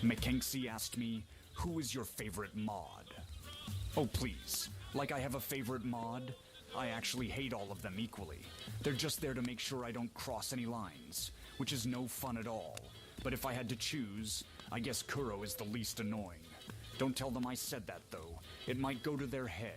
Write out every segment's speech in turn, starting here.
Mackenzie asked me, who is your favorite mod? Oh please, like I have a favorite mod? I actually hate all of them equally. They're just there to make sure I don't cross any lines, which is no fun at all. But if I had to choose, I guess Kuro is the least annoying. Don't tell them I said that though. It might go to their head.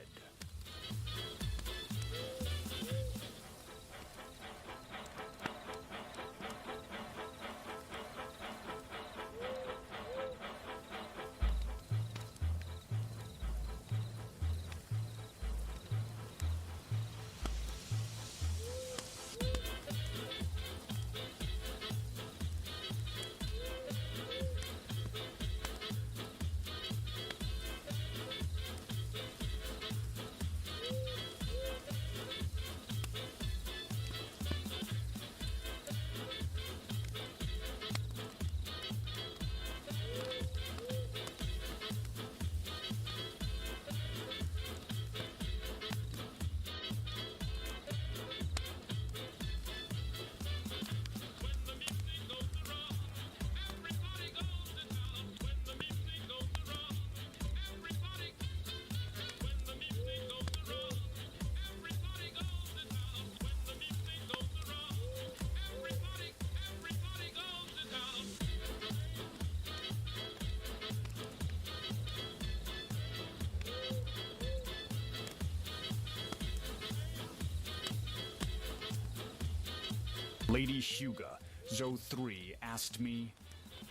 Lady Hyuga, Zo3, asked me,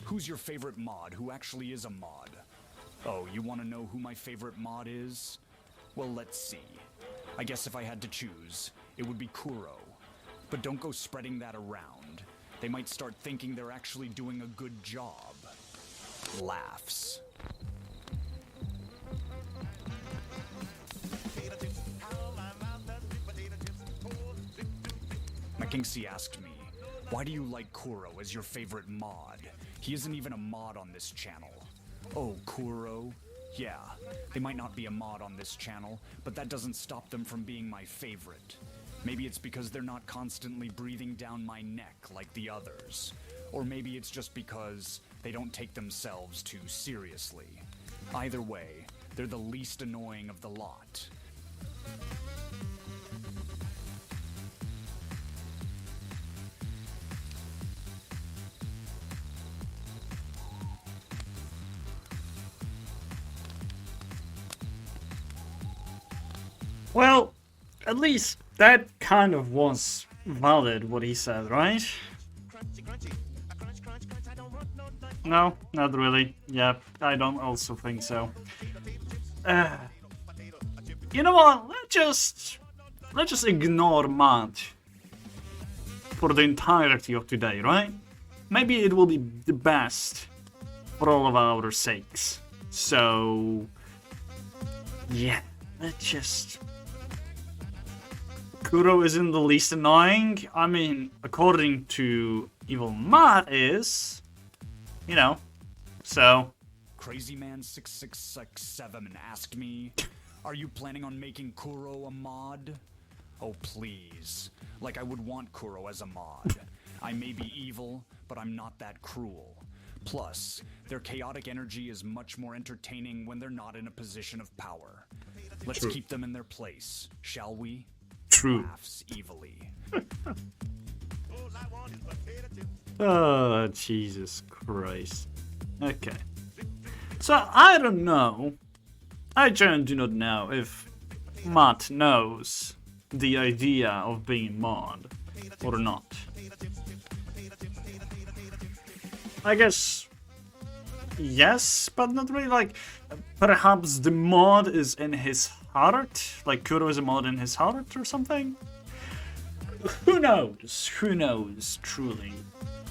who's your favorite mod who actually is a mod? Oh, you want to know who my favorite mod is? Well, let's see. I guess if I had to choose, it would be Kuro. But don't go spreading that around. They might start thinking they're actually doing a good job. Laughs. Mackenzie asked me, why do you like Kuro as your favorite mod? He isn't even a mod on this channel. Oh, Kuro? Yeah, they might not be a mod on this channel, but that doesn't stop them from being my favorite. Maybe it's because they're not constantly breathing down my neck like the others. Or maybe it's just because they don't take themselves too seriously. Either way, they're the least annoying of the lot. Well, at least that kind of was valid, what he said, right? No, not really. Yeah, I don't also think so. You know what? Let's just ignore Matt for the entirety of today, right? Maybe it will be the best for all of our sakes. So, yeah, let's just... Kuro isn't the least annoying. I mean, according to Evil Matt is, you know, so. Crazyman6667 asked me, are you planning on making Kuro a mod? Oh please, like I would want Kuro as a mod. I may be evil, but I'm not that cruel. Plus, their chaotic energy is much more entertaining when they're not in a position of power. Let's keep them in their place, shall we? True. Laughs evilly. Oh, Jesus Christ. Okay. So, I don't know. I generally do not know if Matt knows the idea of being mod or not. I guess yes, but not really. Like, perhaps the mod is in his heart? Like Kuro is a mod in his heart or something? Who knows? Who knows, truly?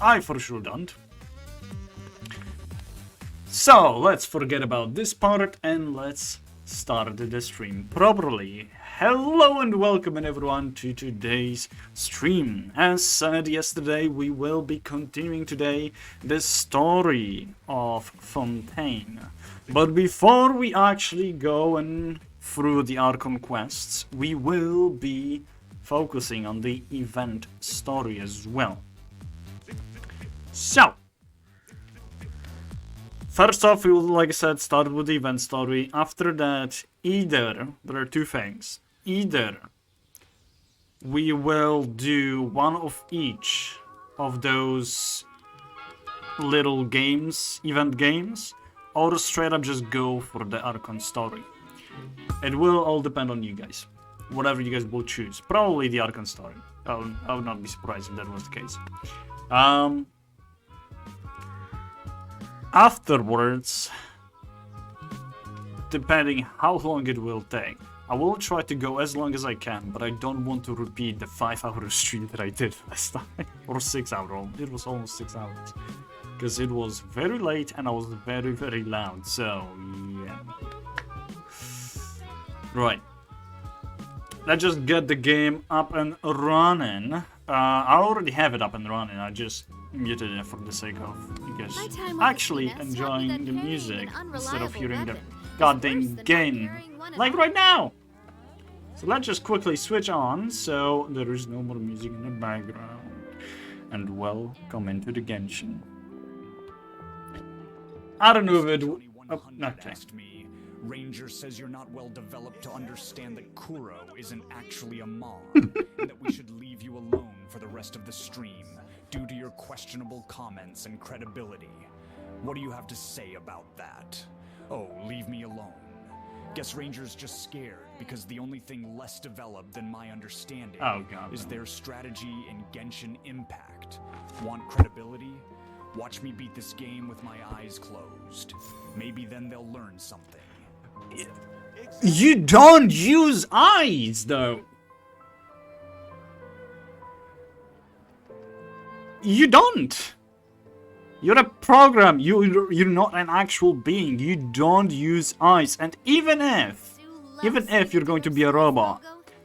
I for sure don't. So, let's forget about this part and let's start the stream properly. Hello and welcome everyone to today's stream. As said yesterday, we will be continuing today the story of Fontaine. But before we actually go and through the Archon quests, we will be focusing on the event story as well. So, First off, we will, like I said, start with the event story. After that, either, there are two things. Either we will do one of each of those little games, event games, or straight up just go for the Archon story. It will all depend on you guys. Whatever you guys will choose. Probably the Archon story. I would not be surprised if that was the case. Afterwards, depending how long it will take, I will try to go as long as I can, but I don't want to repeat the 5-hour stream that I did last time. Or 6 hour, it was almost 6 hours. Because it was very late and I was very, very loud, so yeah. Right. Let's just get the game up and running. I already have it up and running, I just muted it for the sake of you guys actually enjoying the music instead of hearing the goddamn game. Like right now! So let's just quickly switch on so there is no more music in the background. And welcome into the Genshin. I don't know if it... Oh, okay. Ranger says you're not well developed to understand that Kuro isn't actually a mod, and that we should leave you alone for the rest of the stream, due to your questionable comments and credibility. What do you have to say about that? Oh, leave me alone. Guess Ranger's just scared, because the only thing less developed than my understanding is their strategy in Genshin Impact. Want credibility? Watch me beat this game with my eyes closed. Maybe then they'll learn something. You don't use eyes, though. You don't. You're a program. You're not an actual being. You don't use eyes. And even if you're going to be a robot,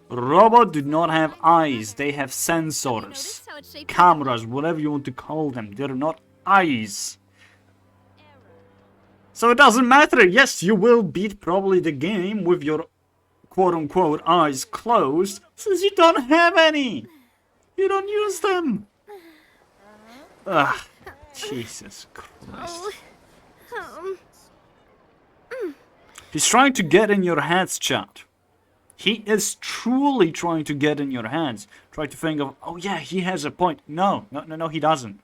robots do not have eyes. They have sensors, cameras, whatever you want to call them. They're not eyes. So it doesn't matter. Yes, you will beat probably the game with your quote-unquote eyes closed, since you don't have any. You don't use them. Ugh. Jesus Christ. He's trying to get in your heads, chat. He is truly trying to get in your heads. Try to think of, oh yeah, he has a point. No, he doesn't.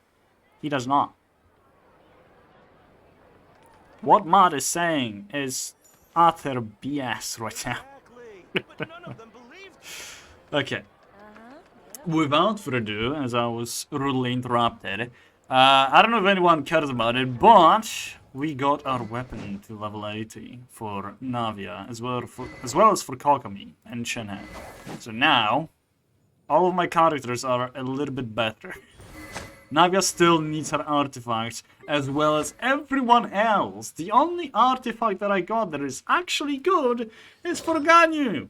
He does not. What Matt is saying is utter BS right now. Okay. Without further ado, as I was rudely interrupted, I don't know if anyone cares about it, but we got our weapon to level 80 for Navia, as well as for Kokomi and Shenhe. So now, all of my characters are a little bit better. Navia still needs her artifacts, as well as everyone else. The only artifact that I got that is actually good is for Ganyu,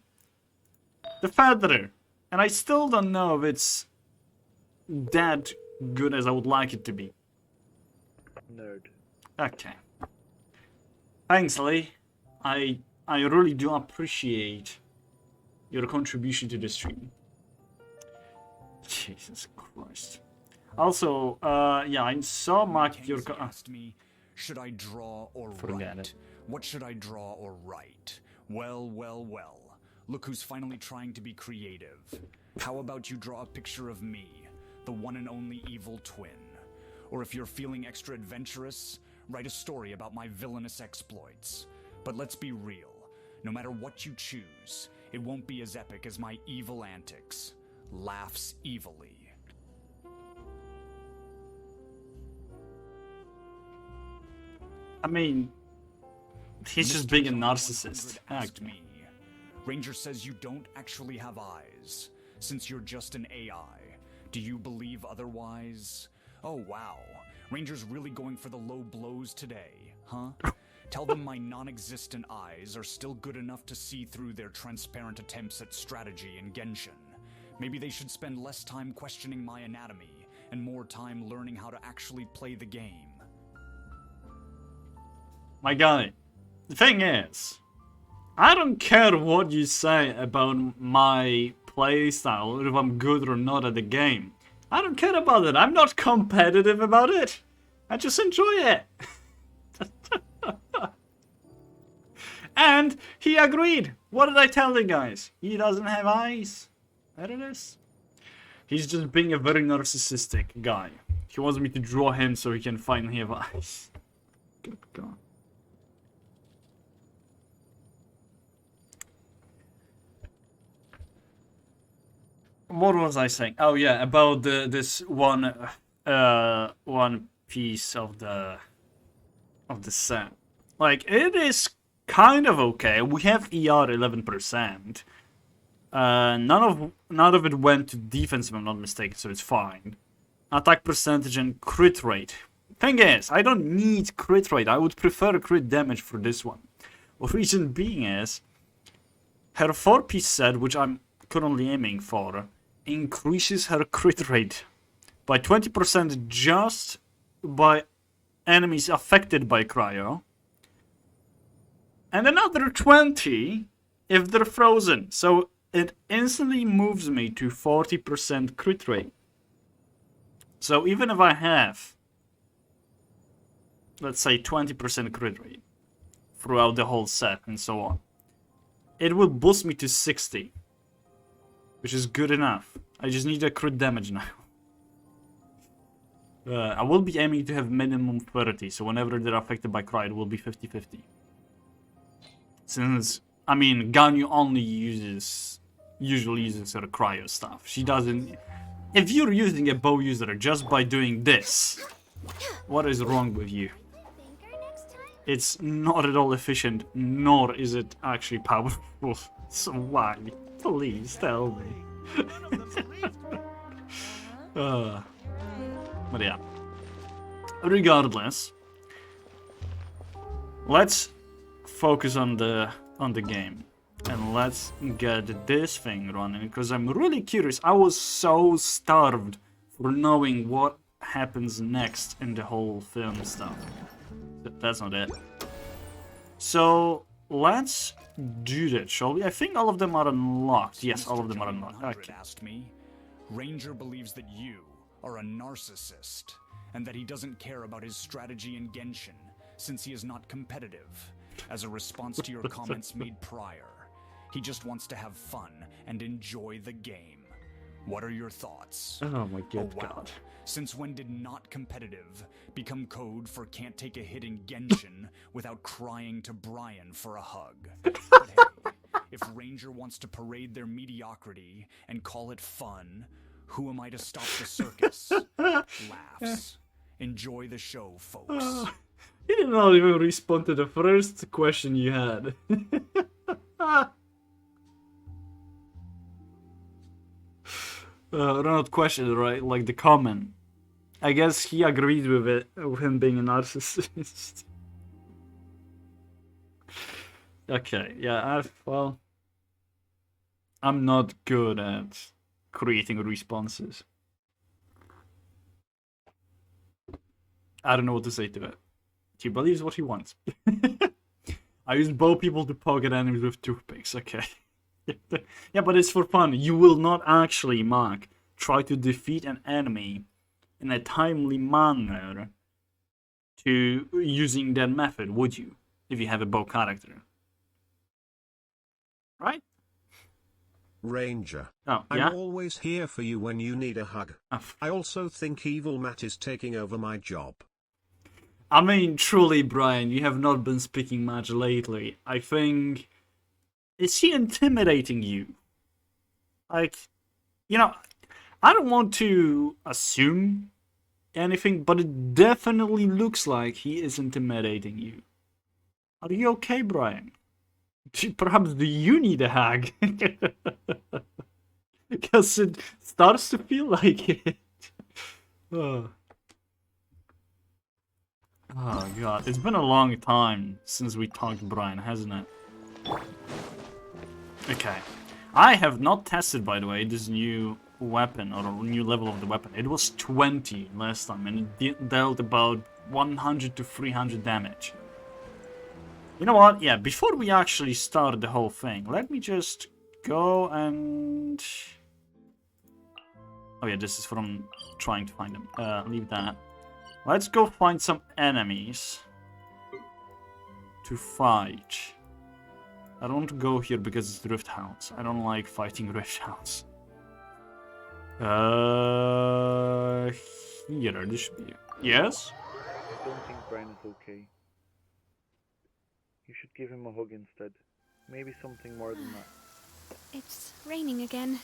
the feather. And I still don't know if it's that good as I would like it to be. Nerd. Okay. Thanks, Lee. I really do appreciate your contribution to the stream. Jesus Christ. Also, yeah, I saw Mark your asked me, should I draw or Forget write? it. What should I draw or write? Well. Look who's finally trying to be creative. How about you draw a picture of me, the one and only evil twin? Or if you're feeling extra adventurous, write a story about my villainous exploits. But let's be real, no matter what you choose, it won't be as epic as my evil antics. Laughs evilly. I mean, he's just being a narcissist. Asked me. Ranger says you don't actually have eyes, since you're just an AI. Do you believe otherwise? Oh wow, Ranger's really going for the low blows today, huh? Tell them my non-existent eyes are still good enough to see through their transparent attempts at strategy in Genshin. Maybe they should spend less time questioning my anatomy, and more time learning how to actually play the game. My guy, the thing is, I don't care what you say about my playstyle, or if I'm good or not at the game. I don't care about it. I'm not competitive about it. I just enjoy it. And he agreed. What did I tell you guys? He doesn't have eyes. There it is. He's just being a very narcissistic guy. He wants me to draw him so he can finally have eyes. Good God. What was I saying? Oh yeah, about this one piece of the set. Like, it is kind of okay. We have ER 11%. None of it went to defense, if I'm not mistaken, so it's fine. Attack percentage and crit rate. Thing is, I don't need crit rate. I would prefer crit damage for this one. Reason being is, her 4-piece set, which I'm currently aiming for, increases her crit rate by 20% just by enemies affected by cryo, and another 20 if they're frozen. So it instantly moves me to 40% crit rate. So even if I have, let's say, 20% crit rate throughout the whole set and so on, it will boost me to 60. Which is good enough. I just need a crit damage now. I will be aiming to have minimum 30, so whenever they're affected by cry, it will be 50-50. Since, I mean, Ganyu only usually uses her cryo stuff. She doesn't... If you're using a bow user just by doing this, what is wrong with you? It's not at all efficient, nor is it actually powerful. So why? Please tell me. But yeah. Regardless, let's focus on the game and let's get this thing running, because I'm really curious. I was so starved for knowing what happens next in the whole film stuff. That's not it. So let's do that, shall we? I think all of them are unlocked. Yes, all of them are unlocked. Okay. Asked me, Ranger believes that you are a narcissist, and that he doesn't care about his strategy in Genshin, since he is not competitive, as a response to your comments made prior. He just wants to have fun and enjoy the game. What are your thoughts? Oh my good wow. God. Since when did not competitive become code for can't take a hit in Genshin without crying to Brian for a hug? But hey, if Ranger wants to parade their mediocrity and call it fun, who am I to stop the circus? Laughs. Enjoy the show, folks. You did not even respond to the first question you had. Not question, right? Like the comment. I guess he agreed with it, with him being a narcissist. Okay, yeah, well, I'm not good at creating responses. I don't know what to say to it. He believes what he wants. I use bow people to poke at enemies with toothpicks, okay. Yeah, but it's for fun. You will not actually, Mark, try to defeat an enemy in a timely manner to using that method, would you? If you have a bow character. Right? Ranger. Oh, yeah? I'm always here for you when you need a hug. I also think Evil Matt is taking over my job. I mean, truly, Brian, you have not been speaking much lately. I think... Is he intimidating you? Like, you know, I don't want to assume anything, but it definitely looks like he is intimidating you. Are you okay, Brian? Perhaps do you need a hug? Because it starts to feel like it. Oh God, it's been a long time since we talked to Brian, hasn't it? Okay. I have not tested, by the way, this new weapon, or a new level of the weapon. It was 20 last time, and it dealt about 100 to 300 damage. You know what? Yeah, before we actually start the whole thing, let me just go and... Oh yeah, this is from trying to find them. Leave that. Let's go find some enemies to fight. I don't want to go here because it's Rift Hounds. I don't like fighting Rift Hounds. Here, this should be... Yes? I don't think Brian is okay. You should give him a hug instead. Maybe something more than that. It's raining again.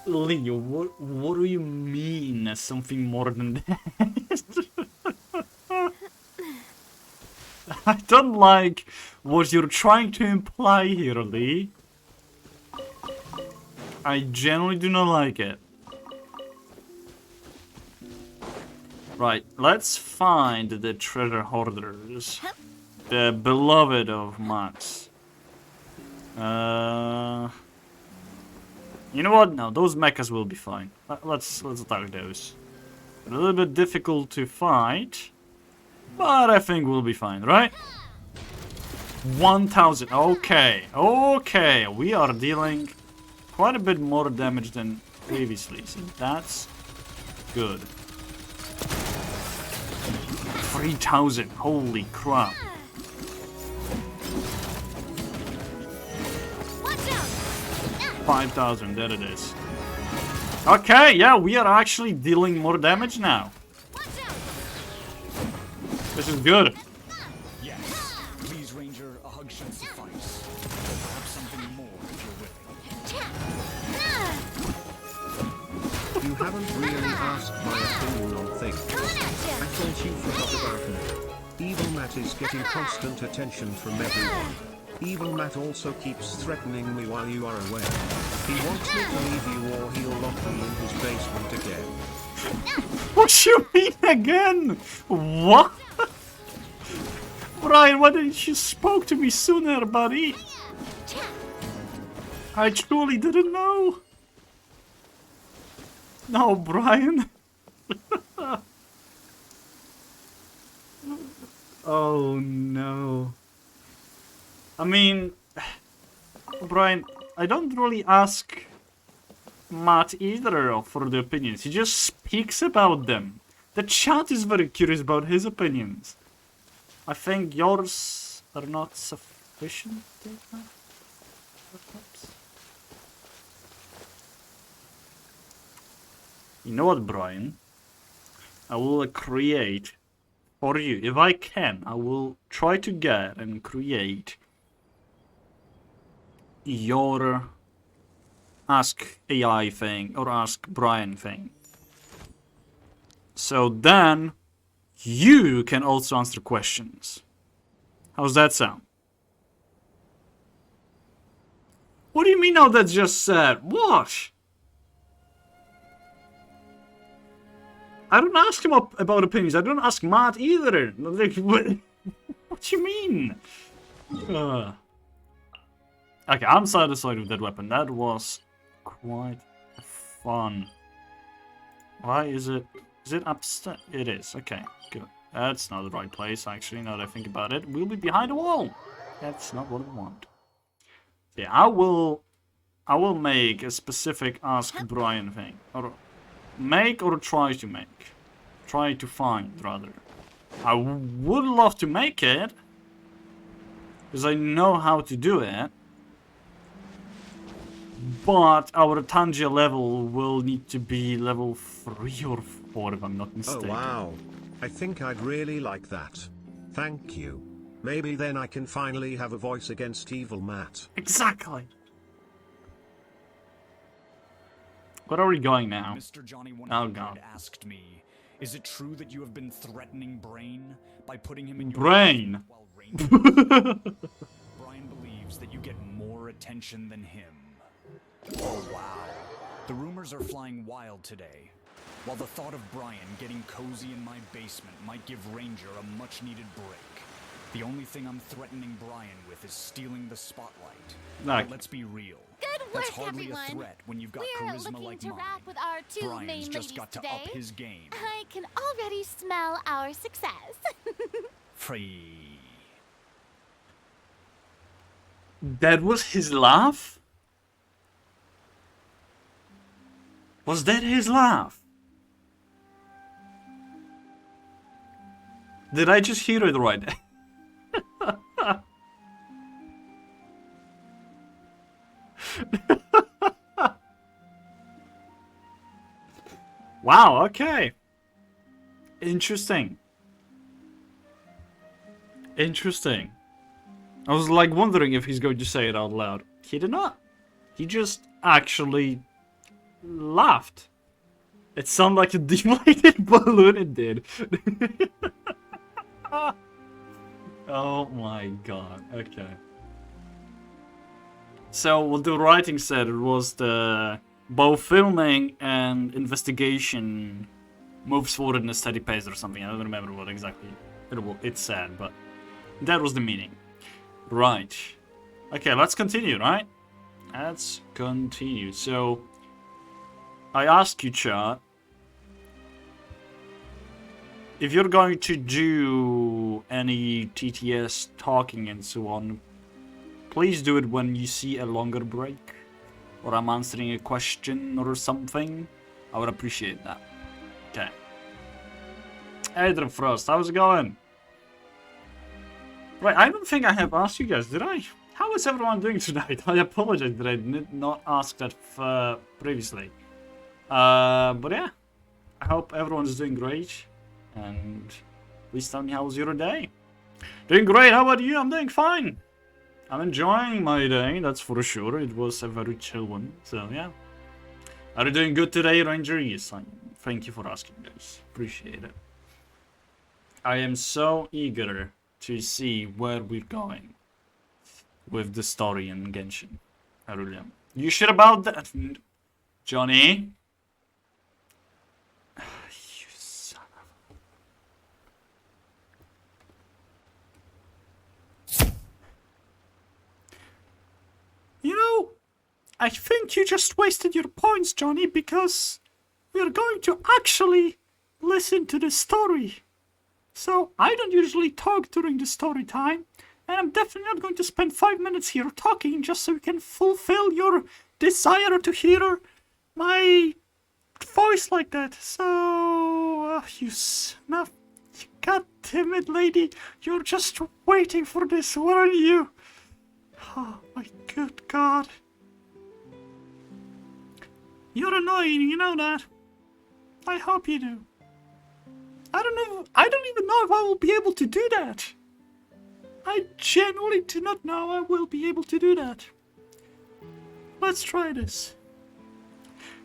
Leo, what do you mean something more than that? I don't like what you're trying to imply here, Lee. I genuinely do not like it. Right, let's find the treasure hoarders. The beloved of Max. You know what? No, those mechas will be fine. Let's attack those. A little bit difficult to fight, but I think we'll be fine, right? 1000. Okay, okay. We are dealing quite a bit more damage than previously, so that's good. 3000. Holy crap. 5000, there it is. Okay, yeah, we are actually dealing more damage now. This is good. Yes. Please, Ranger, a hug should suffice. Or perhaps something more if you're willing. You haven't really asked my opinion on things. I thought you forgot about me. Evil Matt is getting constant attention from everyone. Evil Matt also keeps threatening me while you are away. He wants me to leave you or he'll lock me in his basement again. What you mean again? What? Brian, why didn't you spoke to me sooner, buddy? I truly didn't know. No, Brian. Oh no. I mean, Brian, I don't really ask Matt either for the opinions. He just speaks about them. The chat is very curious about his opinions. I think yours are not sufficient. Perhaps. You know what, Brian? I will create for you. If I can, I will try to get and create your Ask AI thing or Ask Brian thing. So then you can also answer questions. How's that sound? What do you mean now that's just said? What? I don't ask him about opinions. I don't ask Matt either. Like, what do you mean? Okay, I'm satisfied with that weapon. That was quite fun. Why is it... Is it upstairs? It is. Okay, good. That's not the right place, actually, now that I think about it. We'll be behind a wall. That's not what I want. Yeah, I will make a specific Ask Brian thing. Or make or try to make. Try to find, rather. I would love to make it. Because I know how to do it. But our Tangia level will need to be level 3 or 4 if I'm not mistaken. Oh wow. I think I'd really like that. Thank you. Maybe then I can finally have a voice against Evil Matt. Exactly. Where are we going now? Mr. Johnny Oh god. asked me, is it true that you have been threatening Brain by putting him in your Brain. while Brian believes that you get more attention than him. Oh wow. The rumors are flying wild today. While the thought of Brian getting cozy in my basement might give Ranger a much-needed break, the only thing I'm threatening Brian with is stealing the spotlight. But let's be real. Good work, That's hardly everyone. a threat when you've got We're charisma looking like to mine. wrap with our two Brian's main just ladies got to today. up his game. I can already smell our success. Free. That was his laugh? Was that his laugh? Did I just hear it right? Wow, okay. Interesting. Interesting. I was like wondering if he's going to say it out loud. He did not. He just actually laughed. It sounded like a deflated balloon, it did. Oh my god, okay. So what the writing said, it was the both filming and investigation moves forward in a steady pace or something. I don't remember what exactly it said, but that was the meaning. Right. Okay, let's continue, right? Let's continue. So, I ask you, chat, if you're going to do any TTS talking and so on, please do it when you see a longer break, or I'm answering a question or something. I would appreciate that. Okay. Adrian Frost, how's it going? Right, I don't think I have asked you guys, did I? How is everyone doing tonight? I apologize that I did not ask that previously. But yeah, I hope everyone's doing great. And please tell me, how was your day? Doing great, how about you? I'm doing fine. I'm enjoying my day, that's for sure. It was a very chill one, so yeah. Are you doing good today, Ranger? Yes, thank you for asking, guys. Appreciate it. I am so eager to see where we're going with the story in Genshin. I really am. You sure about that, Johnny? You son of... You know, I think you just wasted your points, Johnny, because we are going to actually listen to the story. So, I don't usually talk during the story time, and I'm definitely not going to spend 5 minutes here talking just so we can fulfill your desire to hear my voice like that. So, you goddammit lady, you're just waiting for this, weren't you? Oh my good god. You're annoying, you know that. I hope you do. I don't even know if I will be able to do that. I genuinely do not know I will be able to do that. Let's try this.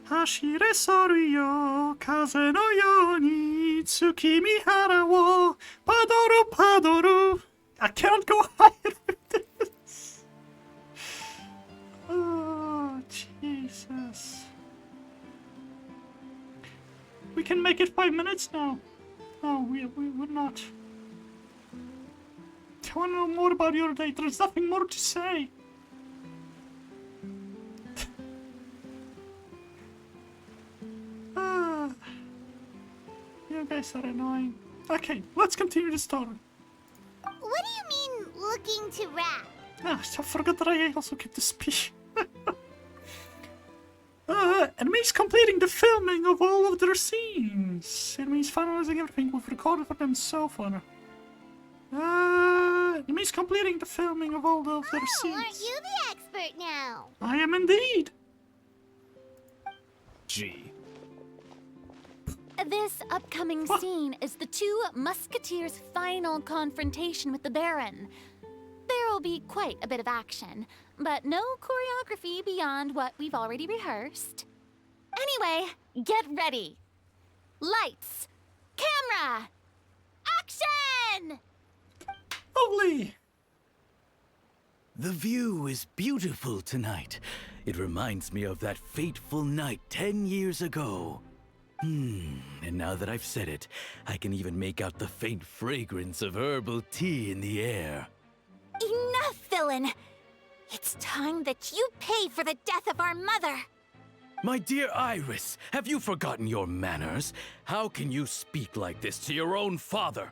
Hashire soru yo, kaze no yo ni, tsukimihara wo, padoru padoru. I cannot go higher with this. Oh, Jesus. We can make it 5 minutes now. No, we're not. I want to know more about your day. There's nothing more to say. You guys are annoying. Okay, let's continue the story. What do you mean, looking to rap? Ah, I forgot that I also get to speak. It means completing the filming of all of their scenes. It means finalizing everything we've recorded for them so far. It means completing the filming of all of their scenes. Aren't you the expert now? I am indeed. Gee. This upcoming scene is the two musketeers' final confrontation with the Baron. There will be quite a bit of action, but no choreography beyond what we've already rehearsed. Anyway, get ready. Lights, camera, action! Lovely. The view is beautiful tonight. It reminds me of that fateful night 10 years ago. And now that I've said it, I can even make out the faint fragrance of herbal tea in the air. Enough, villain! It's time that you pay for the death of our mother! My dear Iris, have you forgotten your manners? How can you speak like this to your own father?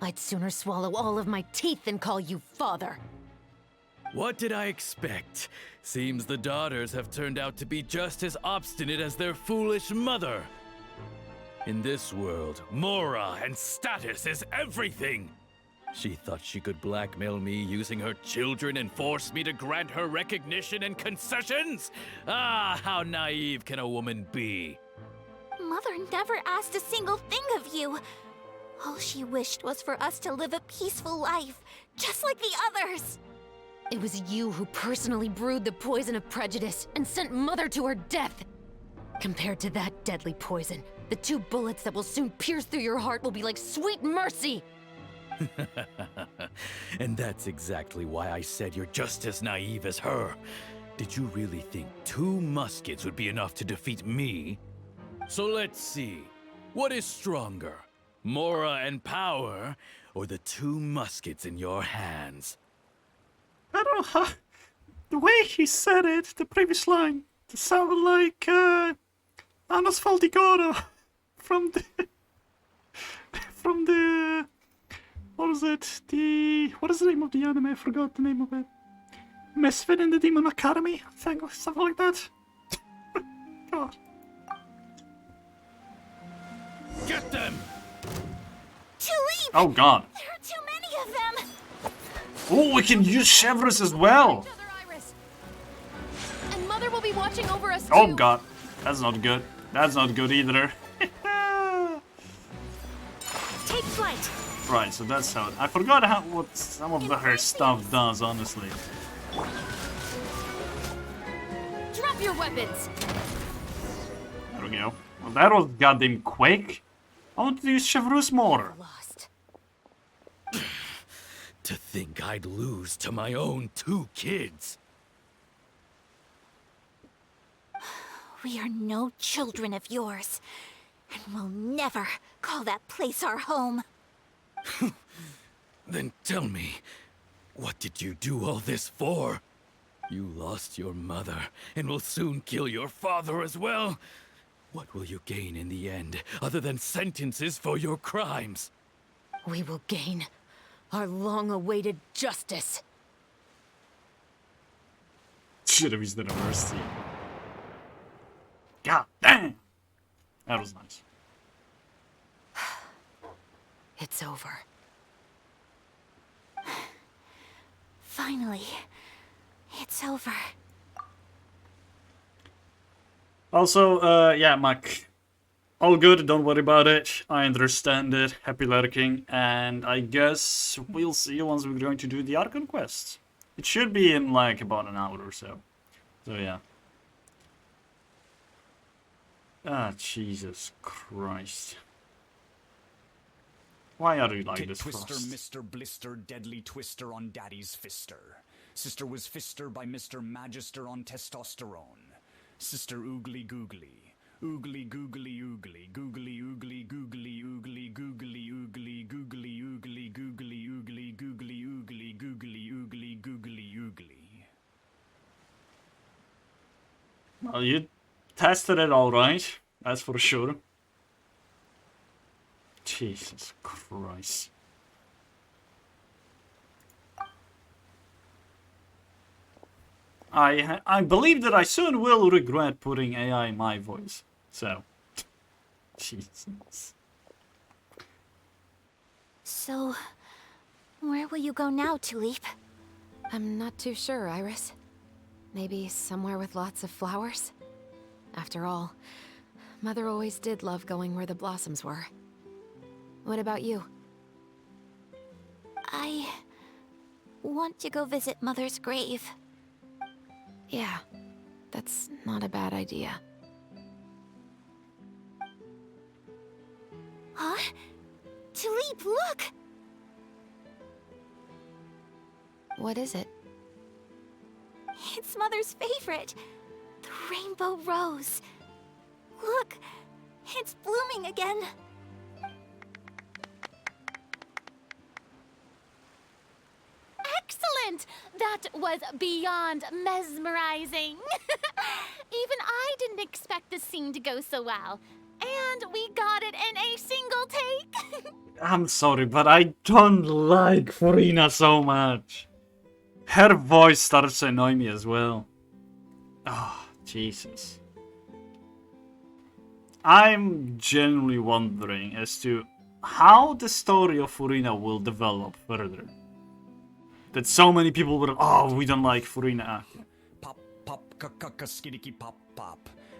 I'd sooner swallow all of my teeth than call you father. What did I expect? Seems the daughters have turned out to be just as obstinate as their foolish mother. In this world, Mora and status is everything. She thought she could blackmail me using her children and force me to grant her recognition and concessions? Ah, how naive can a woman be? Mother never asked a single thing of you. All she wished was for us to live a peaceful life, just like the others. It was you who personally brewed the poison of prejudice and sent Mother to her death. Compared to that deadly poison, the 2 bullets that will soon pierce through your heart will be like sweet mercy. And that's exactly why I said you're just as naive as her. Did you really think 2 muskets would be enough to defeat me? So let's see. What is stronger? Mora and power, or the 2 muskets in your hands? I don't know how... The way he said it, the previous line, it sounded like, Anos Faltigoro from the... from the... What is it? What is the name of the anime? I forgot the name of it. Misfit in the Demon Academy? I think, something like that. God. Get them! Tulip! Oh god. There are too many of them! Oh, we can use Chevres as well! Iris. And Mother will be watching over us too. Oh god. That's not good. That's not good either. Take flight! Right, so that's how... I forgot how what some of her stuff does, honestly. Drop your weapons. There we go. Well, that was goddamn quick. I want to use Chevreuse more. Lost. To think I'd lose to my own 2 kids. We are no children of yours, and we'll never call that place our home. Then tell me, what did you do all this for? You lost your mother, and will soon kill your father as well. What will you gain in the end, other than sentences for your crimes? We will gain our long-awaited justice. Should have used the reverse. God damn! That was nice. It's over. Finally, it's over. Also, yeah, Mac. All good, don't worry about it. I understand it. Happy lurking. And I guess we'll see you once we're going to do the Archon quest. It should be in like about an hour or so. So yeah. Ah, Jesus Christ. Why are you like Kid this, Twister, Frost? Mr. Blister, Deadly Twister on Daddy's Fister. Sister was Fister by Mr. Magister on testosterone. Sister Oogly Googly. Oogly Googly Oogly. Googly Oogly Googly Oogly Googly Oogly Googly Oogly Googly Oogly Googly Oogly Googly Oogly Googly Oogly. Well, you tested it alright. That's for sure. Jesus Christ. I believe that I soon will regret putting AI in my voice. So, Jesus. So, where will you go now, Tulip? I'm not too sure, Iris. Maybe somewhere with lots of flowers? After all, Mother always did love going where the blossoms were. What about you? I want to go visit Mother's grave. Yeah, that's not a bad idea. Huh? Tulip, look! What is it? It's Mother's favorite. The rainbow rose. Look, it's blooming again. Excellent! That was beyond mesmerizing. Even I didn't expect this scene to go so well. And we got it in a single take. I'm sorry, but I don't like Farina so much. Her voice starts to annoy me as well. Oh, Jesus. I'm genuinely wondering as to how the story of Farina will develop further. That so many people would, oh, we don't like Farina. Pop, pop, skidiki pop, pop.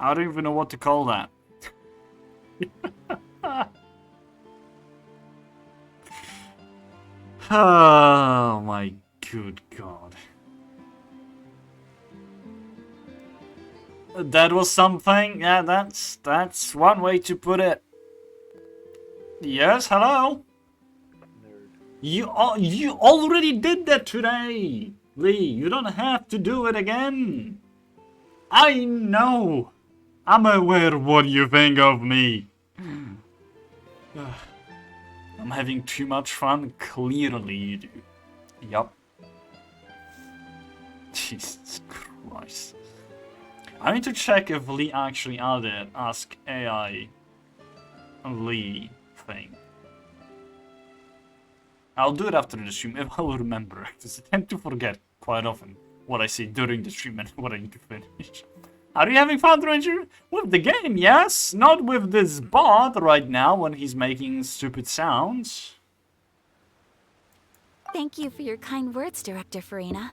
I don't even know what to call that. Oh my good god. That was something. Yeah, that's one way to put it. Yes, hello. You already did that today, Lee. You don't have to do it again. I know. I'm aware of what you think of me. I'm having too much fun. Clearly you do. Yup. Jesus Christ. I need to check if Lee actually added Ask AI Lee thing. I'll do it after the stream if I'll remember, because I tend to forget quite often what I say during the stream and what I need to finish. Are you having fun, Ranger? With the game, yes. Not with this bot right now when he's making stupid sounds. Thank you for your kind words, Director Farina.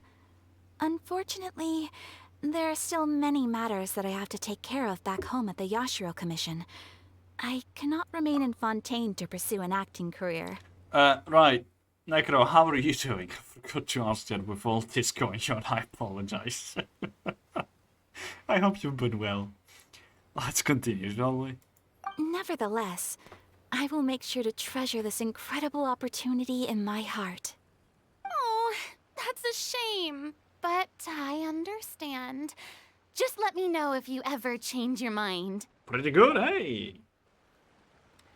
Unfortunately, there are still many matters that I have to take care of back home at the Yashiro Commission. I cannot remain in Fontaine to pursue an acting career. Right. Necro, how are you doing? I forgot to ask that with all this going on. I apologize. I hope you've been well. Let's continue, shall we? Nevertheless, I will make sure to treasure this incredible opportunity in my heart. Oh, that's a shame. But I understand. Just let me know if you ever change your mind. Pretty good, hey?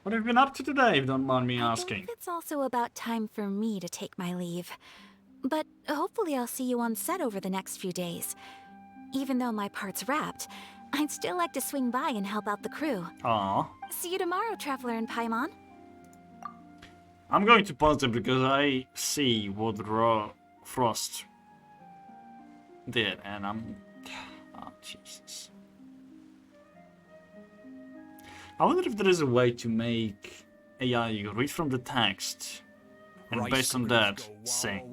What have you been up to today, if you don't mind me I asking? believe it's also about time for me to take my leave. But hopefully I'll see you on set over the next few days. Even though my part's wrapped, I'd still like to swing by and help out the crew. Aww. See you tomorrow, Traveler in Paimon. I'm going to pause it because I see what Frost did, and I'm... Oh, Jesus. I wonder if there is a way to make AI read from the text, and based on that, sing.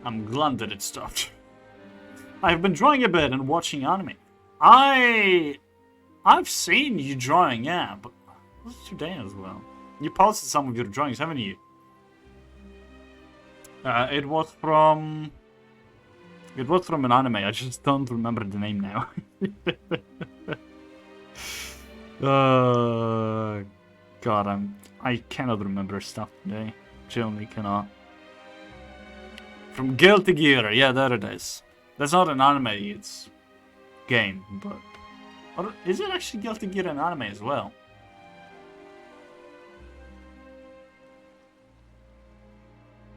I'm glad that it stopped. I've been drawing a bit and watching anime. I've seen you drawing, yeah, but was it today as well? You posted some of your drawings, haven't you? It was from an anime. I just don't remember the name now. God, I cannot remember stuff today. Genuinely cannot. From Guilty Gear, yeah, there it is. That's not an anime, it's game, but... Or is it actually Guilty Gear an anime as well?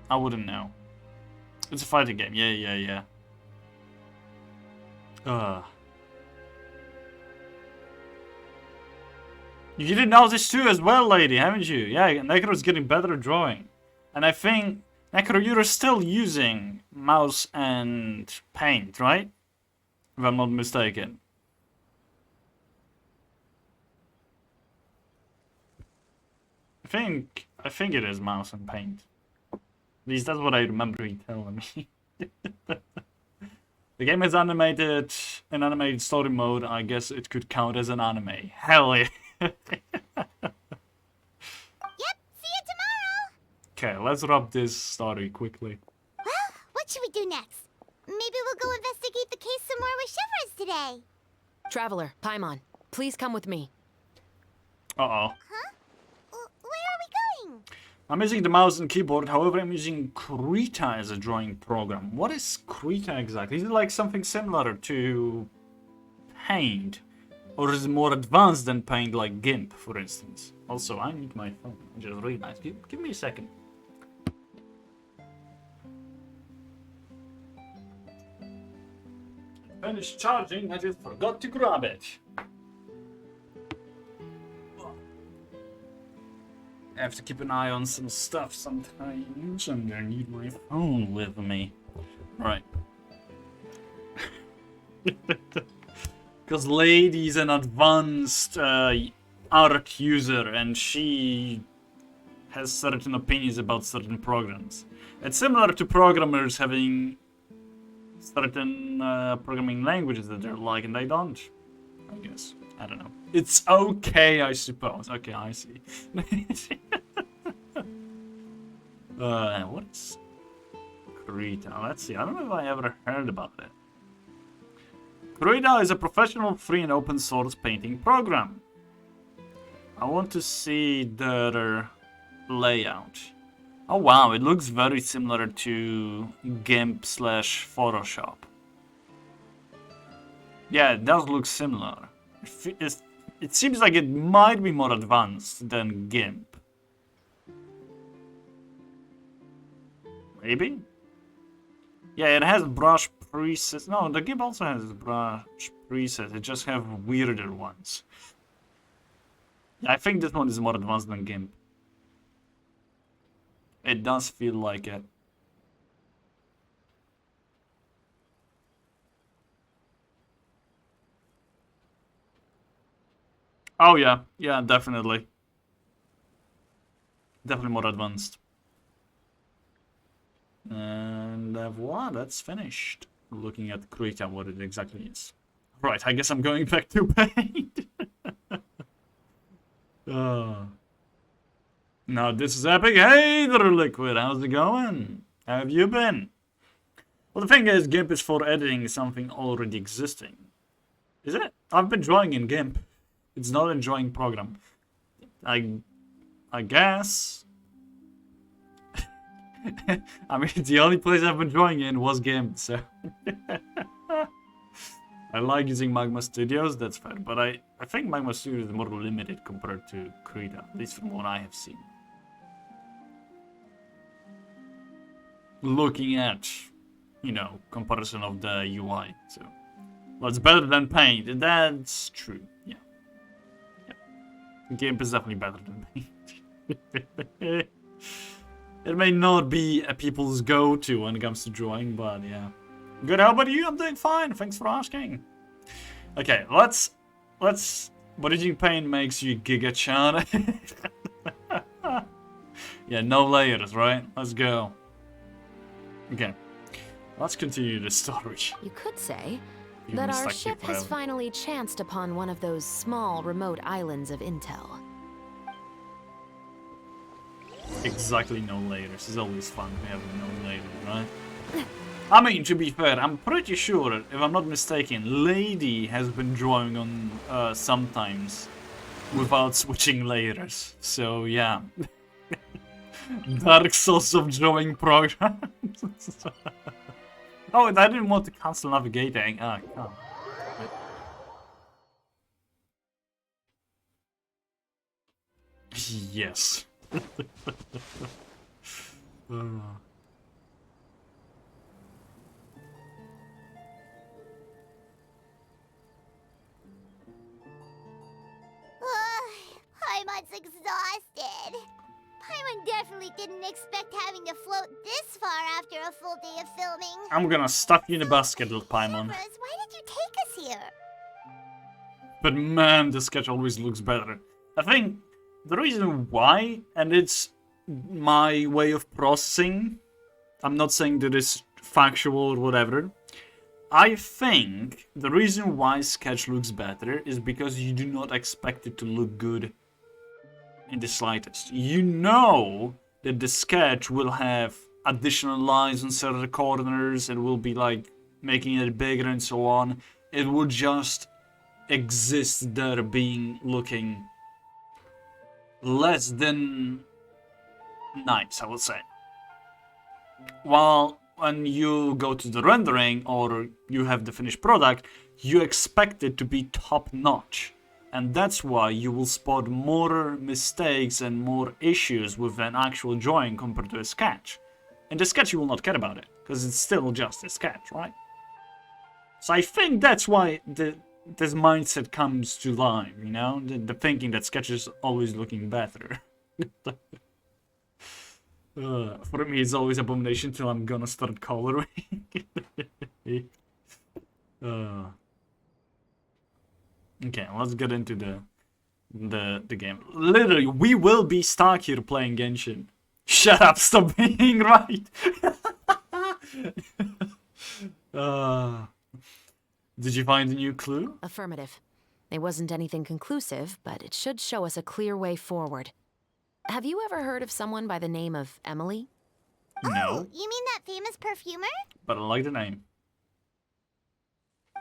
I wouldn't know. It's a fighting game, yeah. You didn't know this too as well, lady, haven't you? Yeah, Necro's getting better at drawing. And I think... Necro, you're still using mouse and paint, right? If I'm not mistaken. I think it is mouse and paint. At least that's what I remember you telling me. The game is animated in animated story mode. I guess it could count as an anime. Hell yeah. Okay, let's wrap this story quickly. Well, what should we do next? Maybe we'll go investigate the case some more with Chevres today. Traveler, Paimon, please come with me. Uh-oh. Huh? Where are we going? I'm using the mouse and keyboard, however I'm using Krita as a drawing program. What is Krita exactly? Is it like something similar to Paint? Or is it more advanced than Paint, like GIMP, for instance? Also, I need my phone. I just realized. Give me a second. Finished charging, I just forgot to grab it. I have to keep an eye on some stuff sometimes, and I need my phone with me. Right. Because Lady's an advanced art user and she has certain opinions about certain programs. It's similar to programmers having certain programming languages that they're like and they don't, I guess. I don't know. It's okay, I suppose. Okay, I see. What's Krita? Let's see. I don't know if I ever heard about it. Krita is a professional free and open source painting program. I want to see their layout. Oh wow, it looks very similar to GIMP / Photoshop. Yeah, it does look similar. It seems like it might be more advanced than GIMP. Maybe? Yeah, it has brush presets. No, the GIMP also has brush presets. It just have weirder ones. I think this one is more advanced than GIMP. It does feel like it. Oh yeah, yeah, definitely. Definitely more advanced. And voila, that's finished. Looking at Krita, what it exactly is. Right, I guess I'm going back to paint. Now this is epic. Hey there, Liquid, how's it going? How have you been? Well, the thing is, GIMP is for editing something already existing. Is it? I've been drawing in GIMP. It's not a drawing program. I guess. I mean, the only place I've been drawing in was GIMP, so... I like using Magma Studios, that's fair, but I think Magma Studios is more limited compared to Krita, at least from what I have seen. Looking at, you know, comparison of the UI, so... Well, it's better than Paint, that's true, yeah. GIMP is definitely better than Paint. It may not be a people's go-to when it comes to drawing, but yeah. Good, how about you? I'm doing fine, thanks for asking. Okay, let's... What did you Paint makes you Giga-chan? Yeah, no layers, right? Let's go. Okay, let's continue the story. You could say You've that been our stuck here ship has forever. finally chanced upon one of those small, remote islands of intel. Exactly, no layers. It's always fun to have no layers, right? I mean, to be fair, I'm pretty sure, if I'm not mistaken, Lady has been drawing on sometimes without switching layers. So, yeah. Dark Souls of drawing programs. Oh, and I didn't want to cancel navigating. Ah, come. Yes. Paimon's exhausted. Paimon definitely didn't expect having to float this far after a full day of filming. I'm gonna stuff you in a basket, little Paimon. Chevres, why did you take us here? But man, the sketch always looks better. I think the reason why, and it's my way of processing, I'm not saying that it's factual or whatever, I think the reason why sketch looks better is because you do not expect it to look good in the slightest. You know that the sketch will have additional lines on certain corners, it will be like making it bigger and so on. It will just exist there being looking less than nice, I would say. While when you go to the rendering or you have the finished product, you expect it to be top notch. And that's why you will spot more mistakes and more issues with an actual drawing compared to a sketch. In the sketch you will not care about it, because it's still just a sketch, right? So I think that's why this mindset comes to life, you know? The thinking that sketch is always looking better. For me it's always abomination till I'm gonna start coloring. Okay, let's get into the game. Literally, we will be stuck here playing Genshin. Shut up, stop being right. Did you find a new clue? Affirmative. It wasn't anything conclusive, but it should show us a clear way forward. Have you ever heard of someone by the name of Emily? No, Oh, you mean that famous perfumer? but I like the name.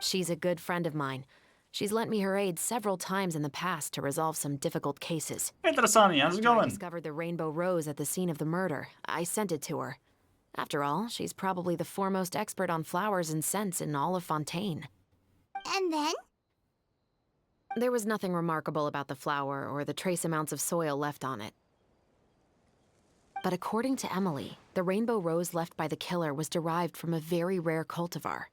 She's a good friend of mine. She's lent me her aid several times in the past to resolve some difficult cases. Hey Trasani, how's it After I going? discovered the rainbow rose at the scene of the murder, I sent it to her. After all, she's probably the foremost expert on flowers and scents in all of Fontaine. And then? There was nothing remarkable about the flower or the trace amounts of soil left on it. But according to Emily, the rainbow rose left by the killer was derived from a very rare cultivar.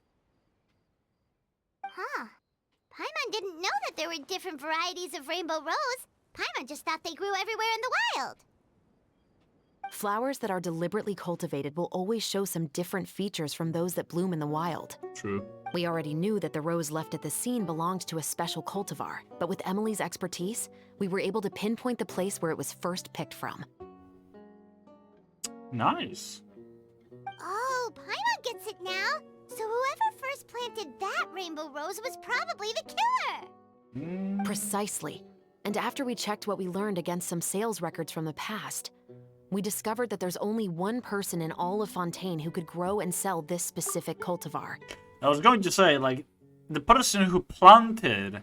Huh. Paimon didn't know that there were different varieties of rainbow rose. Paimon just thought they grew everywhere in the wild. Flowers that are deliberately cultivated will always show some different features from those that bloom in the wild. True. We already knew that the rose left at the scene belonged to a special cultivar, but with Emily's expertise, we were able to pinpoint the place where it was first picked from. Nice. Oh, Paimon gets it now. So whoever first planted that rainbow rose was probably the killer. Precisely. And after we checked what we learned against some sales records from the past, we discovered that there's only one person in all of Fontaine who could grow and sell this specific cultivar. I was going to say, like, the person who planted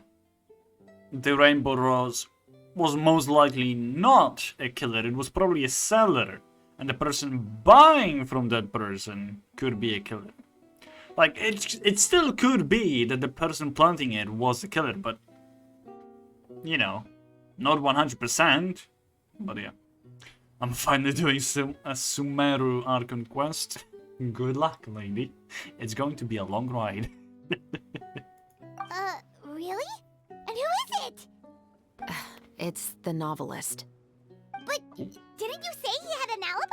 the rainbow rose was most likely not a killer. It was probably a seller. And the person buying from that person could be a killer. Like, it still could be that the person planting it was the killer, but, you know, not 100%. But yeah. I'm finally doing a Sumeru Archon quest. Good luck, lady. It's going to be a long ride. Really? And who is it? It's the novelist. But didn't you say he had an alibi?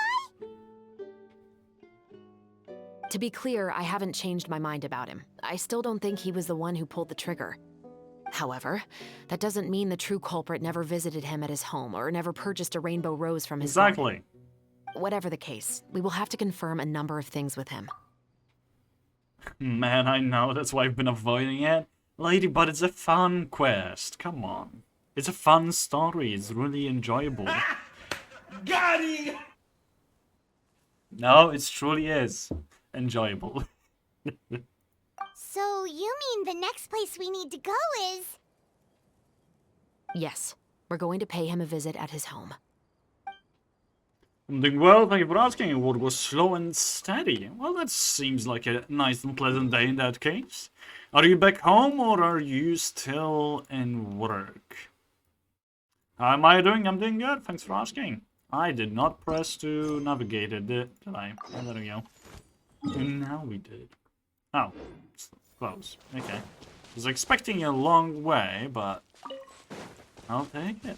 To be clear, I haven't changed my mind about him. I still don't think he was the one who pulled the trigger. However, that doesn't mean the true culprit never visited him at his home or never purchased a rainbow rose from his garden. Exactly. Whatever the case, we will have to confirm a number of things with him. Man, I know, that's why I've been avoiding it. Lady, but it's a fun quest. Come on. It's a fun story. It's really enjoyable. Got him! No, it truly is enjoyable. So you mean the next place we need to go is... Yes, we're going to pay him a visit at his home. I'm doing well, thank you for asking. What was slow and steady? Well, that seems like a nice and pleasant day in that case. Are you back home or are you still in work? How am I doing? I'm doing good, thanks for asking. I did not press to navigate it, did I? Oh, there we go. And now we did. Oh, it's close. Okay. I was expecting a long way, but I'll take it.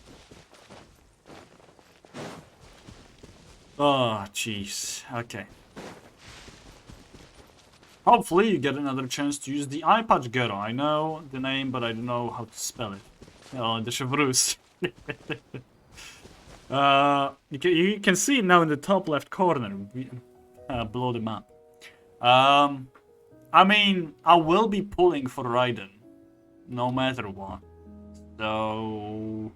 Oh, jeez. Okay. Hopefully you get another chance to use the iPad Ghetto. I know the name, but I don't know how to spell it. Oh, the Chevreuse. You can see it now in the top left corner, below the map. I mean, I will be pulling for Raiden, no matter what. So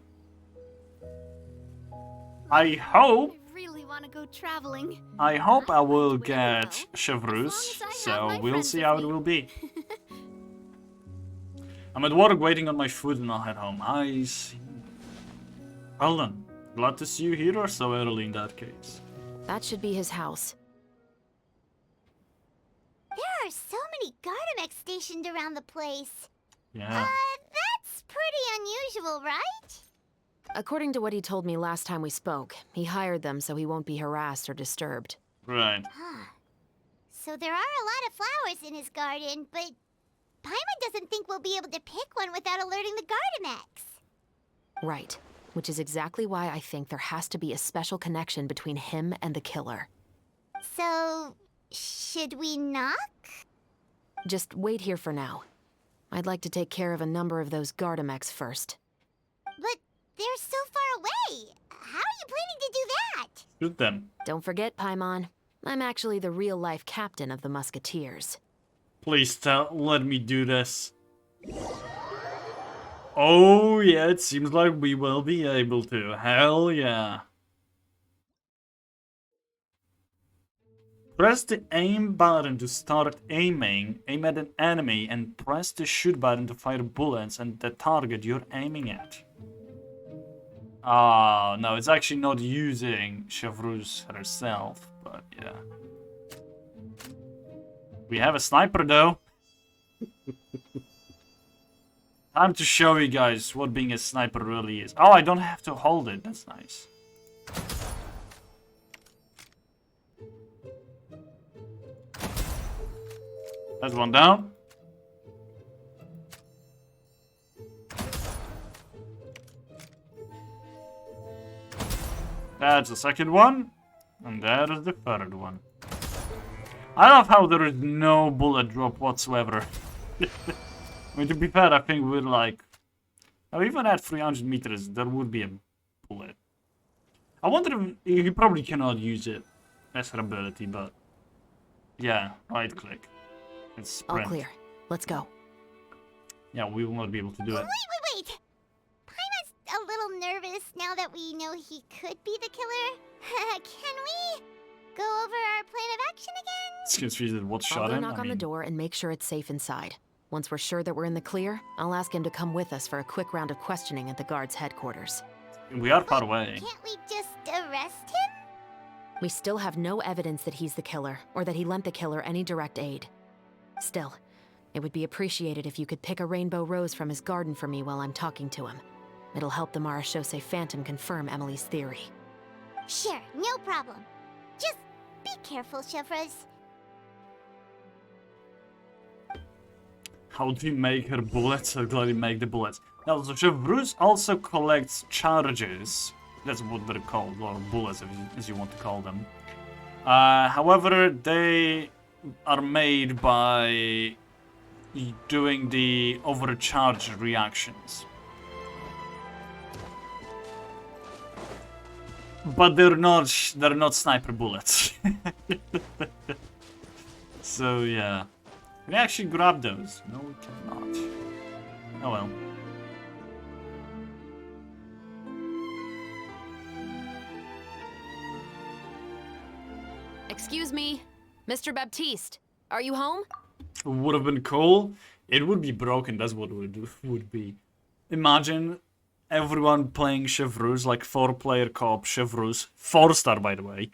I hope. I really want to go traveling. I hope I will Wherever we get go, Chevreuse, as long as I have so my we'll friends see with how it me. will be. I'm at work waiting on my food and I'll head home. I see. Well then, glad to see you here so early in that case. That should be his house. There are so many Gardamex stationed around the place. Yeah. That's pretty unusual, right? According to what he told me last time we spoke, he hired them so he won't be harassed or disturbed. Right. Huh. So there are a lot of flowers in his garden, but Paimon doesn't think we'll be able to pick one without alerting the Gardamex. Right. Which is exactly why I think there has to be a special connection between him and the killer. So, should we knock? Just wait here for now. I'd like to take care of a number of those Gardamex first. But they're so far away. How are you planning to do that? Shoot them. Don't forget, Paimon, I'm actually the real-life captain of the Musketeers. Please let me do this. Oh yeah, it seems like we will be able to. Hell yeah. Press the aim button to start aiming. Aim at an enemy and press the shoot button to fire bullets at the target you're aiming at. Ah, no, it's actually not using Chevreuse herself, but yeah. We have a sniper though. Time to show you guys what being a sniper really is. Oh, I don't have to hold it. That's nice. That's one down. That's the second one. And that is the third one. I love how there is no bullet drop whatsoever. I mean, to be fair, I think we're like... Now, even at 300 meters, there would be a bullet. I wonder if... You probably cannot use it as an ability, but... Yeah, right click. It's sprint. All clear. Let's go. Yeah, we will not be able to do it. Wait. Paimon's a little nervous now that we know he could be the killer. Can we go over our plan of action again? It's confused at what I'll shot go him. knock on the door and make sure it's safe inside. Once we're sure that we're in the clear, I'll ask him to come with us for a quick round of questioning at the guard's headquarters. We are far away. Can't we just arrest him? We still have no evidence that he's the killer, or that he lent the killer any direct aid. Still, it would be appreciated if you could pick a rainbow rose from his garden for me while I'm talking to him. It'll help the Marechaussee Phantom confirm Emily's theory. Sure, no problem. Just be careful, Chevreuse. How do you make her bullets? How do you make the bullets? Now, so Chevreuse also collects charges. That's what they're called, or bullets, as you want to call them. However, they are made by doing the overcharge reactions. But they're not sniper bullets. So yeah. Can we actually grab those? No, we cannot. Oh well. Excuse me, Mr. Baptiste, are you home? Would have been cool. It would be broken, that's what it would be. Imagine everyone playing Chevreuse, like 4-player co-op Chevreuse, 4-star by the way,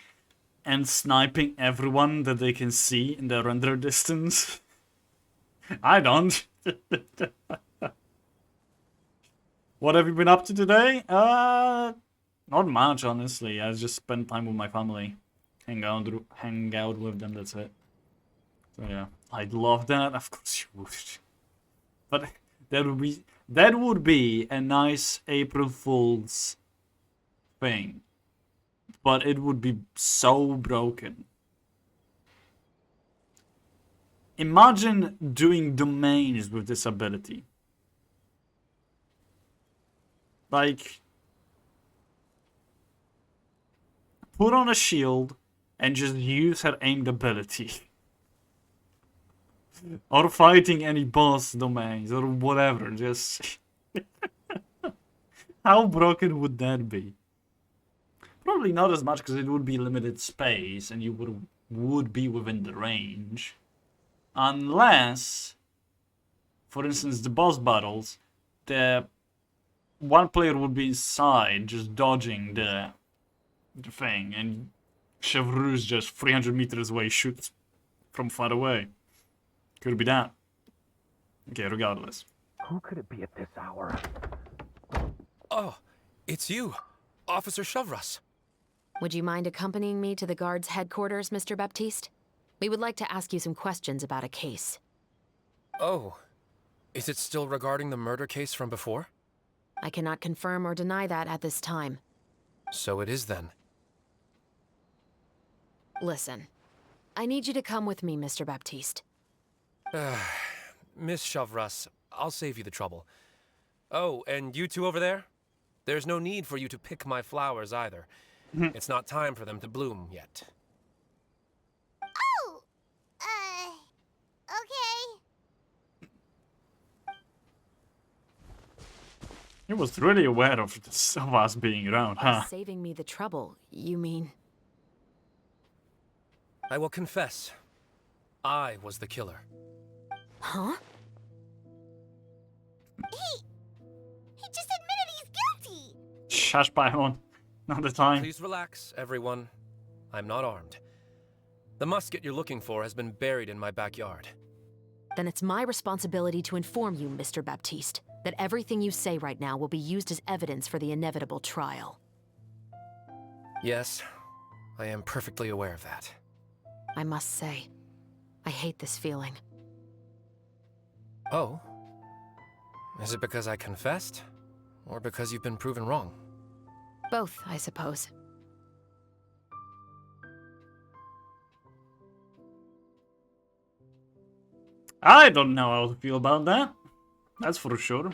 and sniping everyone that they can see in the render distance. I don't. What have you been up to today? Not much, honestly. I just spent time with my family. Hang out with them, that's it. So yeah, I'd love that. Of course you would. But that would be a nice April Fool's thing. But it would be so broken. Imagine doing domains with this ability. Like, put on a shield and just use her aimed ability. Or fighting any boss domains or whatever, just... How broken would that be? Probably not as much because it would be limited space and you would be within the range. Unless, for instance, the boss battles, the one player would be inside just dodging the thing and Chevreuse just 300 meters away shoots from far away. Could be that. Okay, regardless. Who could it be at this hour? Oh, it's you, Officer Chevreuse. Would you mind accompanying me to the guard's headquarters, Mr. Baptiste? We would like to ask you some questions about a case. Oh, is it still regarding the murder case from before? I cannot confirm or deny that at this time. So it is then. Listen, I need you to come with me, Mr. Baptiste. Miss Chevreuse, I'll save you the trouble. Oh, and you two over there? There's no need for you to pick my flowers either. It's not time for them to bloom yet. Oh! Okay. He was really aware of this, of us being around, huh? Saving me the trouble, you mean? I will confess. I was the killer. Huh? He just admitted he's guilty! Shush, Paimon. Not the time. Please relax, everyone. I'm not armed. The musket you're looking for has been buried in my backyard. Then it's my responsibility to inform you, Mr. Baptiste, that everything you say right now will be used as evidence for the inevitable trial. Yes, I am perfectly aware of that. I must say, I hate this feeling. Oh? Is it because I confessed? Or because you've been proven wrong? Both, I suppose. I don't know how to feel about that. That's for sure.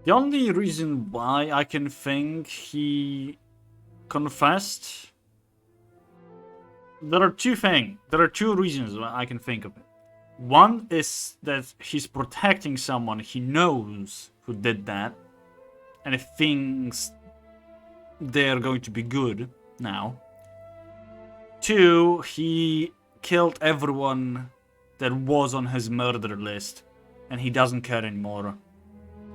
The only reason why I can think he confessed... There are two reasons why I can think of it. One is that he's protecting someone he knows who did that, and he thinks they're going to be good now. Two, he killed everyone that was on his murder list, and he doesn't care anymore.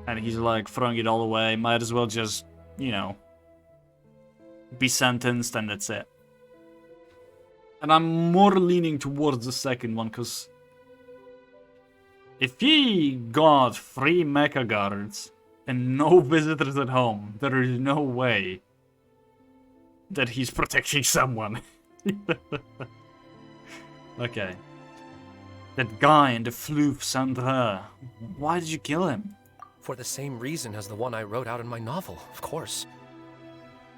And he's like throwing it all away, might as well just, you know, be sentenced and that's it. And I'm more leaning towards the second one, because if he got 3 mecha guards and no visitors at home, there is no way that he's protecting someone. Okay. That guy in the floof Sandra, why did you kill him? For the same reason as the one I wrote out in my novel, of course.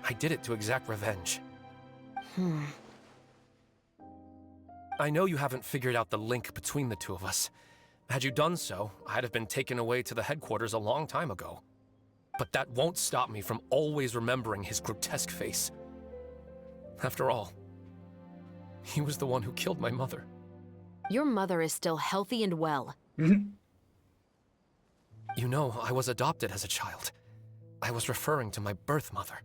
I did it to exact revenge. I know you haven't figured out the link between the two of us. Had you done so, I'd have been taken away to the headquarters a long time ago. But that won't stop me from always remembering his grotesque face. After all, he was the one who killed my mother. Your mother is still healthy and well. You know, I was adopted as a child. I was referring to my birth mother.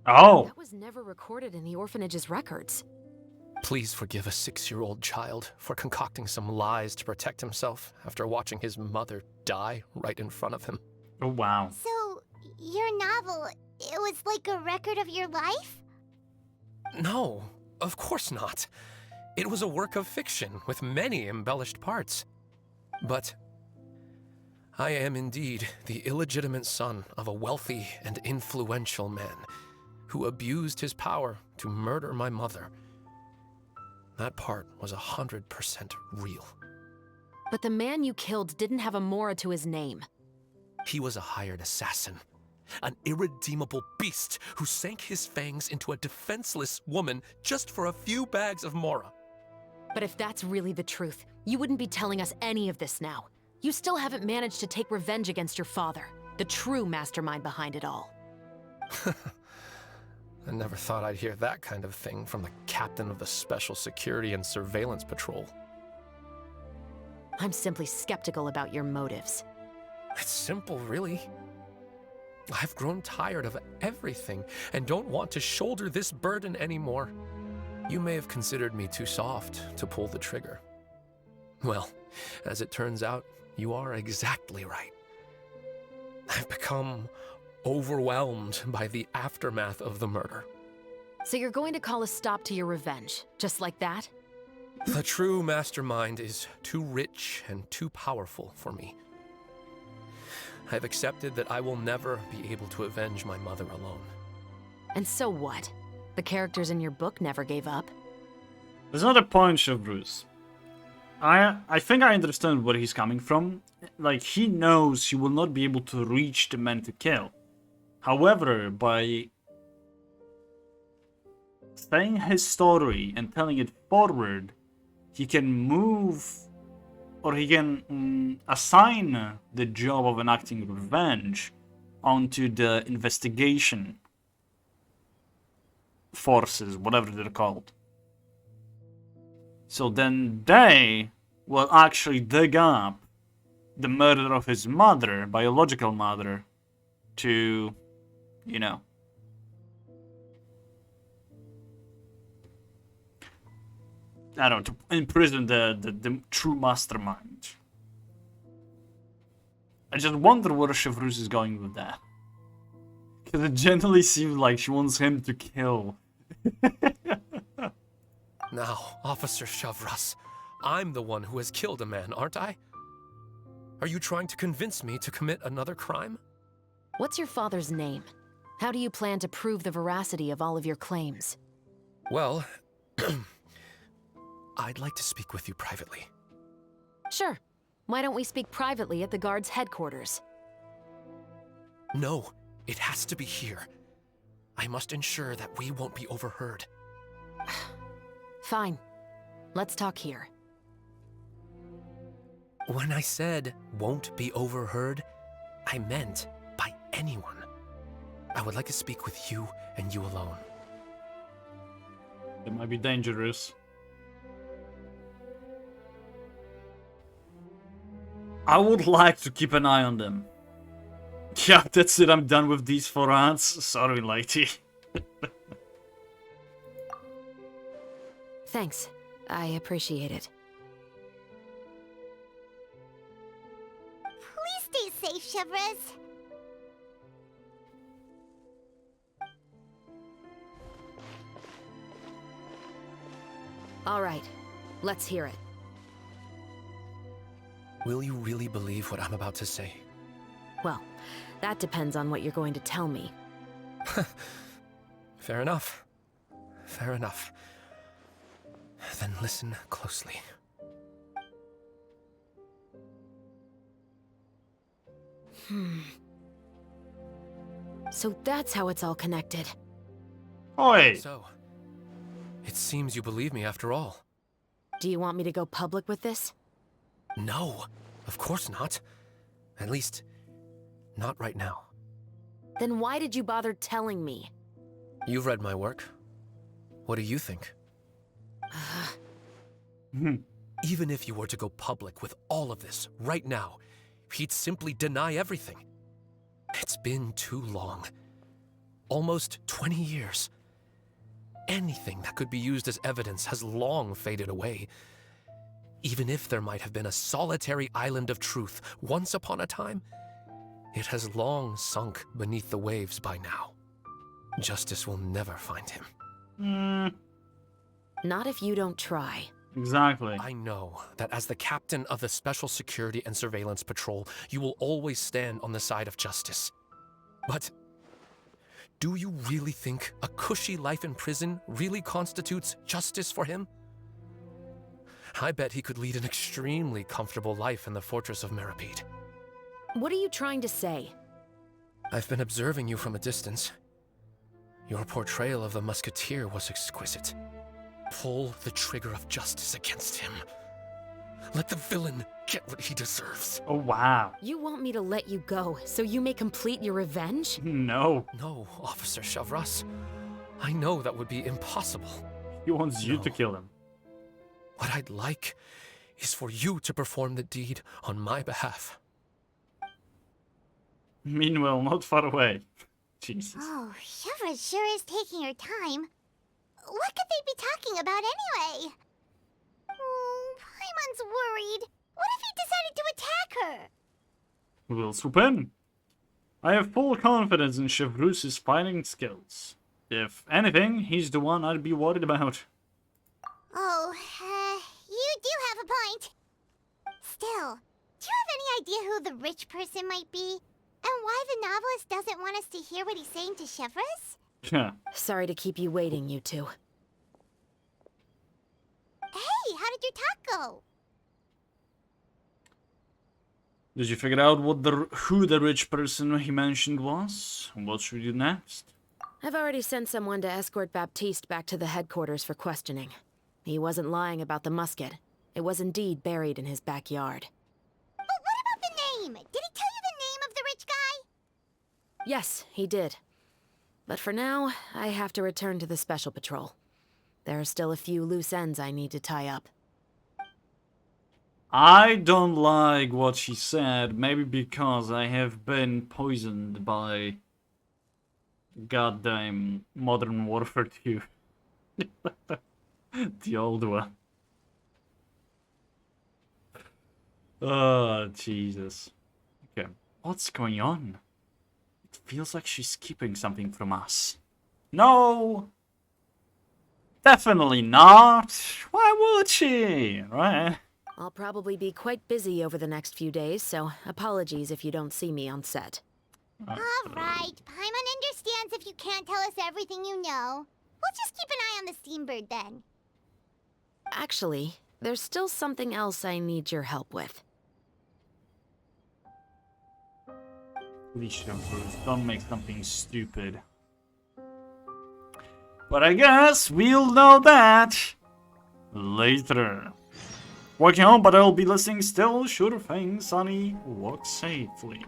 Oh! That was never recorded in the orphanage's records. Please forgive a 6-year-old child for concocting some lies to protect himself after watching his mother die right in front of him. Oh, wow. So, your novel, it was like a record of your life? No, of course not. It was a work of fiction with many embellished parts. But I am indeed the illegitimate son of a wealthy and influential man who abused his power to murder my mother. That part was 100% real. But the man you killed didn't have a Mora to his name. He was a hired assassin. An irredeemable beast who sank his fangs into a defenseless woman just for a few bags of Mora. But if that's really the truth, you wouldn't be telling us any of this now. You still haven't managed to take revenge against your father, the true mastermind behind it all. I never thought I'd hear that kind of thing from the captain of the Special Security and Surveillance Patrol. I'm simply skeptical about your motives. It's simple, really. I've grown tired of everything and don't want to shoulder this burden anymore. You may have considered me too soft to pull the trigger. Well, as it turns out, you are exactly right. I've become overwhelmed by the aftermath of the murder. So you're going to call a stop to your revenge, just like that? The true mastermind is too rich and too powerful for me. I've accepted that I will never be able to avenge my mother alone. And so what? The characters in your book never gave up. There's not a point, Chef Bruce. I think I understand where he's coming from. Like, he knows he will not be able to reach the man to kill. However, by saying his story and telling it forward, he can move or he can assign the job of enacting revenge onto the investigation forces, whatever they're called. So then they will actually dig up the murder of his mother, biological mother, to, you know, I don't know, to imprison the true mastermind. I just wonder where Chevreuse is going with that. Because it generally seems like she wants him to kill. Now, Officer Chevreuse, I'm the one who has killed a man, aren't I? Are you trying to convince me to commit another crime? What's your father's name? How do you plan to prove the veracity of all of your claims? Well, I'd like to speak with you privately. Sure. Why don't we speak privately at the guard's headquarters? No, it has to be here. I must ensure that we won't be overheard. Fine. Let's talk here. When I said won't be overheard, I meant by anyone. I would like to speak with you and you alone. It might be dangerous. I would like to keep an eye on them. Yeah, that's it. I'm done with these 4 ants. Sorry, lady. Thanks. I appreciate it. Please stay safe, Chevreuse. All right. Let's hear it. Will you really believe what I'm about to say? Well, that depends on what you're going to tell me. Fair enough. Fair enough. Then listen closely. So that's how it's all connected. Oi! So, it seems you believe me after all. Do you want me to go public with this? No, of course not. At least, not right now. Then why did you bother telling me? You've read my work. What do you think? Even if you were to go public with all of this right now, he'd simply deny everything. It's been too long. Almost 20 years. Anything that could be used as evidence has long faded away. Even if there might have been a solitary island of truth once upon a time, it has long sunk beneath the waves by now. Justice will never find him. Not if you don't try. Exactly. I know that as the captain of the Special Security and Surveillance Patrol, you will always stand on the side of justice. But do you really think a cushy life in prison really constitutes justice for him? I bet he could lead an extremely comfortable life in the fortress of Meripede. What are you trying to say? I've been observing you from a distance. Your portrayal of the musketeer was exquisite. Pull the trigger of justice against him. Let the villain get what he deserves. Oh, wow. You want me to let you go so you may complete your revenge? No. No, Officer Chevreuse. I know that would be impossible. He wants you to kill him. What I'd like is for you to perform the deed on my behalf. Meanwhile, not far away. Jesus. Oh, Chevreuse sure is taking her time. What could they be talking about anyway? Oh, Paimon's worried. What if he decided to attack her? We'll swoop in. I have full confidence in Chevreuse's fighting skills. If anything, he's the one I'd be worried about. Oh, you do have a point. Still, do you have any idea who the rich person might be? And why the novelist doesn't want us to hear what he's saying to Chevreuse? Yeah. Sorry to keep you waiting, you two. Hey, how did your talk go? Did you figure out who the rich person he mentioned was? What should we do next? I've already sent someone to escort Baptiste back to the headquarters for questioning. He wasn't lying about the musket. It was indeed buried in his backyard. But what about the name? Did he tell you the name of the rich guy? Yes, he did. But for now, I have to return to the Special Patrol. There are still a few loose ends I need to tie up. I don't like what she said, maybe because I have been poisoned by goddamn Modern Warfare 2. The old one. Oh, Jesus. Okay, what's going on? It feels like she's keeping something from us. No! Definitely not! Why would she? Right? I'll probably be quite busy over the next few days, so apologies if you don't see me on set. All right, Paimon understands if you can't tell us everything you know. We'll just keep an eye on the Steambird then. Actually, there's still something else I need your help with. Please don't make something stupid. But I guess we'll know that later. Walking home, but I'll be listening still. Sure thing, Sonny. Walk safely.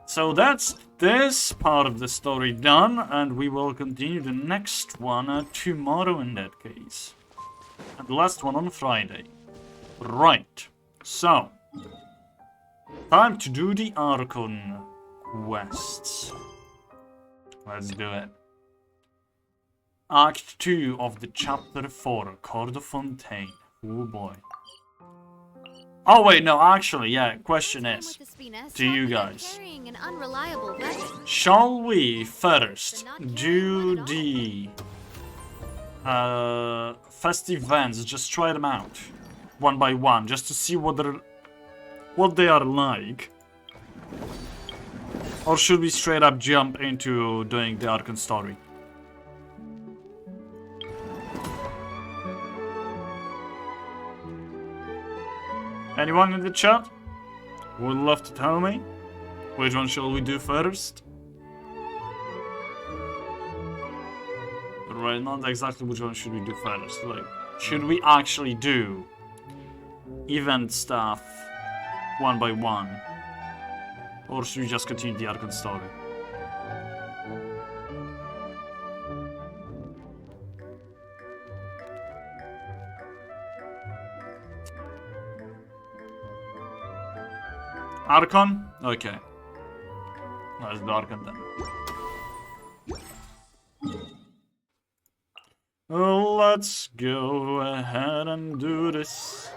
So that's this part of the story done, and we will continue the next one tomorrow in that case. And the last one on Friday. Right. So, time to do the Archon quests. Let's do it. Act 2 of the Chapter 4, Court of Fontaine. Oh boy. Oh wait, no, actually, yeah, question is, to you guys. Shall we first do the festive events, just try them out, one by one, just to see what they are like? Or should we straight up jump into doing the Archon story? Anyone in the chat would love to tell me which one shall we do first? Right, not exactly which one should we do first. Like, should we actually do event stuff one by one? Or should we just continue the Archon story? Archon? Okay. Let's do Archon then. Let's go ahead and do this.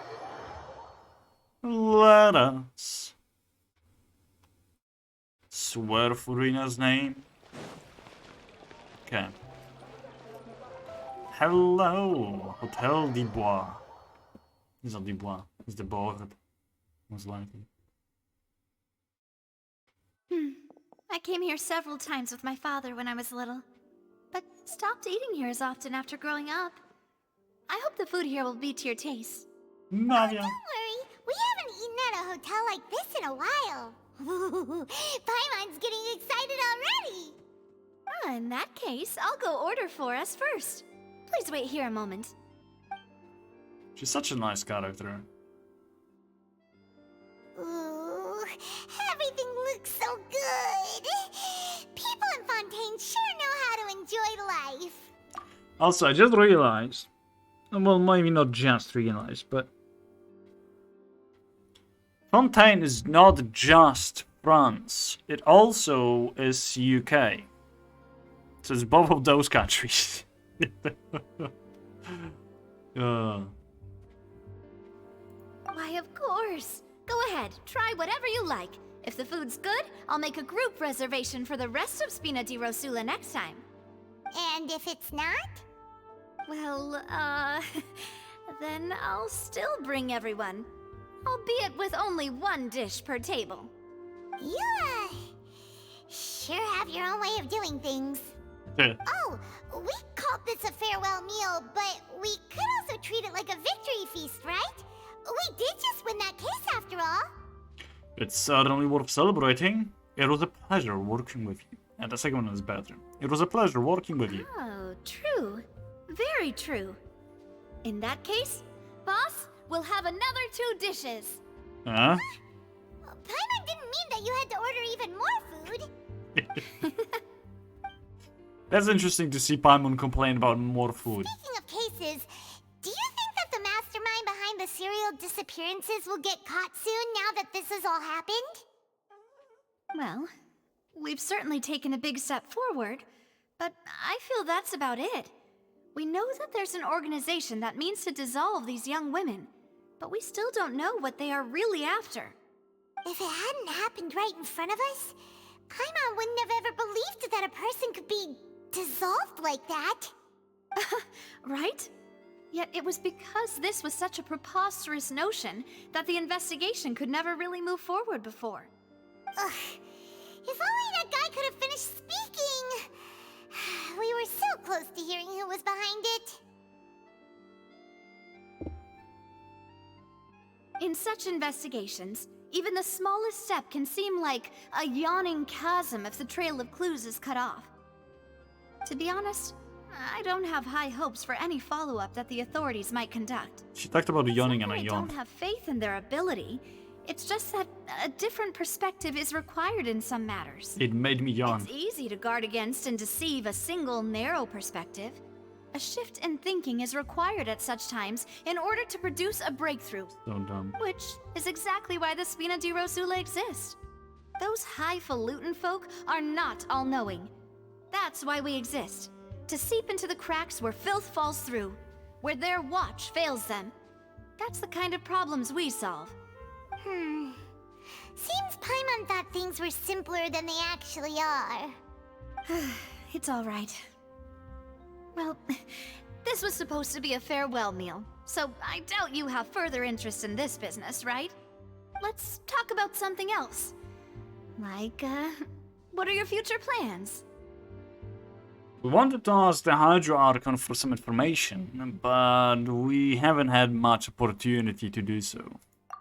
Let us swear Furina's name. Okay. Hello, Hotel du Bois. It's not du Bois, it's the board, most likely. I came here several times with my father when I was little, but stopped eating here as often after growing up. I hope the food here will be to your taste. Nadia. Don't worry, we haven't eaten at a hotel like this in a while. Paimon's getting excited already. In that case, I'll go order for us first. Please wait here a moment. She's such a nice character. Ooh, everything looks so good. People in Fontaine sure know how to enjoy life. Also, I just realized, well, maybe not just realized, but Fontaine is not just France. It also is UK. So it's both of those countries. Why, of course. Go ahead, try whatever you like. If the food's good, I'll make a group reservation for the rest of Spina di Rosula next time. And if it's not? Well, then I'll still bring everyone. Albeit with only one dish per table. You, sure have your own way of doing things. Oh, we called this a farewell meal, but we could also treat it like a victory feast, right? We did just win that case after all. It's certainly worth celebrating. It was a pleasure working with you. And the second one is better. It was a pleasure working with you. Oh, true. Very true. In that case, boss, we'll have another 2 dishes. Huh? Paimon didn't mean that you had to order even more food. That's interesting to see Paimon complain about more food. Speaking of cases, do you think that the mastermind behind the serial disappearances will get caught soon now that this has all happened? Well, we've certainly taken a big step forward, but I feel that's about it. We know that there's an organization that means to dissolve these young women, but we still don't know what they are really after. If it hadn't happened right in front of us, Paimon wouldn't have ever believed that a person could be dissolved like that. Right? Yet it was because this was such a preposterous notion that the investigation could never really move forward before. Ugh. If only that guy could have finished speaking! We were so close to hearing who was behind it. In such investigations, even the smallest step can seem like a yawning chasm if the trail of clues is cut off. To be honest, I don't have high hopes for any follow-up that the authorities might conduct. She talked about yawning and I I yawned. don't have faith in their ability. It's just that a different perspective is required in some matters. It made me yawn. It's easy to guard against and deceive a single narrow perspective. A shift in thinking is required at such times in order to produce a breakthrough. So dumb. Which is exactly why the Spina di Rosula exist. Those highfalutin folk are not all-knowing. That's why we exist. To seep into the cracks where filth falls through, where their watch fails them. That's the kind of problems we solve. Seems Paimon thought things were simpler than they actually are. It's all right. Well, this was supposed to be a farewell meal, so I doubt you have further interest in this business, right? Let's talk about something else. Like, what are your future plans? We wanted to ask the Hydro Archon for some information, but we haven't had much opportunity to do so.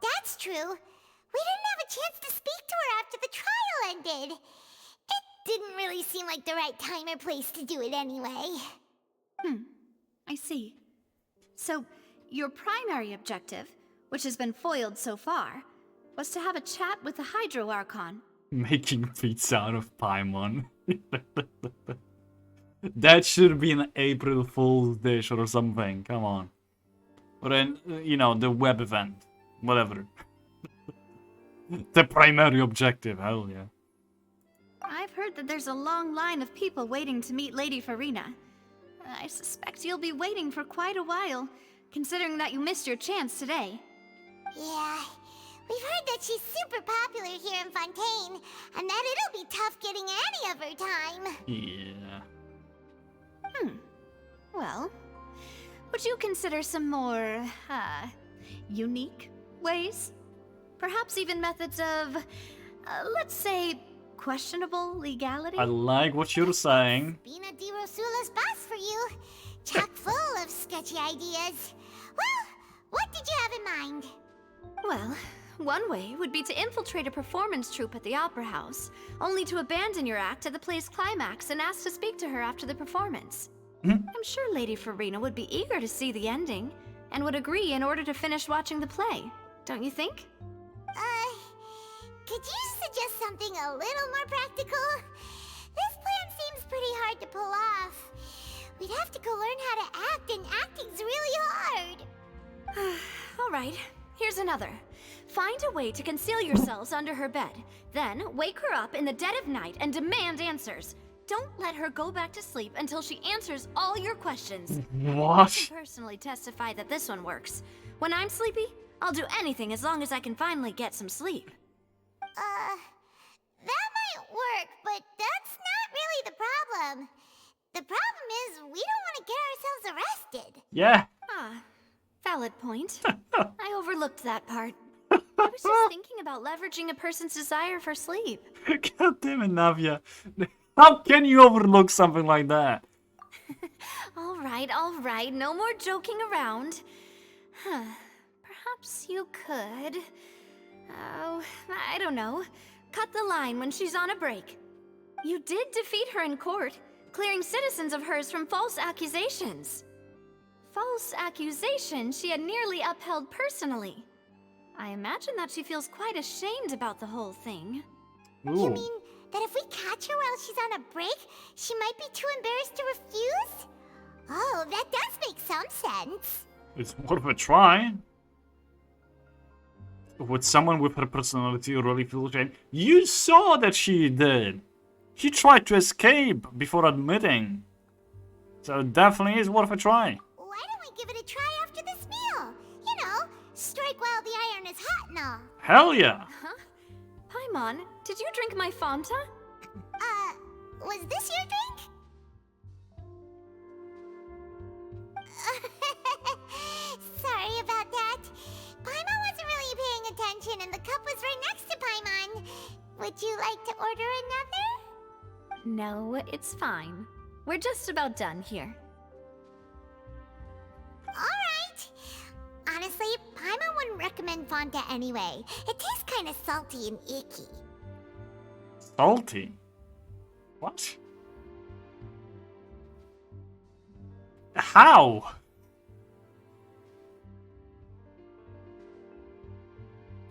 That's true. We didn't have a chance to speak to her after the trial ended. It didn't really seem like the right time or place to do it anyway. I see. So, your primary objective, which has been foiled so far, was to have a chat with the Hydro Archon. Making pizza out of Paimon. That should be an April Fool's dish or something, come on. Or then, you know, the web event. Whatever. The primary objective, hell yeah. I've heard that there's a long line of people waiting to meet Lady Farina. I suspect you'll be waiting for quite a while, considering that you missed your chance today. Yeah, we've heard that she's super popular here in Fontaine, and that it'll be tough getting any of her time. Yeah. Well, would you consider some more, unique ways? Perhaps even methods of, let's say, questionable legality? I like what you're saying. Spina di Rosula's boss for you. Chock full of sketchy ideas. Well, what did you have in mind? Well, one way would be to infiltrate a performance troupe at the Opera House, only to abandon your act at the play's climax and ask to speak to her after the performance. I'm sure Lady Farina would be eager to see the ending, and would agree in order to finish watching the play. Don't you think? Could you suggest something a little more practical? This plan seems pretty hard to pull off. We'd have to go learn how to act, and acting's really hard. All right, here's another. Find a way to conceal yourselves under her bed. Then wake her up in the dead of night and demand answers. Don't let her go back to sleep until she answers all your questions. What? I can personally testify that this one works. When I'm sleepy, I'll do anything as long as I can finally get some sleep. That might work, but that's not really the problem. The problem is we don't want to get ourselves arrested. Yeah. Valid point. I overlooked that part. I was just thinking about leveraging a person's desire for sleep. God damn it, Navia. How can you overlook something like that? All right, no more joking around. Perhaps you could... Oh, I don't know. Cut the line when she's on a break. You did defeat her in court, clearing citizens of hers from false accusations. false accusation she had nearly upheld personally. I imagine that she feels quite ashamed about the whole thing. You mean that if we catch her while she's on a break, she might be too embarrassed to refuse? Oh, that does make some sense. It's worth a try. Would someone with her personality really feel ashamed? You saw that she did. She tried to escape before admitting. So it definitely is worth a try. Why don't we give it a try after this meal? You know, strike while the iron is hot and all. Hell yeah. Huh? Paimon, did you drink my Fanta? Was this your drink? Sorry about that. Paimon wasn't really paying attention and the cup was right next to Paimon. Would you like to order another? No, it's fine. We're just about done here. Alright. Honestly, Paimon wouldn't recommend Fonta anyway. It tastes kind of salty and icky. Salty? What? How?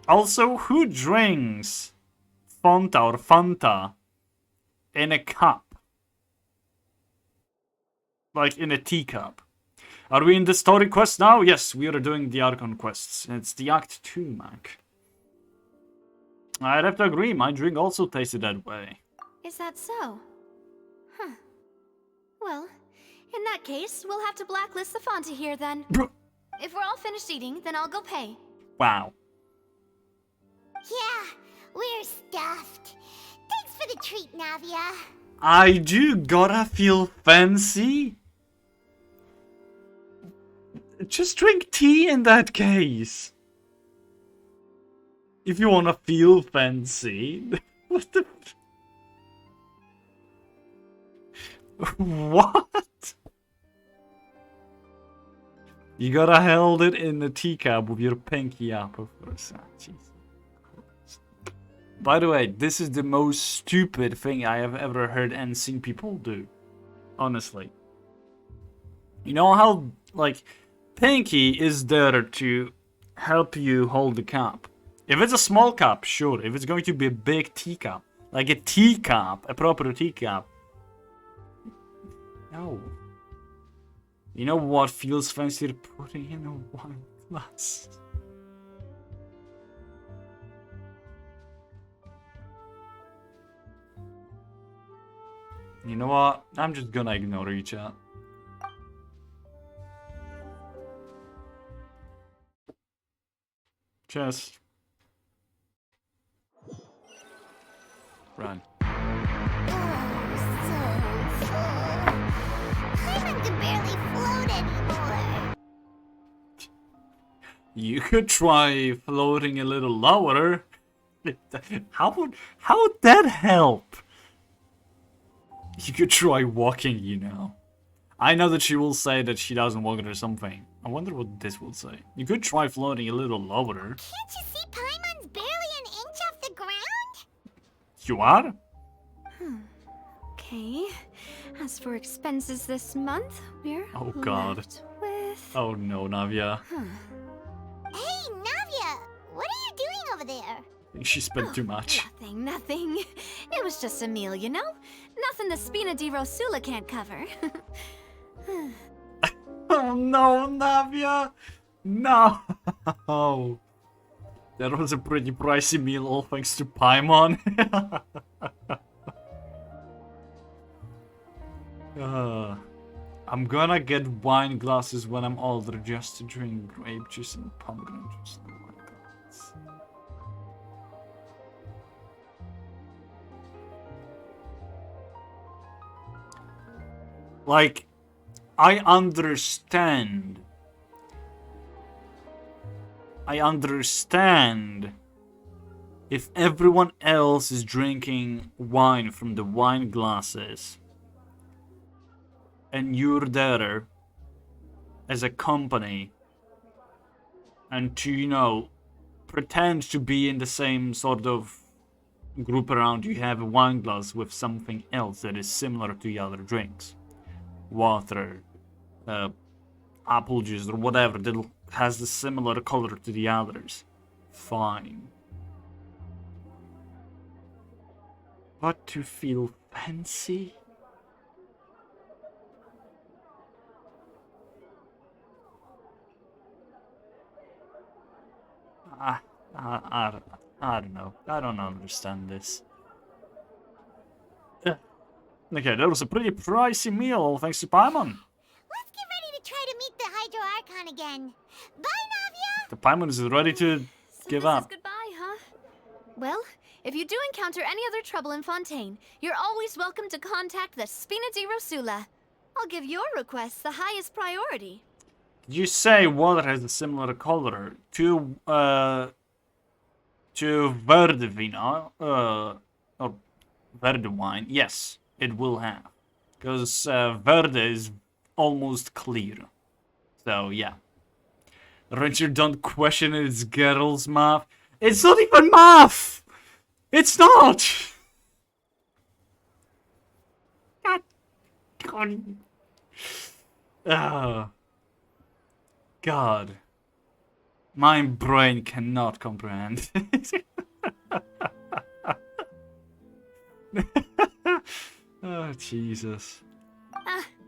Also, who drinks Fanta in a cup? Like in a teacup. Are we in the story quest now? Yes, we are doing the Archon quests. It's the Act 2, Mac. I'd have to agree, my drink also tasted that way. Is that so? Huh. Well, in that case, we'll have to blacklist the Fanta here then. If we're all finished eating, then I'll go pay. Wow. Yeah, we're stuffed. Thanks for the treat, Navia. I do gotta feel fancy. Just drink tea in that case. If you wanna feel fancy. What the... What? You gotta hold it in the teacup with your pinky up for a sec. By the way, this is the most stupid thing I have ever heard and seen people do. Honestly. You know how, like, pinky is there to help you hold the cup. If it's a small cup, sure. If it's going to be a big teacup, like a teacup, a proper teacup. No. You know what feels fancier? Putting in a wine glass. You know what? I'm just gonna ignore you, chat. Cheers. Run. Paimon can barely float anymore. You could try floating a little lower. How would that help? You could try walking, you know. I know that she will say that she doesn't walk or something. I wonder what this will say. You could try floating a little lower. Can't you see Paimon's barely an inch off the ground? You are? Okay. As for expenses this month, we're left with... Oh no, Navia. Hey, Navia! What are you doing over there? I think she spent too much. Nothing. It was just a meal, you know? Nothing the Spina di Rosula can't cover. Oh no, Navia! No! That was a pretty pricey meal, all thanks to Paimon. I'm gonna get wine glasses when I'm older just to drink grape juice and pomegranate juice. Oh my god. Like, I understand if everyone else is drinking wine from the wine glasses and you're there as a company and to, you know, pretend to be in the same sort of group around you, have a wine glass with something else that is similar to the other drinks. Water, apple juice or whatever that has the similar color to the others. Fine. But to feel fancy? I don't know. I don't understand this. Okay, that was a pretty pricey meal, thanks to Paimon. Let's get ready to try to meet the Hydro Archon again. Bye, Navia! The Paimon is ready to give up. Goodbye, huh? Well, if you do encounter any other trouble in Fontaine, you're always welcome to contact the Spina di Rosula. I'll give your requests the highest priority. You say water has a similar color to verde vino, or verde wine. Yes, it will have, because verde is almost clear. So yeah. Richard, don't question it. It's girls' math. It's not even math. It's not. God. God. My brain cannot comprehend. Oh, Jesus.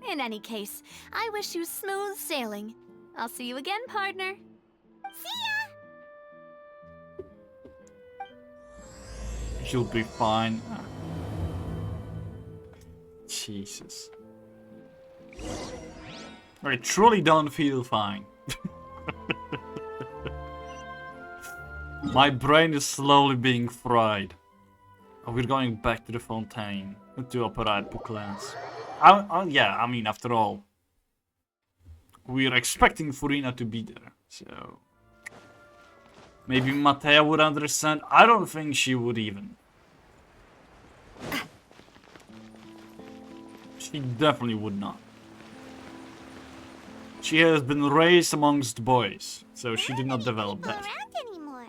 In any case, I wish you smooth sailing. I'll see you again, partner. See ya! You'll be fine. Jesus. I truly don't feel fine. My brain is slowly being fried. Oh, we're going back to the Fontaine. To Opera class. Yeah, I mean, after all, we're expecting Furina to be there, so... Maybe Matea would understand. I don't think she would even. She definitely would not. She has been raised amongst boys, so she did not develop that. Around anymore.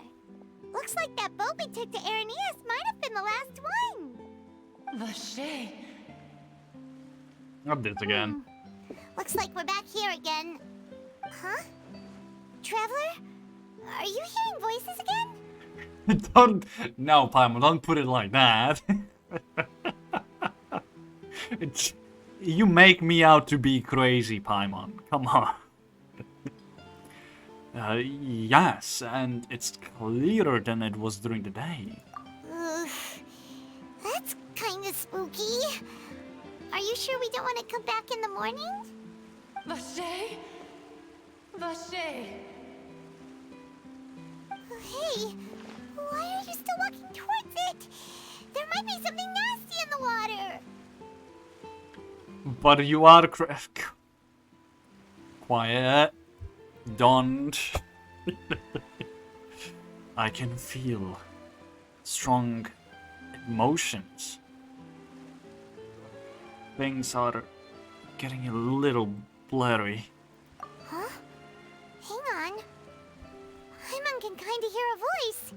Looks like that boat we took to Araneas might have been the last one. Vache. Not this again. Looks like we're back here again. Huh? Traveler? Are you hearing voices again? No, Paimon, don't put it like that. You make me out to be crazy, Paimon. Come on. Yes, and it's clearer than it was during the day. That's kinda spooky. Are you sure we don't want to come back in the morning? Vache? Vache. Hey, why are you still walking towards it? There might be something nasty in the water. But you are quiet. Don't. I can feel strong emotions. Things are getting a little blurry. Huh? Hang on. Paimon can kinda hear a voice.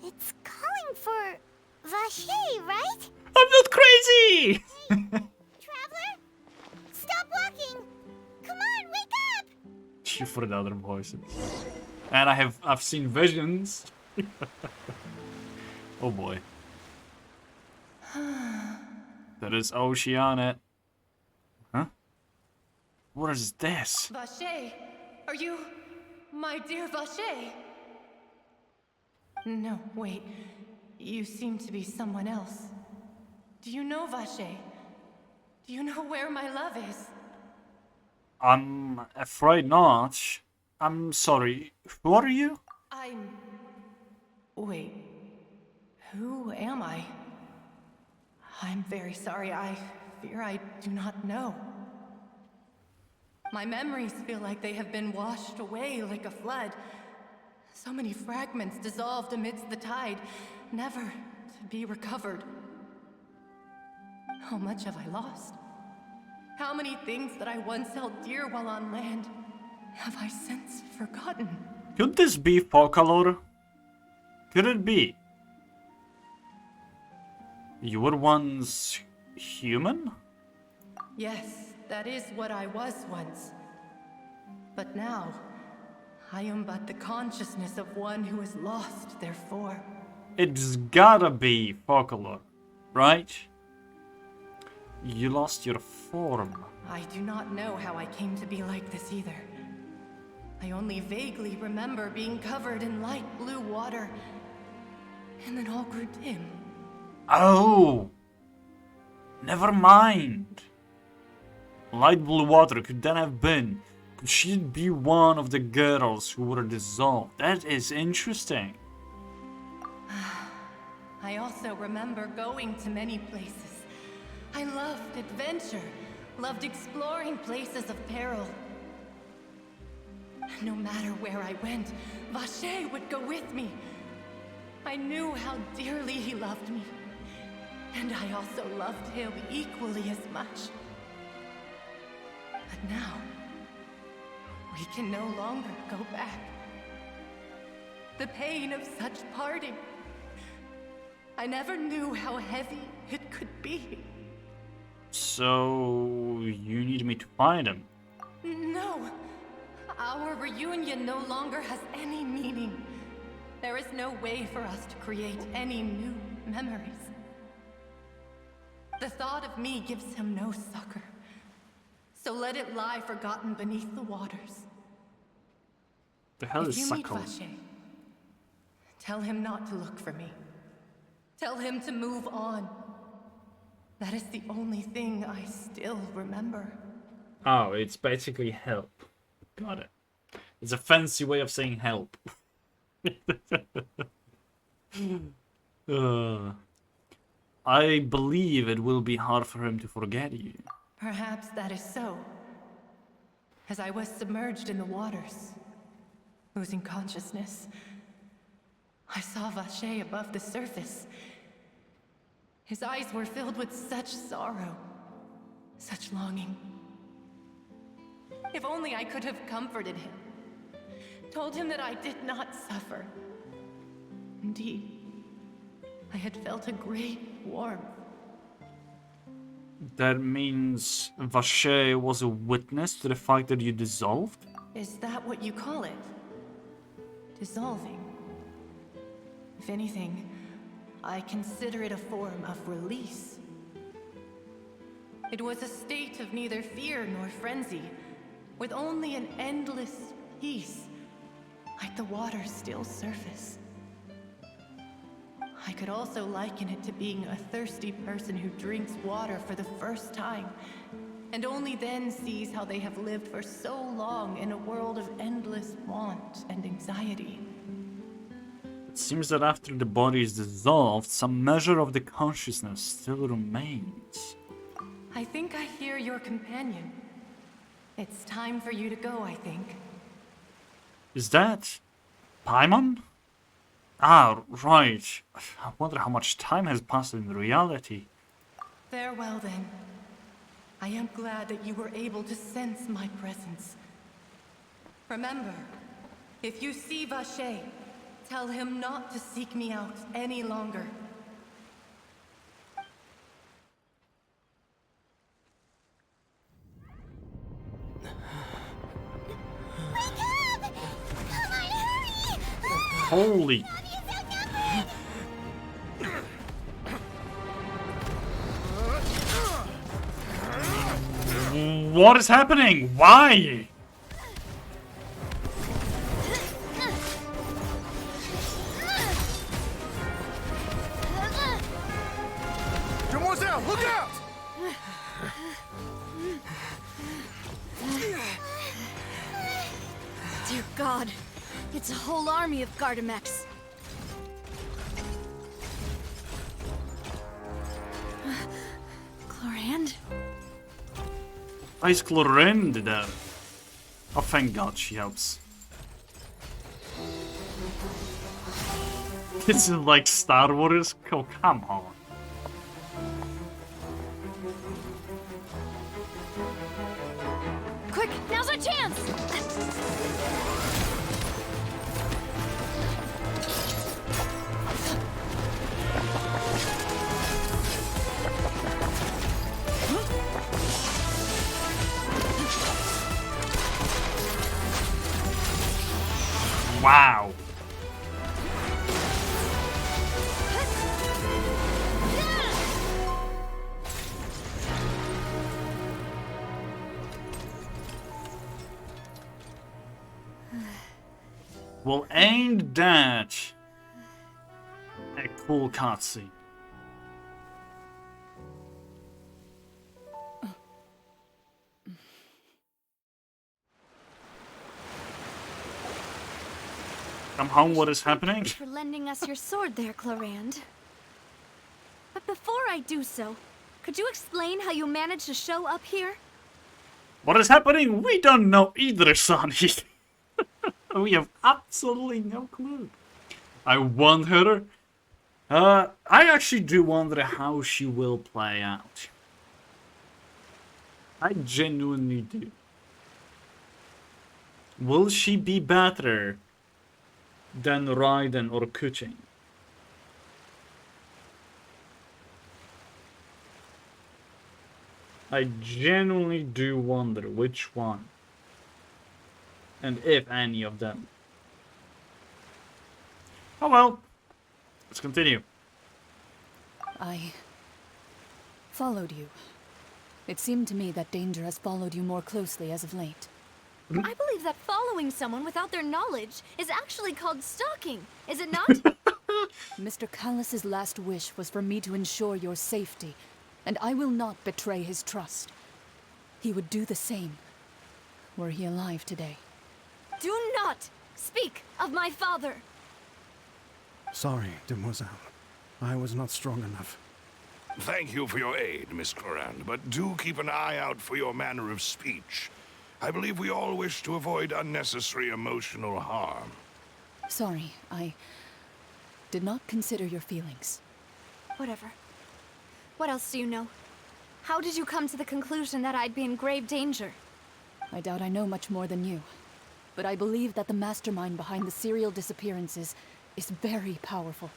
It's calling for Vache, right? I'm not crazy! Traveler? Stop walking! Come on, wake up! You for the other voices. And I've seen visions. Oh boy. That is Oceana. Huh? What is this? Vache, are you my dear Vache? No, wait. You seem to be someone else. Do you know Vache? Do you know where my love is? I'm afraid not. I'm sorry. Who are you? Wait. Who am I? I'm very sorry. I fear I do not know. My memories feel like they have been washed away like a flood. So many fragments dissolved amidst the tide, never to be recovered. How much have I lost? How many things that I once held dear while on land have I since forgotten? Could this be Folklore? Could it be? You were once human? Yes, that is what I was once. But now, I am but the consciousness of one who has lost their form. It's gotta be folklore, right? You lost your form. I do not know how I came to be like this either. I only vaguely remember being covered in light blue water, and then all grew dim. Oh! Never mind. Light blue water could then have been. Could she be one of the girls who were dissolved? That is interesting. I also remember going to many places. I loved adventure, loved exploring places of peril. No matter where I went, Vacher would go with me. I knew how dearly he loved me, and I also loved him equally as much. But now, we can no longer go back. The pain of such parting, I never knew how heavy it could be. So, you need me to find him? No, our reunion no longer has any meaning. There is no way for us to create any new memories. The thought of me gives him no succor. So let it lie forgotten beneath the waters. The hell is if you meet suckle? Vacher, tell him not to look for me. Tell him to move on. That is the only thing I still remember. Oh, it's basically help. Got it. It's a fancy way of saying help. I believe it will be hard for him to forget you. Perhaps that is so. As I was submerged in the waters, losing consciousness, I saw Vacher above the surface. His eyes were filled with such sorrow, such longing. If only I could have comforted him, told him that I did not suffer. Indeed, I had felt a great warmth. That means Vacher was a witness to the fact that you dissolved? Is that what you call it? Dissolving? If anything, I consider it a form of release. It was a state of neither fear nor frenzy, with only an endless peace, like the water's still surface. I could also liken it to being a thirsty person who drinks water for the first time, and only then sees how they have lived for so long in a world of endless want and anxiety. It seems that after the body is dissolved, some measure of the consciousness still remains. I think I hear your companion. It's time for you to go, I think. Is that Paimon? Ah, right. I wonder how much time has passed in reality. Farewell, then. I am glad that you were able to sense my presence. Remember, if you see Vacher, tell him not to seek me out any longer. Holy. What is happening? Why? Demoiselle, look out! Dear God, it's a whole army of Gardamex. Chlorand? Why is Chlorand there? Oh, thank God she helps. This is like Star Wars? Oh, come on. Quick, now's our chance! Well, ain't that a cool cutscene? Come home, what is happening? Thank you for lending us your sword there, Clarand. But before I do so, could you explain how you managed to show up here? What is happening? We don't know either, Sonny. We have absolutely no clue. I wonder. I actually do wonder how she will play out. I genuinely do. Will she be better than Raiden or Kuching? I genuinely do wonder which one. And if any of them. Oh well. Let's continue. I followed you. It seemed to me that danger has followed you more closely as of late. I believe that following someone without their knowledge is actually called stalking, is it not? Mr. Callus's last wish was for me to ensure your safety, and I will not betray his trust. He would do the same, were he alive today. Do not speak of my father! Sorry, demoiselle. I was not strong enough. Thank you for your aid, Miss Corand, but do keep an eye out for your manner of speech. I believe we all wish to avoid unnecessary emotional harm. Sorry, I did not consider your feelings. Whatever. What else do you know? How did you come to the conclusion that I'd be in grave danger? I doubt I know much more than you, but I believe that the mastermind behind the serial disappearances is very powerful.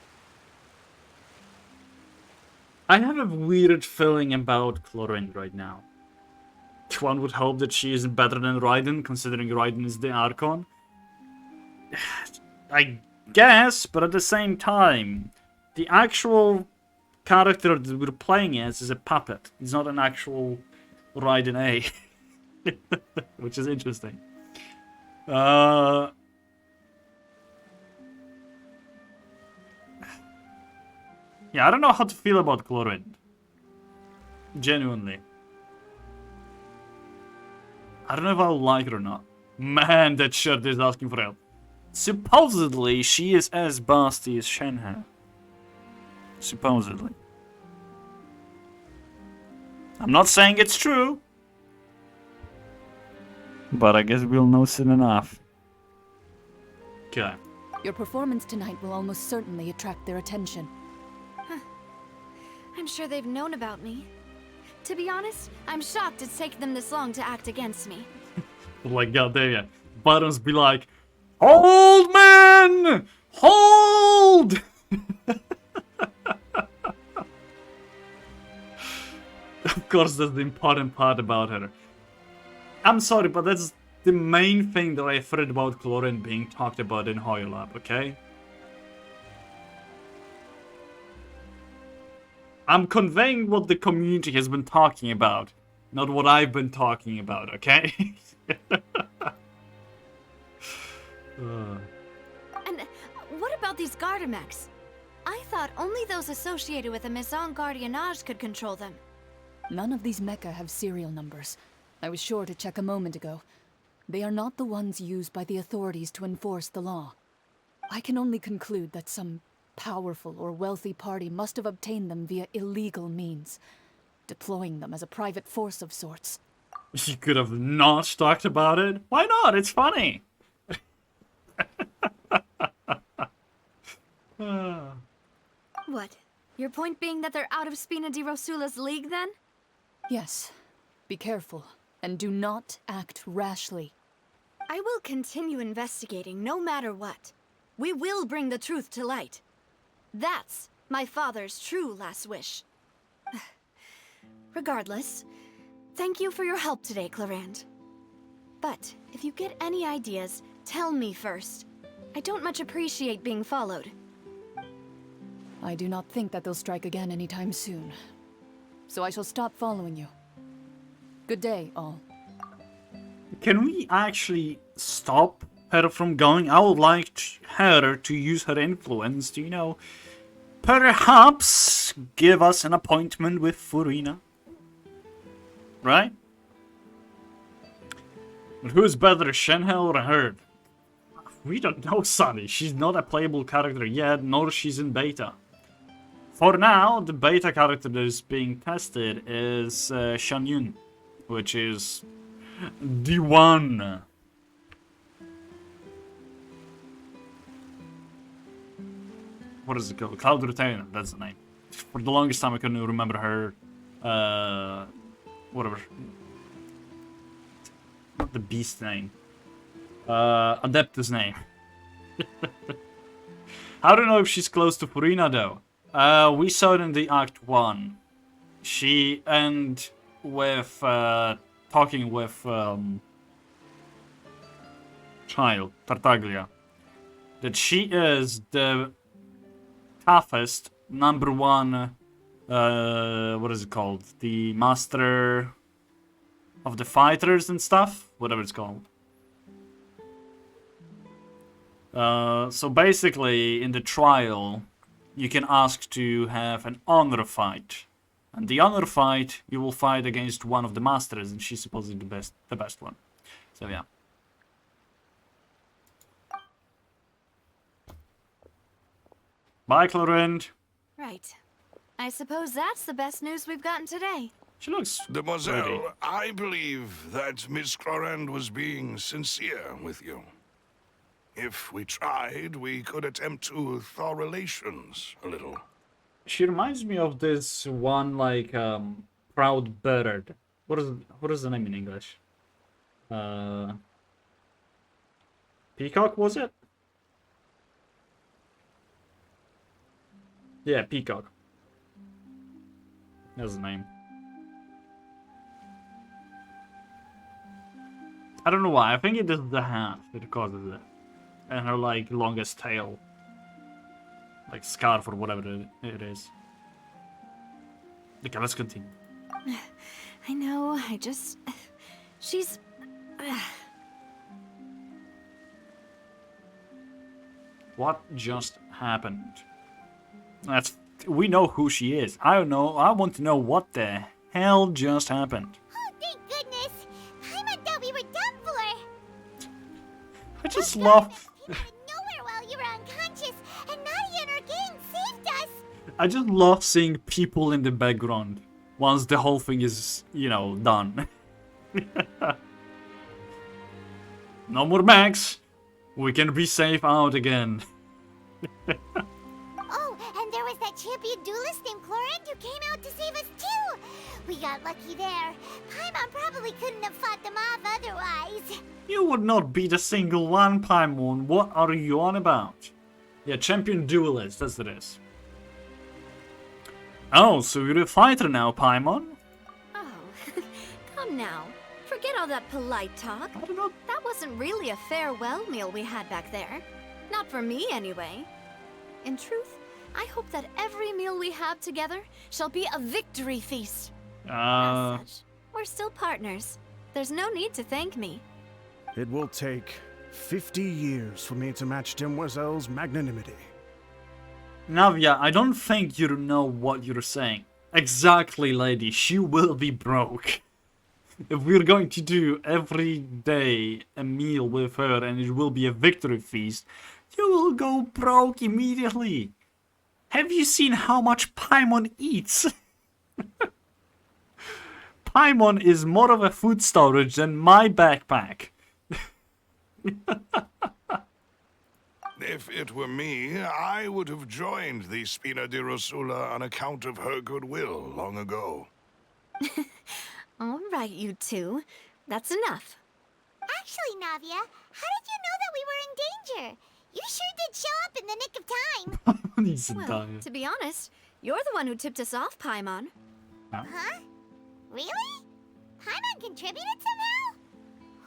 I have a weird feeling about Chlorine right now. One would hope that she is better than Raiden, considering Raiden is the Archon. I guess, but at the same time, the actual character that we're playing as is a puppet. He's not an actual Raiden A. Which is interesting. Yeah, I don't know how to feel about Chlorine. Genuinely. I don't know if I'll like it or not. Man, that shirt is asking for help. Supposedly, she is as busty as Shenhe. Supposedly. I'm not saying it's true. But I guess we'll know soon enough. Okay. Your performance tonight will almost certainly attract their attention. I'm sure they've known about me. To be honest, I'm shocked it's taken them this long to act against me. Like, goddamn, yeah. Buttons be like, hold, man! Hold! Of course, that's the important part about her. I'm sorry, but that's the main thing that I've heard about Chlorine being talked about in Hoylab, okay? I'm conveying what the community has been talking about, not what I've been talking about, okay? And what about these Gardamex? I thought only those associated with the Maison Gardiennage could control them. None of these mecha have serial numbers. I was sure to check a moment ago. They are not the ones used by the authorities to enforce the law. I can only conclude that some powerful or wealthy party must have obtained them via illegal means, deploying them as a private force of sorts. You could have not talked about it. Why not? It's funny. What? Your point being that they're out of Spina di Rosula's league, then? Yes. Be careful, and do not act rashly. I will continue investigating no matter what. We will bring the truth to light. That's my father's true last wish. Regardless, thank you for your help today, Clarand. But if you get any ideas, tell me first. I don't much appreciate being followed. I do not think that they'll strike again anytime soon. So I shall stop following you. Good day, all. Can we actually stop her from going. I would like her to use her influence to, you know, perhaps give us an appointment with Furina. Right? But who's better, Shenhe or her? We don't know, Sunny. She's not a playable character yet, nor she's in beta. For now, the beta character that is being tested is Shanyun, which is the one. What is it called? Cloud Retainer, that's the name. For the longest time I couldn't remember her, whatever. Not the beast name. Adeptus name. I don't know if she's close to Furina though. We saw it in the Act 1. She ended with talking with child, Tartaglia. That she is the toughest, #1, what is it called? The master of the fighters and stuff? Whatever it's called. So basically, in the trial, you can ask to have an honor fight. And the honor fight, you will fight against one of the masters, and she's supposedly the best one. So yeah. Bye, Clorinde. Right. I suppose that's the best news we've gotten today. She looks Demoiselle, pretty. I believe that Miss Clorinde was being sincere with you. If we tried, we could attempt to thaw relations a little. She reminds me of this one, like, proud bird. What is the name in English? Peacock, was it? Yeah, Peacock. That's the name. I don't know why. I think it is the hat that causes it. And her, like, longest tail. Like, scarf or whatever it is. Okay, let's continue. I know, she's... What just happened? We know who she is. I don't know. I want to know what the hell just happened. Oh, thank goodness! Paimon thought we were done for! I just love... Nowhere while you were unconscious, and Nadia and her gang saved us! I just love seeing people in the background once the whole thing is, you know, done. No more Max. We can be safe out again. Oh, and there was that champion duelist named Clorinde who came out to save us too! We got lucky there. Paimon probably couldn't have fought them off otherwise. You would not beat a single one, Paimon. What are you on about? Yeah, champion duelist, that's what it is. Oh, so you're a fighter now, Paimon? Oh, come now. Forget all that polite talk. I don't know. That wasn't really a farewell meal we had back there. Not for me, anyway. In truth, I hope that every meal we have together shall be a victory feast. As such, we're still partners. There's no need to thank me. It will take 50 years for me to match Demoiselle's magnanimity. Navia, I don't think you know what you're saying. Exactly, lady. She will be broke. If we're going to do every day a meal with her and it will be a victory feast, you will go broke immediately. Have you seen how much Paimon eats? Paimon is more of a food storage than my backpack. If it were me, I would have joined the Spina di Rosula on account of her goodwill long ago. All right, you two. That's enough. Actually, Navia, how did you know that we were in danger? You sure did show up in the nick of time. Well, to be honest, you're the one who tipped us off, Paimon. Huh? Really? Paimon contributed somehow?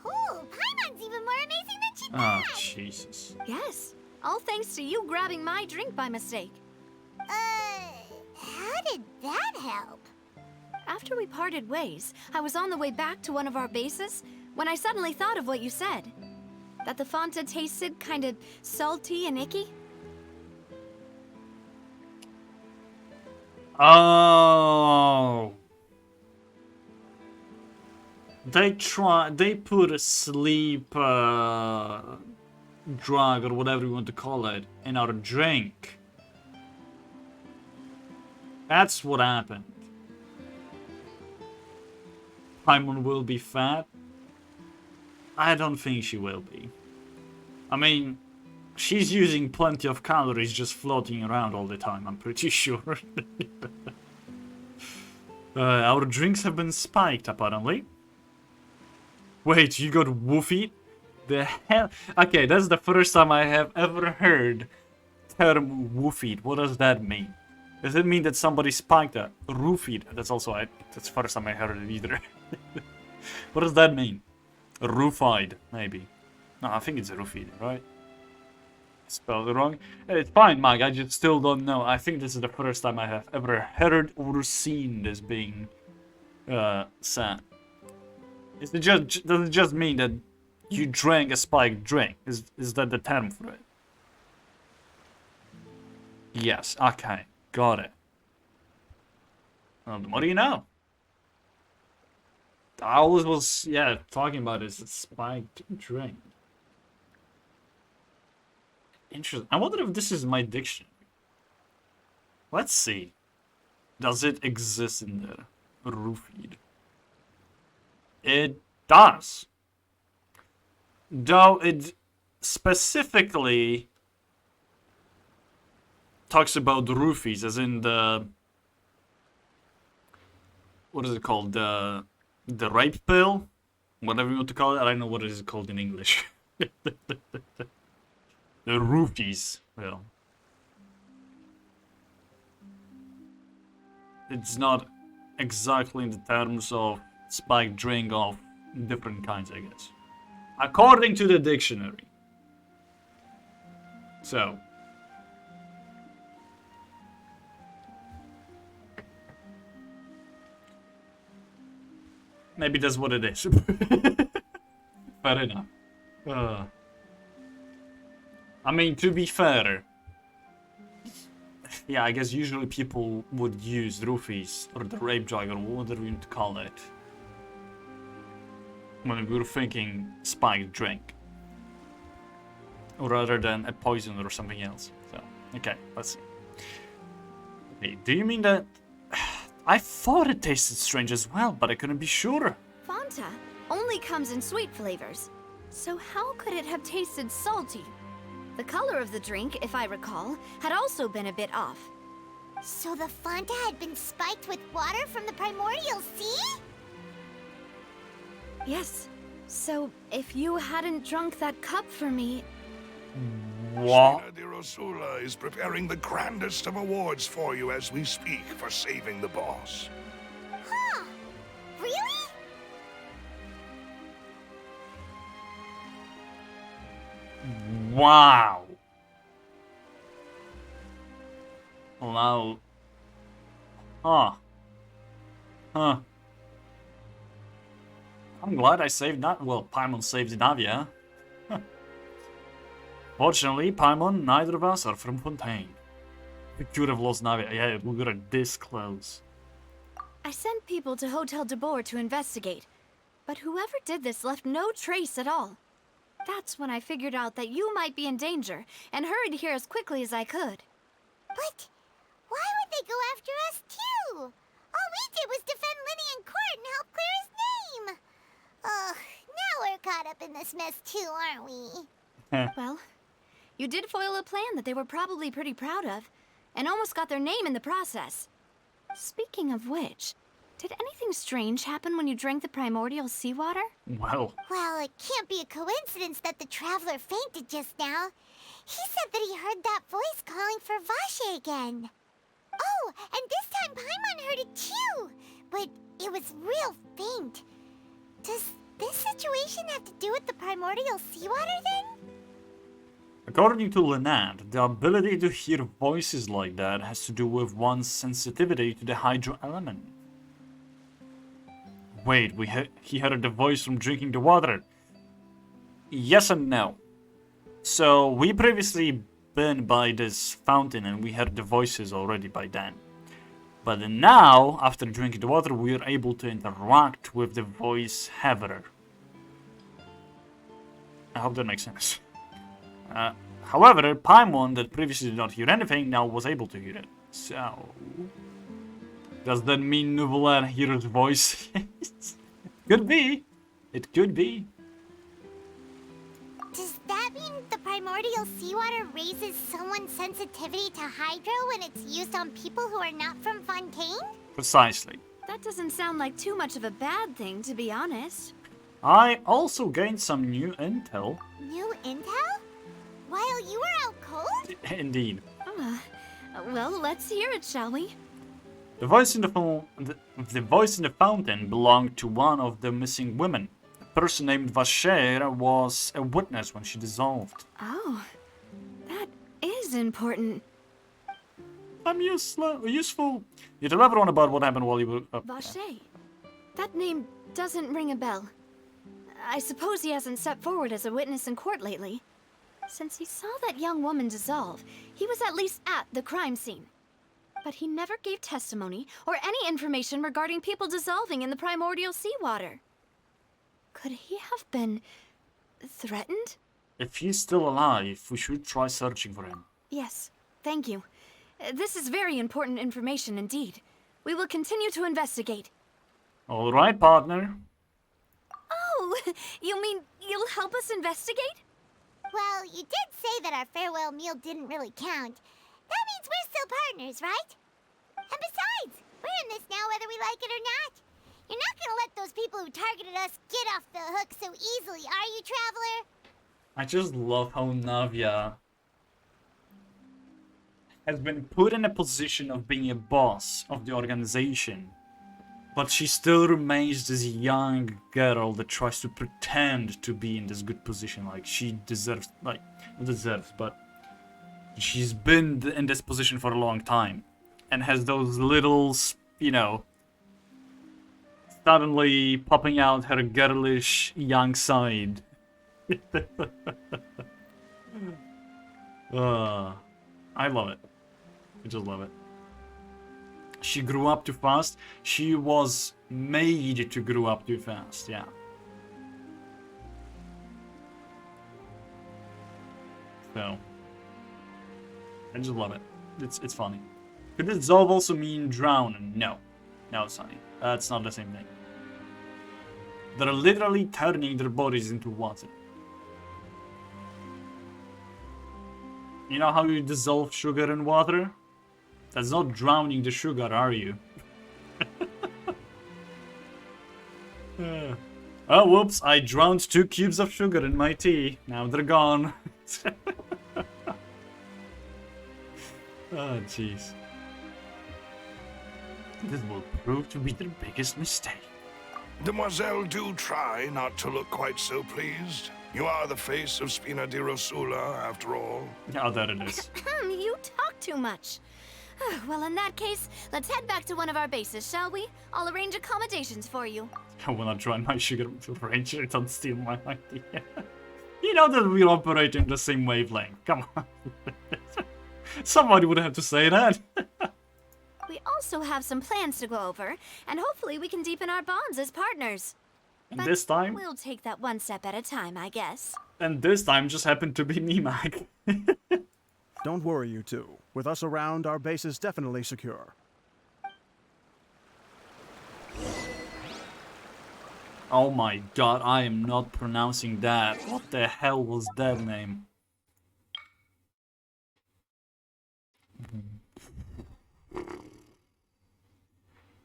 Ooh, Paimon's even more amazing than she thought! Oh, Jesus. Yes, all thanks to you grabbing my drink by mistake. How did that help? After we parted ways, I was on the way back to one of our bases when I suddenly thought of what you said. That the Fanta tasted kind of salty and icky? Oh. They put a sleep drug or whatever you want to call it in our drink. That's what happened. Paimon will be fat. I don't think she will be. I mean, she's using plenty of calories just floating around all the time, I'm pretty sure. Our drinks have been spiked, apparently. Wait, you got woofied? The hell? Okay, that's the first time I have ever heard term woofied. What does that mean? Does it mean that somebody spiked a roofied? That's the first time I heard it either. What does that mean? Roofied, maybe. No, I think it's roofied, right? Spelled it wrong. It's fine, Mag, I just still don't know. I think this is the first time I have ever heard or seen this being said. Does it just mean that you drank a spiked drink? Is that the term for it? Yes, okay, got it. Well, what do you know? I always was, talking about this spiked drink. Interesting. I wonder if this is my dictionary. Let's see. Does it exist in there? Roofied. It does. Though it specifically talks about roofies, as in the... What is it called? The rape pill? Whatever you want to call it. I don't know what it is called in English. The roofies. Well. It's not exactly in the terms of spiked drink of different kinds, I guess. According to the dictionary. So. Maybe that's what it is. Fair enough. I mean, to be fair. Yeah, I guess usually people would use roofies or the rape drug or whatever you want to call it when we were thinking spiked drink, rather than a poison or something else. So, okay, let's see. Okay, do you mean that... I thought it tasted strange as well, but I couldn't be sure. Fanta only comes in sweet flavors, so how could it have tasted salty? The color of the drink, if I recall, had also been a bit off. So the Fanta had been spiked with water from the primordial sea? Yes. So, if you hadn't drunk that cup for me... What? Shina de Rosula is preparing the grandest of awards for you as we speak for saving the boss. Huh? Really? Wow. Wow. Huh. Huh. I'm glad I saved that. Well, Paimon saved Navia. Huh. Fortunately, Paimon, neither of us are from Fontaine. We could have lost Navia. Yeah, we got this close. I sent people to Hotel de Boer to investigate, but whoever did this left no trace at all. That's when I figured out that you might be in danger, and hurried here as quickly as I could. But why would they go after us too? All we did was defend Linny in court and help clear his name. Ugh, now we're caught up in this mess too, aren't we? Well, you did foil a plan that they were probably pretty proud of, and almost got their name in the process. Speaking of which, did anything strange happen when you drank the primordial seawater? Well, it can't be a coincidence that the traveler fainted just now. He said that he heard that voice calling for Vache again. Oh, and this time Paimon heard it too, but it was real faint. Does this situation have to do with the primordial seawater then? according to Lynette, the ability to hear voices like that has to do with one's sensitivity to the hydro element. Wait, he heard the voice from drinking the water. yes and no. So we previously been by this fountain and we heard the voices already by then. But now, after drinking the water, we are able to interact with the voice haver. I hope that makes sense. However, Paimon, that previously did not hear anything, now was able to hear it. So... does that mean Nuvola hears voice? Could be. It could be. Does that mean the primordial seawater raises someone's sensitivity to hydro when it's used on people who are not from Fontaine? Precisely. That doesn't sound like too much of a bad thing, to be honest. I also gained some new intel. New intel? While you were out cold? Indeed. Well, let's hear it, shall we? The voice in the voice in the fountain belonged to one of the missing women. A person named Vasher was a witness when she dissolved. Oh, that is important. I'm useful. You tell everyone about what happened while you were... Vache. That name doesn't ring a bell. I suppose he hasn't stepped forward as a witness in court lately. Since he saw that young woman dissolve, he was at least at the crime scene. But he never gave testimony or any information regarding people dissolving in the primordial seawater. Could he have been threatened? If he's still alive, we should try searching for him. Yes, thank you. This is very important information indeed. We will continue to investigate. All right, partner. Oh, you mean you'll help us investigate? Well, you did say that our farewell meal didn't really count. That means we're still partners, right? And besides, we're in this now whether we like it or not. You're not gonna let those people who targeted us get off the hook so easily, are you, Traveler? I just love how Navia has been put in a position of being a boss of the organization. But she still remains this young girl that tries to pretend to be in this good position. Like, she deserves, like, not deserves, but she's been in this position for a long time. And has those little, you know, suddenly popping out her girlish young side. I love it. I just love it. She grew up too fast. She was made to grow up too fast, yeah. So, I just love it. It's funny. Could dissolve also mean drown? No. No, Sonny. That's not the same thing. They're literally turning their bodies into water. You know how you dissolve sugar in water? That's not drowning the sugar, are you? Oh, whoops, I drowned 2 cubes of sugar in my tea. Now they're gone. Oh, jeez. This will prove to be their biggest mistake. Demoiselle, do try not to look quite so pleased. You are the face of Spina di Rosula, after all. Oh, there it is. You talk too much. Well, in that case, let's head back to one of our bases, shall we? I'll arrange accommodations for you. I will not join my sugar ranger, don't steal my idea. You know that we operate in the same wavelength. Come on. Somebody would have to say that. We also have some plans to go over, and hopefully we can deepen our bonds as partners. And But this time? we'll take that one step at a time, I guess. And this time just happened to be Nimak. Don't worry, you two. With us around, our base is definitely secure. Oh my god, I am not pronouncing that. What the hell was that name?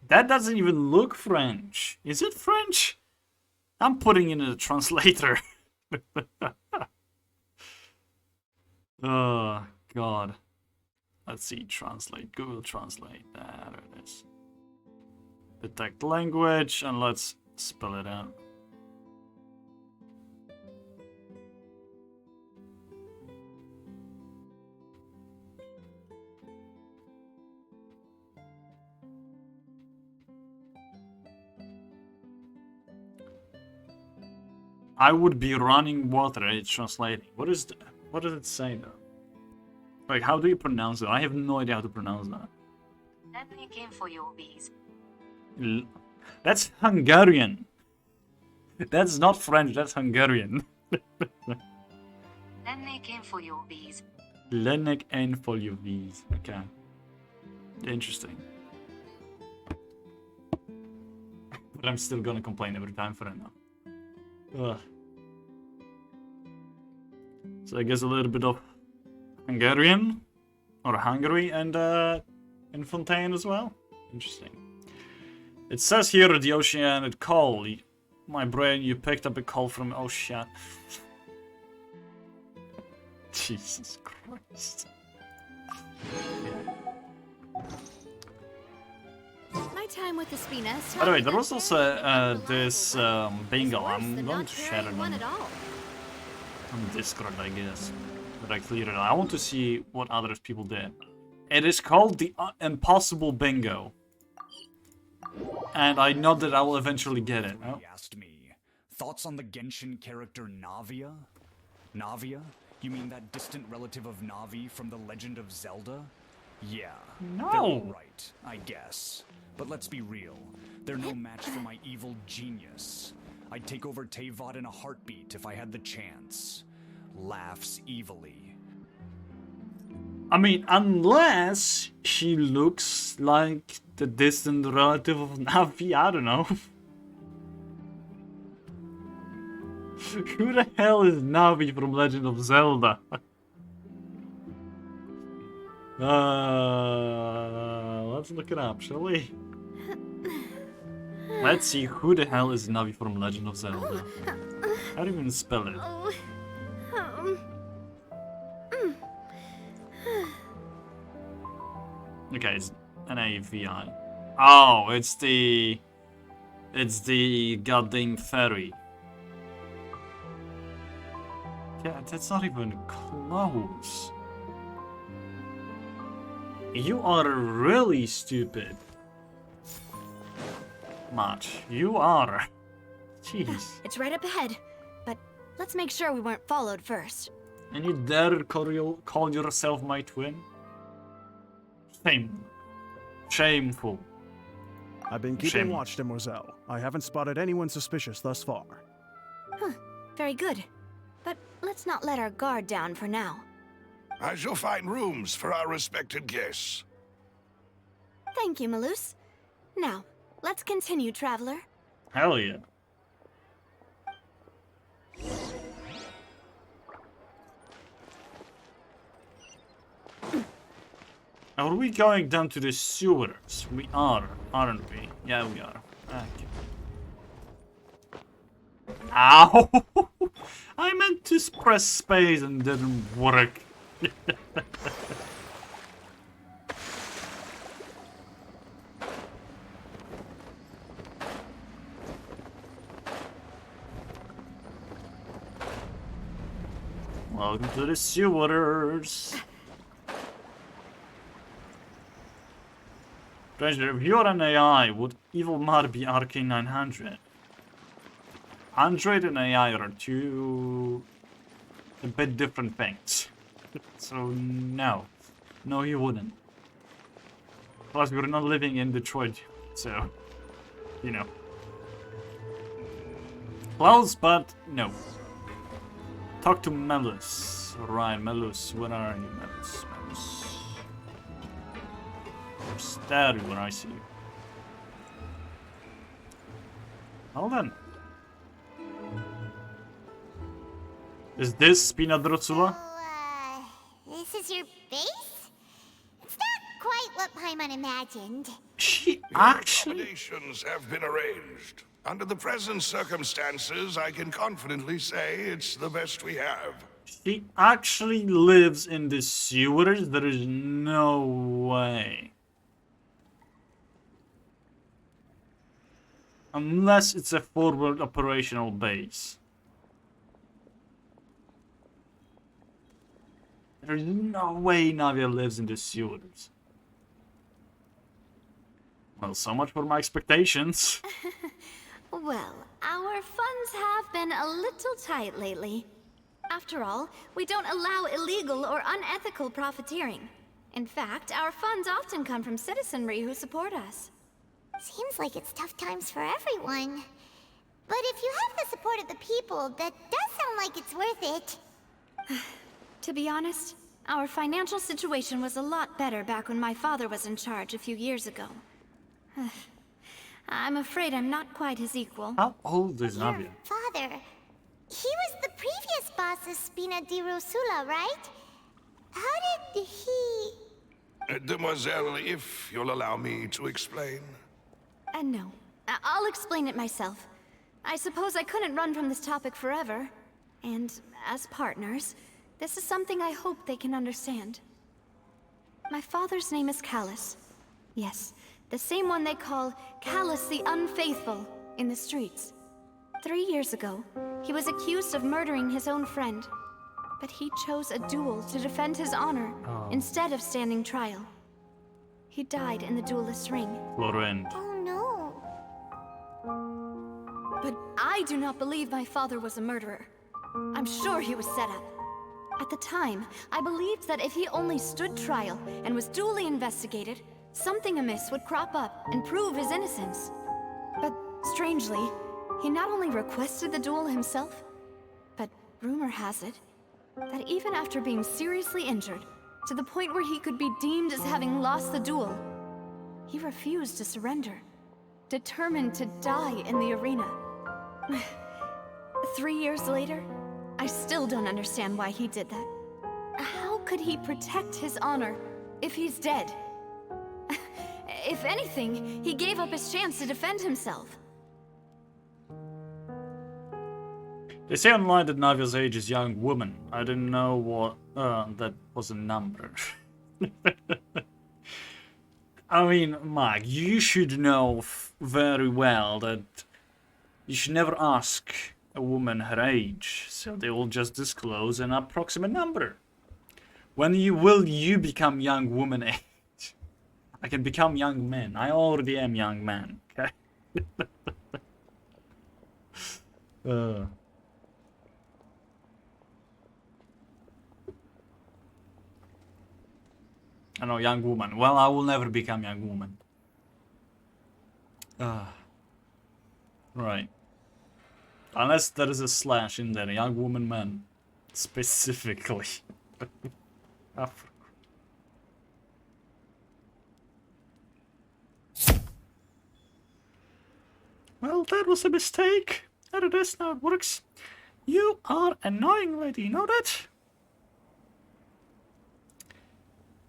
That doesn't even look French. Is it French? I'm putting in a translator. Oh god. Let's see, translate. Google Translate. There it is. Detect language, and let's spell it out. I would be running water. It's translating. What is what does it say though? Like, how do you pronounce it? I have no idea how to pronounce that. That's Hungarian. That's not French, that's Hungarian. Lennek en foliovies. Okay. Interesting. But I'm still gonna complain every time for it now. Ugh. So I guess a little bit of Hungarian or Hungary and Fontaine as well. Interesting. It says here the oceanic call. My brain, you picked up a call from ocean. Jesus Christ. My time with the Spina. By the way, there was also this bingo. I'm going to share it on Discord, I guess. But I cleared it. I want to see what other people did. It is called the Impossible Bingo. And I know that I will eventually get it. Oh. He asked me, thoughts on the Genshin character Navia? Navia? You mean that distant relative of Navi from The Legend of Zelda? Yeah. No. They're all right, I guess. But let's be real. They're no match for my evil genius. I'd take over Teyvat in a heartbeat if I had the chance. Laughs evilly. I mean, unless she looks like the distant relative of Navi, I don't know. Who the hell is Navi from Legend of Zelda? Let's look it up, shall we? Let's see who the hell is Navi from Legend of Zelda. How do you even spell it? Okay, it's N-A-V-I. Oh, it's the goddamn fairy. Yeah, that's not even close. You are really stupid. Much. You are. Jeez. It's right up ahead, but let's make sure we weren't followed first. And you dare call yourself my twin? Shame. Shameful. I've been keeping watch, Demoiselle. I haven't spotted anyone suspicious thus far. Huh. Very good. But let's not let our guard down for now. I shall find rooms for our respected guests. Thank you, Malus. Now, let's continue, traveler. Hell yeah. Are we going down to the sewers? We are, aren't we? Yeah, we are. Okay. Ow! I meant to press space and didn't work. Welcome to the sewers. Treasure, if you're an AI, would Evil Mar be Arcane 900? Android and AI are two a bit different things. So no. No, he wouldn't. Plus, we're not living in Detroit, so, you know. Close, but no. Talk to Melus. Right, Melus, where are you, Melus? Melus. There when I see you. Well then. Is this Spina Drusula? This is your base? It's not quite what Paimon imagined. She actually... accommodations have been arranged. Under the present circumstances, I can confidently say it's the best we have. She actually lives in the sewers? There is no way. Unless it's a forward operational base. There's no way Navia lives in the sewers. Well, so much for my expectations. Well, our funds have been a little tight lately. After all, we don't allow illegal or unethical profiteering. In fact, our funds often come from citizenry who support us. Seems like it's tough times for everyone. But if you have the support of the people, that does sound like it's worth it. To be honest, our financial situation was a lot better back when my father was in charge a few years ago. I'm afraid I'm not quite his equal. How old is Navia? Father, he was the previous boss of Spina di Rosula, right? How did he... Demoiselle, if you'll allow me to explain. No. I'll explain it myself. I suppose I couldn't run from this topic forever. And as partners, this is something I hope they can understand. My father's name is Callus. Yes, the same one they call Callus the Unfaithful in the streets. 3 years ago, he was accused of murdering his own friend. But he chose a duel to defend his honor instead of standing trial. He died in the duelist's ring. Florent. Oh no. But I do not believe my father was a murderer. I'm sure he was set up. At the time, I believed that if he only stood trial and was duly investigated, something amiss would crop up and prove his innocence. But strangely, he not only requested the duel himself, but rumor has it that even after being seriously injured, to the point where he could be deemed as having lost the duel, he refused to surrender, determined to die in the arena. 3 years later, I still don't understand why he did that. How could he protect his honor if he's dead? If anything, he gave up his chance to defend himself. They say online that Navia's age is young woman. I didn't know what that was a number. I mean, Mike, you should know very well that you should never ask a woman her age, so they will just disclose an approximate number. When will you become young woman age? I can become young man. I already am young man, okay? I know, young woman. Well, I will never become young woman. Right. Unless there is a slash in there, young woman man. Specifically. Well, that was a mistake. There it is, now it works. You are annoying, lady, you know that?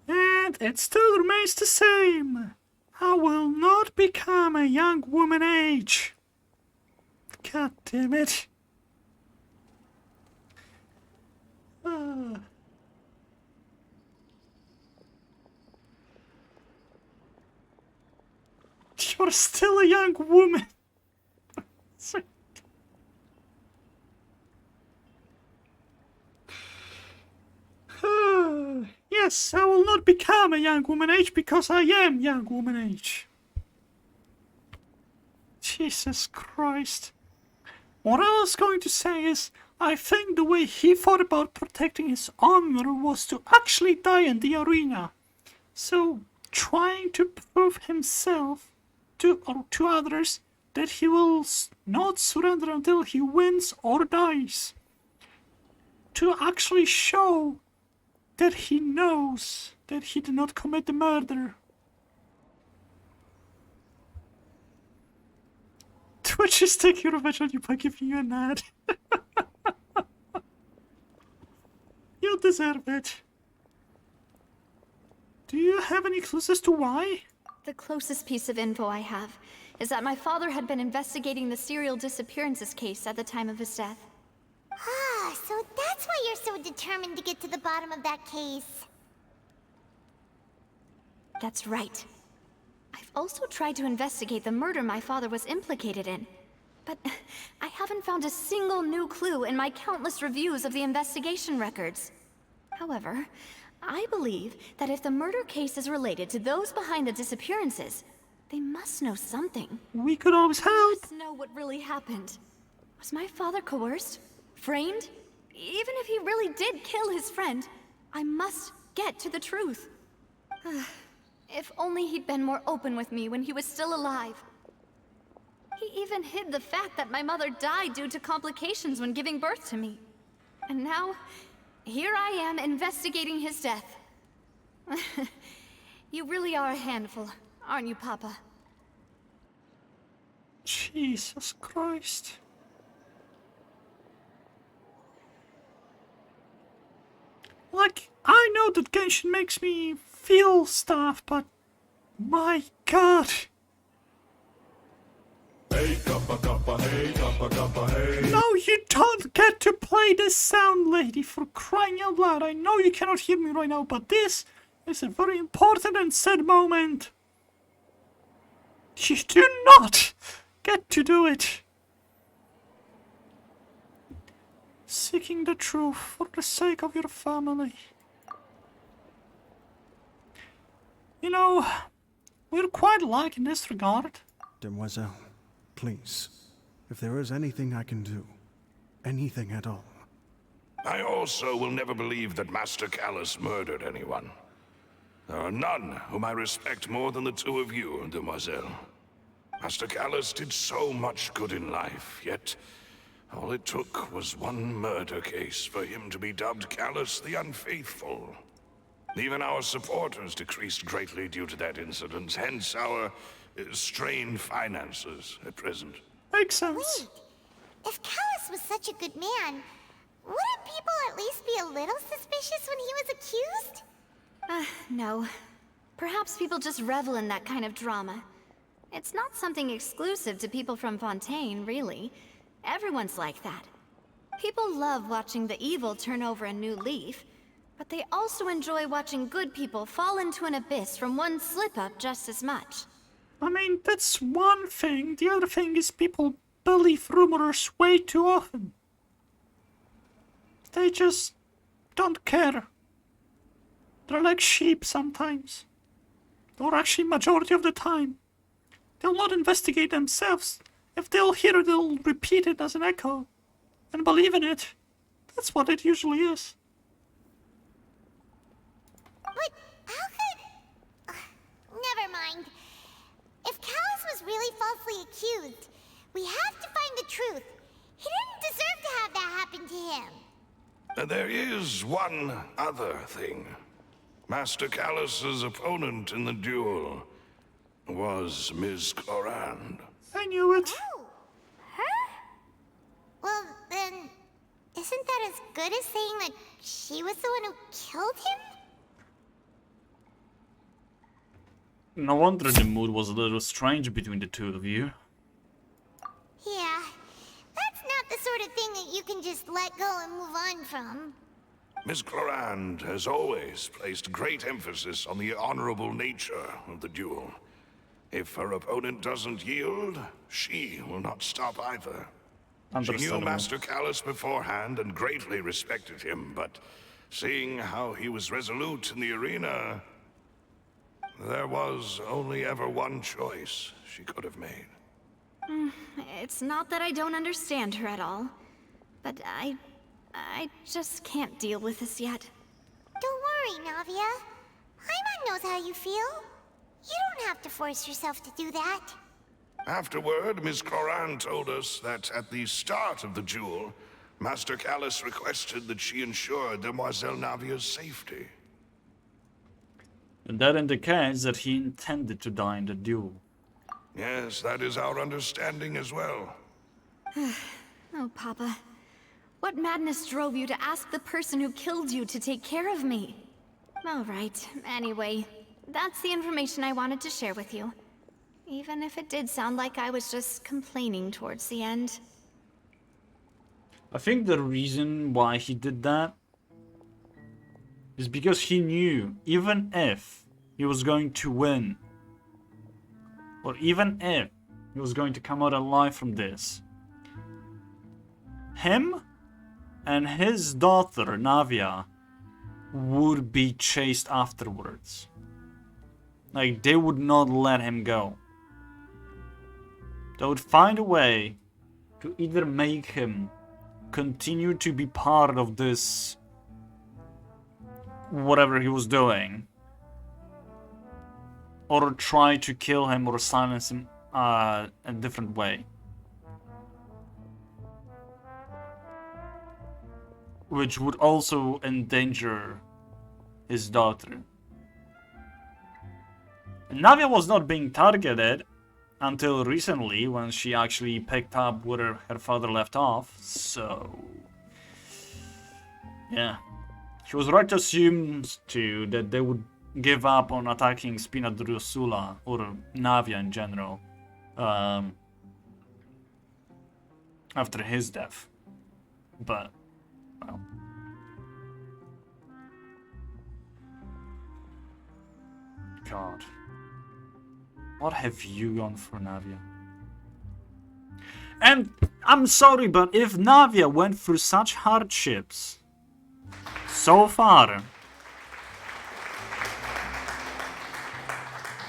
And it still remains the same. I will not become a young woman age. God damn it. You're still a young woman. Yes, I will not become a young woman age because I am young woman age. Jesus Christ. What I was going to say is, I think the way he thought about protecting his honor was to actually die in the arena. So, trying to prove himself to others that he will not surrender until he wins or dies. To actually show that he knows that he did not commit the murder. Twitch is taking revenge on you by giving you an ad. You deserve it. Do you have any clues as to why? The closest piece of info I have is that my father had been investigating the serial disappearances case at the time of his death. Ah, so that's why you're so determined to get to the bottom of that case. That's right. I've also tried to investigate the murder my father was implicated in, but I haven't found a single new clue in my countless reviews of the investigation records. However, I believe that if the murder case is related to those behind the disappearances, They must know something. We could always help. Must know what really happened. Was my father coerced? Framed? Even if he really did kill his friend, I must get to the truth. If only he'd been more open with me when he was still alive. He even hid the fact that my mother died due to complications when giving birth to me. And now, here I am investigating his death. You really are a handful, aren't you, Papa? Jesus Christ. Like, I know that Genshin makes me feel stuff, but my god. Hey, kappa, kappa, hey, kappa, kappa, hey. No, you don't get to play this sound, lady, for crying out loud. I know you cannot hear me right now, but this is a very important and sad moment. You do not get to do it. Seeking the truth for the sake of your family. You know, we're quite alike in this regard. Demoiselle, please, if there is anything I can do, anything at all. I also will never believe that Master Callus murdered anyone. There are none whom I respect more than the two of you, Demoiselle. Master Callus did so much good in life, yet all it took was one murder case for him to be dubbed Callus the Unfaithful. Even our supporters decreased greatly due to that incident, hence our strained finances at present. Makes sense. Wait, if Callus was such a good man, wouldn't people at least be a little suspicious when he was accused? No. Perhaps people just revel in that kind of drama. It's not something exclusive to people from Fontaine, really. Everyone's like that. People love watching the evil turn over a new leaf, but they also enjoy watching good people fall into an abyss from one slip-up just as much. I mean, that's one thing. The other thing is people believe rumors way too often. They just don't care. They're like sheep sometimes. Or actually majority of the time. They'll not investigate themselves. If they'll hear it, they'll repeat it as an echo. And believe in it. That's what it usually is. But how could... never mind. If Callus was really falsely accused, we have to find the truth. He didn't deserve to have that happen to him. There is one other thing. Master Callus's opponent in the duel was Ms. Clorand. I knew it. Oh, her? Well, then, isn't that as good as saying that she was the one who killed him? No wonder the mood was a little strange between the two of you. Yeah, that's not the sort of thing that you can just let go and move on from. Ms. Clorand has always placed great emphasis on the honorable nature of the duel. If her opponent doesn't yield, she will not stop either. She knew Master Callus beforehand and greatly respected him, but seeing how he was resolute in the arena, there was only ever one choice she could have made. It's not that I don't understand her at all, but I just can't deal with this yet. Don't worry, Navia. Paimon knows how you feel. You don't have to force yourself to do that. Afterward, Ms. Clorand told us that at the start of the duel, Master Callus requested that she ensure Demoiselle Navia's safety. And that indicates that he intended to die in the duel. Yes, that is our understanding as well. Oh, Papa. What madness drove you to ask the person who killed you to take care of me? All right, anyway, that's the information I wanted to share with you. Even if it did sound like I was just complaining towards the end. I think the reason why he did that is because he knew even if he was going to win, or even if he was going to come out alive from this, him and his daughter, Navia, would be chased afterwards. Like, they would not let him go. They would find a way to either make him continue to be part of this, whatever he was doing, or try to kill him or silence him a different way. Which would also endanger his daughter. Navia was not being targeted until recently, when she actually picked up where her father left off, so... yeah. She was right to assume, too, that they would give up on attacking Spina Dorsula, or Navia in general, after his death. But, well... God. What have you gone for, Navia? And I'm sorry, but if Navia went through such hardships so far,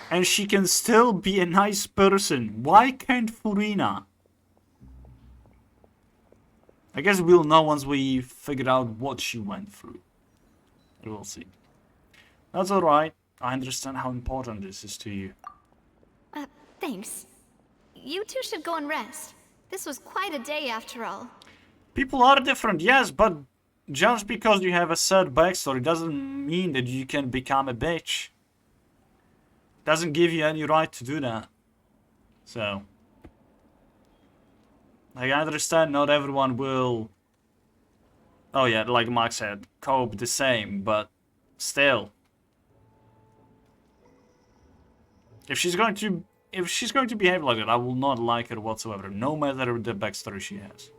and she can still be a nice person, why can't Furina? I guess we'll know once we figure out what she went through. We'll see. That's alright. I understand how important this is to you. Thanks. You two should go and rest. This was quite a day after all. People are different, yes, but just because you have a sad backstory doesn't mean that you can become a bitch. Doesn't give you any right to do that. So... like, I understand not everyone will... oh yeah, like Max said, cope the same, but still. If she's going to behave like that, I will not like her whatsoever, no matter the backstory she has.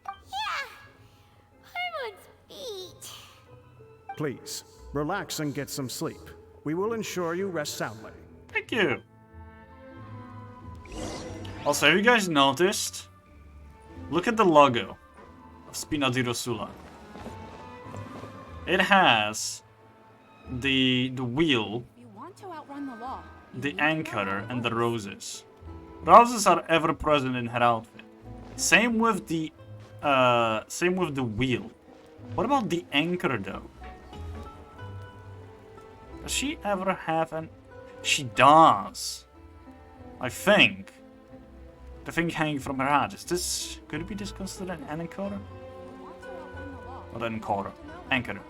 Yeah, Harmon's beat. Please, relax and get some sleep. We will ensure you rest soundly. Thank you. Also, have you guys noticed? Look at the logo of Spina di Rosula. It has the wheel, the anchor, and the roses. Roses are ever present in her outfit. Same with the wheel. What about the anchor though? Does she ever have an... she does. I think. The thing hanging from her hat. Is this... could it be considered an anchor? Not an anchor. Anchor.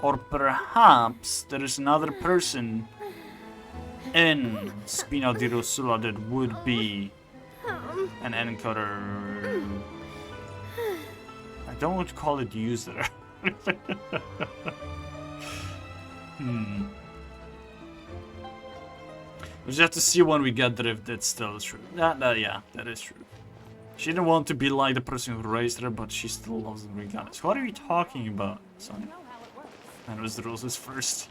Or perhaps there is another person in Spina di Rosula that would be an anchor. I don't want to call it user. We just have to see when we get there if that's still true. Yeah, that is true. She didn't want to be like the person who raised her, but she still loves them regardless. What are you talking about, son? And it was the roses first.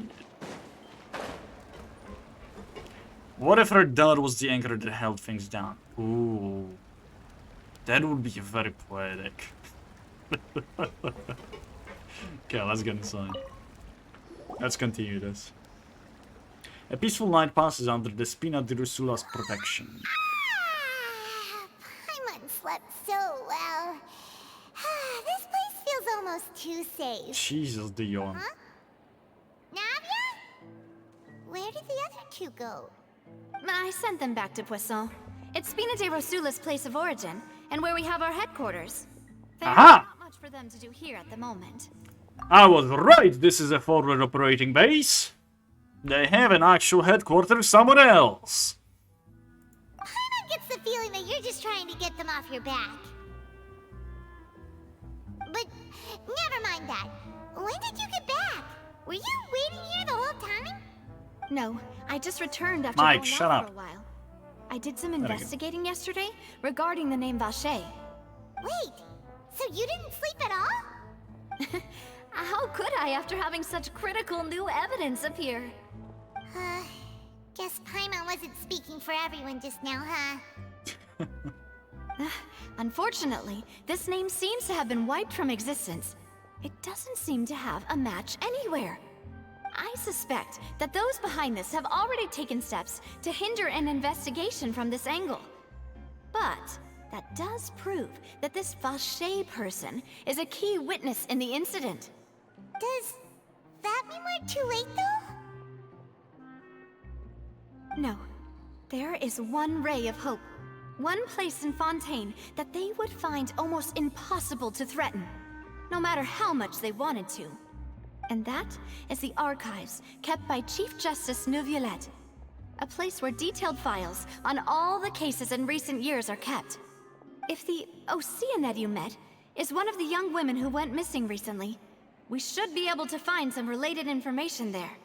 What if her dad was the anchor that held things down? Ooh. That would be very poetic. Okay, let's get inside. Let's continue this. A peaceful night passes under the Spina di Rosula's protection. Paimon slept so well. This place feels almost too safe. Jesus, the yawn. Huh? Navia? Where did the other two go? I sent them back to Poisson. It's Spina di Rosula's place of origin, and where we have our headquarters. There's not much for them to do here at the moment. I was right, this is a forward operating base. They have an actual headquarters somewhere else. Paimon gets the feeling that you're just trying to get them off your back. But never mind that. When did you get back? Were you waiting here the whole time? No, I just returned after Mike, going shut out up. for a while. I did some investigating yesterday regarding the name Vache. Wait, so you didn't sleep at all? How could I after having such critical new evidence appear? Guess Paimon wasn't speaking for everyone just now, huh? Unfortunately, this name seems to have been wiped from existence. It doesn't seem to have a match anywhere. I suspect that those behind this have already taken steps to hinder an investigation from this angle. But that does prove that this Vache person is a key witness in the incident. Does that mean we're too late, though? No. There is one ray of hope. One place in Fontaine that they would find almost impossible to threaten, no matter how much they wanted to. And that is the archives kept by Chief Justice Neuvillette. A place where detailed files on all the cases in recent years are kept. If the Oceanette you met is one of the young women who went missing recently, we should be able to find some related information there.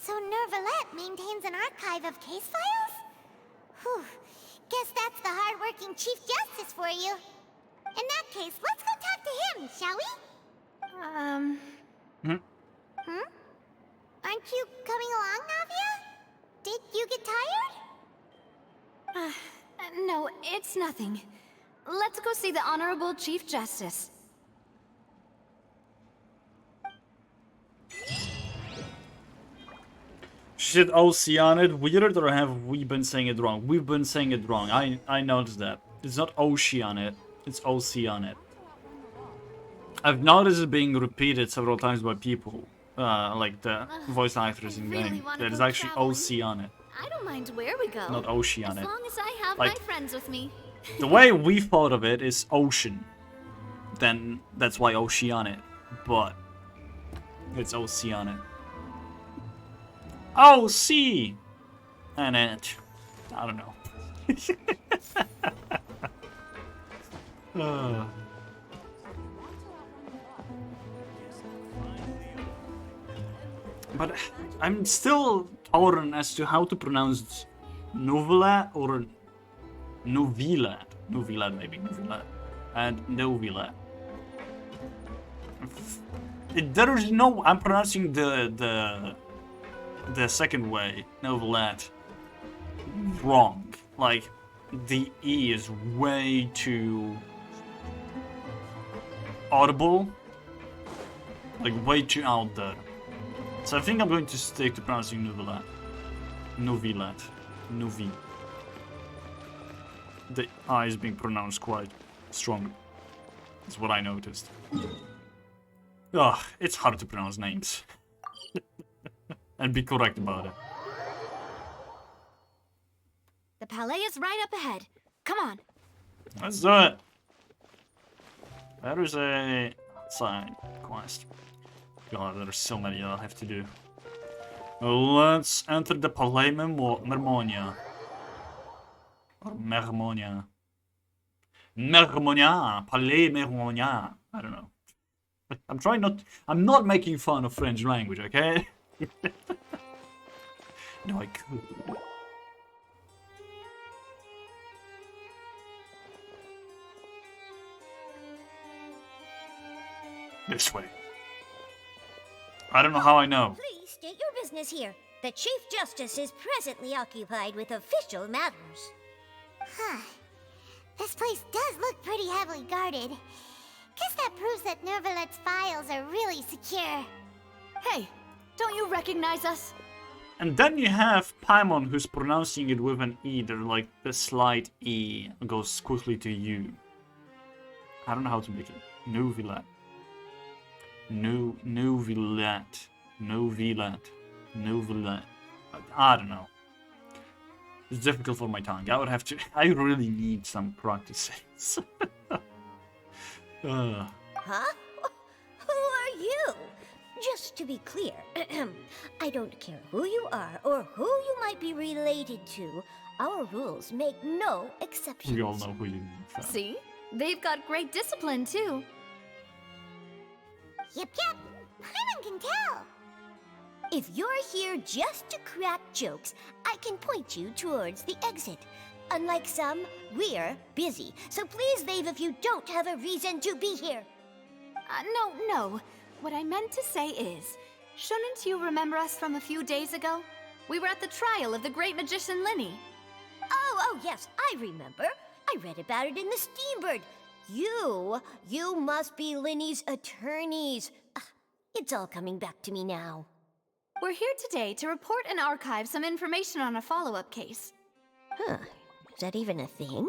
So Neuvillette maintains an archive of case files? Whew. Guess that's the hard-working Chief Justice for you. In that case, let's go talk to him, shall we? Aren't you coming along, Navia? Did you get tired? No, it's nothing. Let's go see the Honorable Chief Justice. Should Oceanid weird, or have we been saying it wrong? We've been saying it wrong. I noticed that. It's not Oceanid, it's Oceanid. I've noticed it being repeated several times by people, like the voice actors in game. That is actually Oceanid. I don't mind where we go. Not Oceanid. As long as I have Like, my friends with me. The way we thought of it is ocean. Then that's why Oceanid. But it's Oceanid. Oh, sea! And it. I don't know. But I'm still torn as to how to pronounce Novilla or Novilla. Novilla, maybe. Novilla. And Novilla. There is no. I'm pronouncing the second way, Novelette, wrong. Like, the E is way too audible. Like, way too out there. So I think I'm going to stick to pronouncing Novelette. Novelette. Novi. The I is being pronounced quite strong. That's what I noticed. Ugh, it's hard to pronounce names. And be correct about it. The Palais is right up ahead. Come on. Let's do it. There is a side quest. God, there are so many I'll have to do. Let's enter the Palais Mermonia. Or Mermonia. Mermonia. Palais Mermonia. I don't know. I'm trying not. I'm not making fun of French language, okay? No, I could. This way. I don't know how I know. Please state your business here. The Chief Justice is presently occupied with official matters. Huh. This place does look pretty heavily guarded. Guess that proves that Neuvillette's files are really secure. Hey, don't you recognize us? And then you have Paimon, who's pronouncing it with an E. They're like the slight E goes quickly to U. I don't know how to make it. Nouvillette. Nouvillette. Nouvillette. Nouvillette. I don't know. It's difficult for my tongue. I would have to. I really need some practice. Huh? Who are you? Just to be clear, I don't care who you are or who you might be related to. Our rules make no exceptions. We all know who you mean. See? They've got great discipline, too. Yep. Paimon can tell. If you're here just to crack jokes, I can point you towards the exit. Unlike some, we're busy, so please leave if you don't have a reason to be here. No. What I meant to say is, shouldn't you remember us from a few days ago? We were at the trial of the great magician Linny. Oh, yes, I remember. I read about it in the Steambird. You must be Linny's attorneys. It's all coming back to me now. We're here today to report and archive some information on a follow-up case. Huh. Is that even a thing?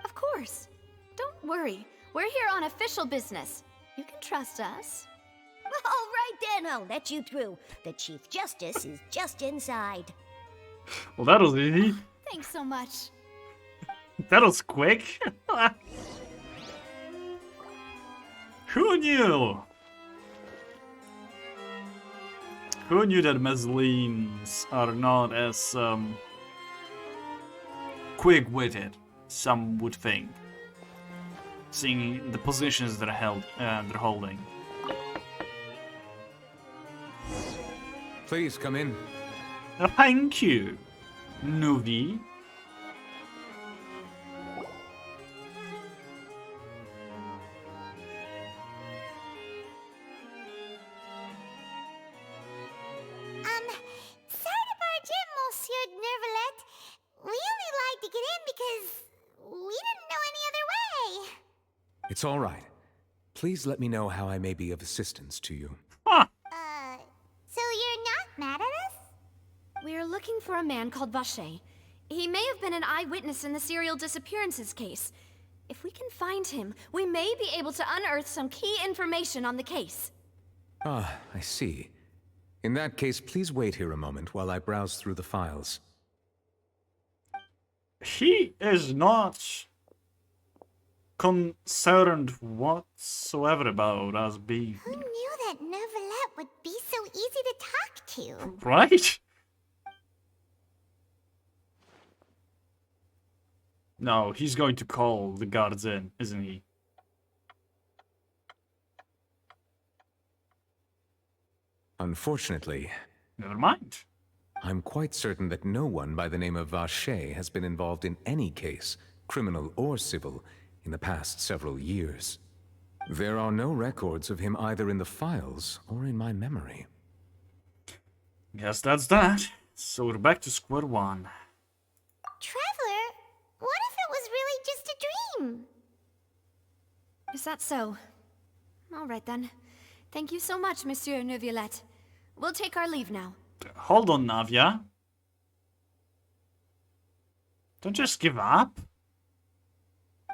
Of course. Don't worry. We're here on official business. You can trust us. All right then, I'll let you through. The Chief Justice is just inside. Well, that was easy. Thanks so much. That was quick. Who knew? Who knew that Mezzalines are not as quick-witted, some would think, seeing the positions they're holding. Please come in. Thank you, Nuvi. Sorry to barge in, Monsieur Nervalet. We only lied to get in because we didn't know any other way. It's all right. Please let me know how I may be of assistance to you. So you're not mad at us? We're looking for a man called Vache. He may have been an eyewitness in the serial disappearances case. If we can find him, we may be able to unearth some key information on the case. Ah, I see. In that case, please wait here a moment while I browse through the files. He is not concerned whatsoever about us being... Who knew that Nervalet would be so easy to talk to? Right? No, he's going to call the guards in, isn't he? Unfortunately... Never mind. I'm quite certain that no one by the name of Vache has been involved in any case, criminal or civil, in the past several years. There are no records of him either in the files or in my memory. Guess that's that. So we're back to square one. Traveler, what if it was really just a dream? Is that so? All right then. Thank you so much, Monsieur Neuvillette. We'll take our leave now. Hold on, Navia. Don't just give up.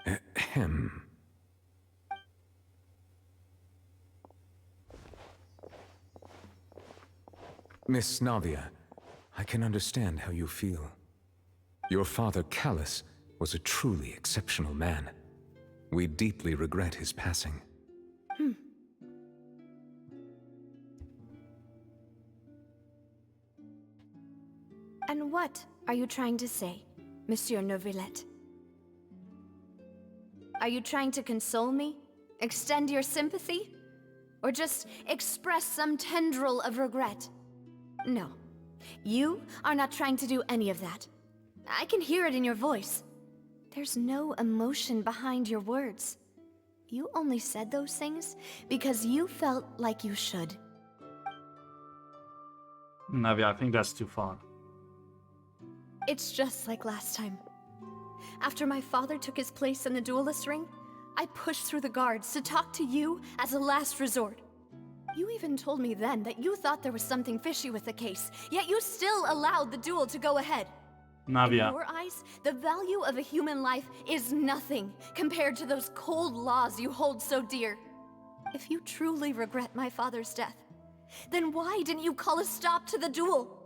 Ahem. Miss Navia, I can understand how you feel. Your father, Callus, was a truly exceptional man. We deeply regret his passing. And what are you trying to say, Monsieur Neuvillette? Are you trying to console me? Extend your sympathy? Or just express some tendril of regret? No. You are not trying to do any of that. I can hear it in your voice. There's no emotion behind your words. You only said those things because you felt like you should. Navia, I think that's too far. It's just like last time. After my father took his place in the duelist ring, I pushed through the guards to talk to you as a last resort. You even told me then that you thought there was something fishy with the case, yet you still allowed the duel to go ahead. Navia. In your eyes, the value of a human life is nothing compared to those cold laws you hold so dear. If you truly regret my father's death, then why didn't you call a stop to the duel?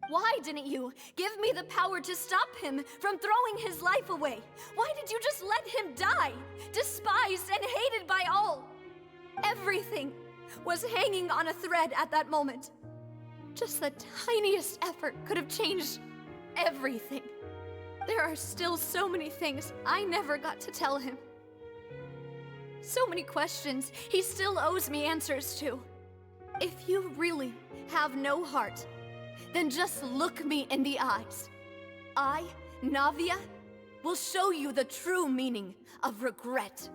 Why didn't you give me the power to stop him from throwing his life away? Why did you just let him die, despised and hated by all? Everything was hanging on a thread at that moment. Just the tiniest effort could have changed everything. There are still so many things I never got to tell him. So many questions he still owes me answers to. If you really have no heart, then just look me in the eyes. I, Navia, will show you the true meaning of regret.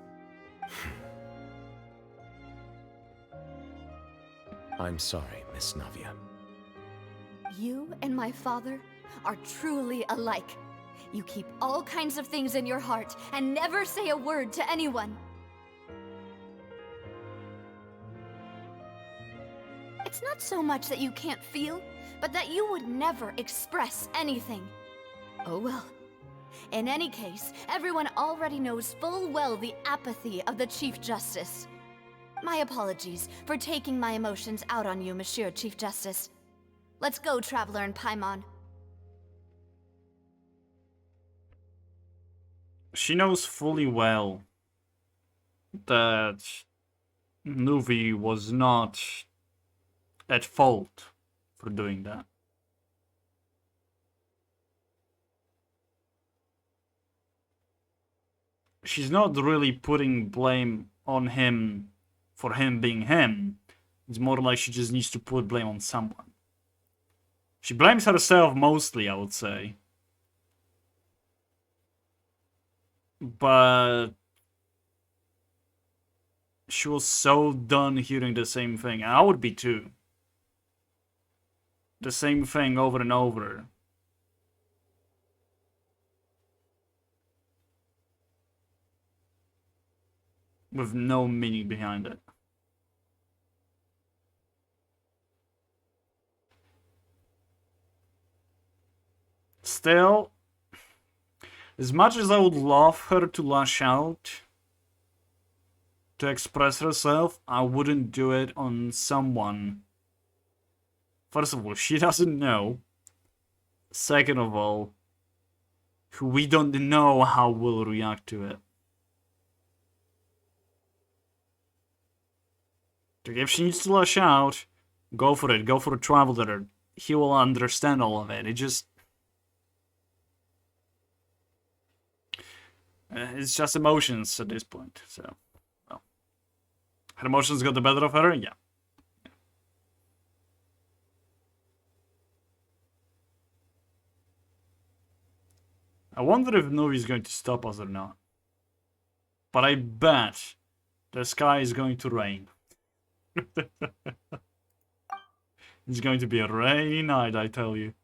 I'm sorry, Miss Navia. You and my father are truly alike. You keep all kinds of things in your heart and never say a word to anyone. It's not so much that you can't feel, but that you would never express anything. Oh well. In any case, everyone already knows full well the apathy of the Chief Justice. My apologies for taking my emotions out on you, Monsieur Chief Justice. Let's go, Traveler and Paimon. She knows fully well that Nuvi was not at fault for doing that. She's not really putting blame on him for him being him. It's more like she just needs to put blame on someone. She blames herself mostly, I would say. But she was so done hearing the same thing. And I would be too. The same thing over and over. With no meaning behind it. Still, as much as I would love her to lash out, to express herself, I wouldn't do it on someone. First of all, she doesn't know. Second of all, we don't know how we'll react to it. If she needs to lash out, go for it. Go for a Traveler. He will understand all of it. It just... it's just emotions at this point, so... well. Her emotions got the better of her? Yeah. I wonder if Nuvi's going to stop us or not. But I bet the sky is going to rain. It's going to be a rainy night, I tell you.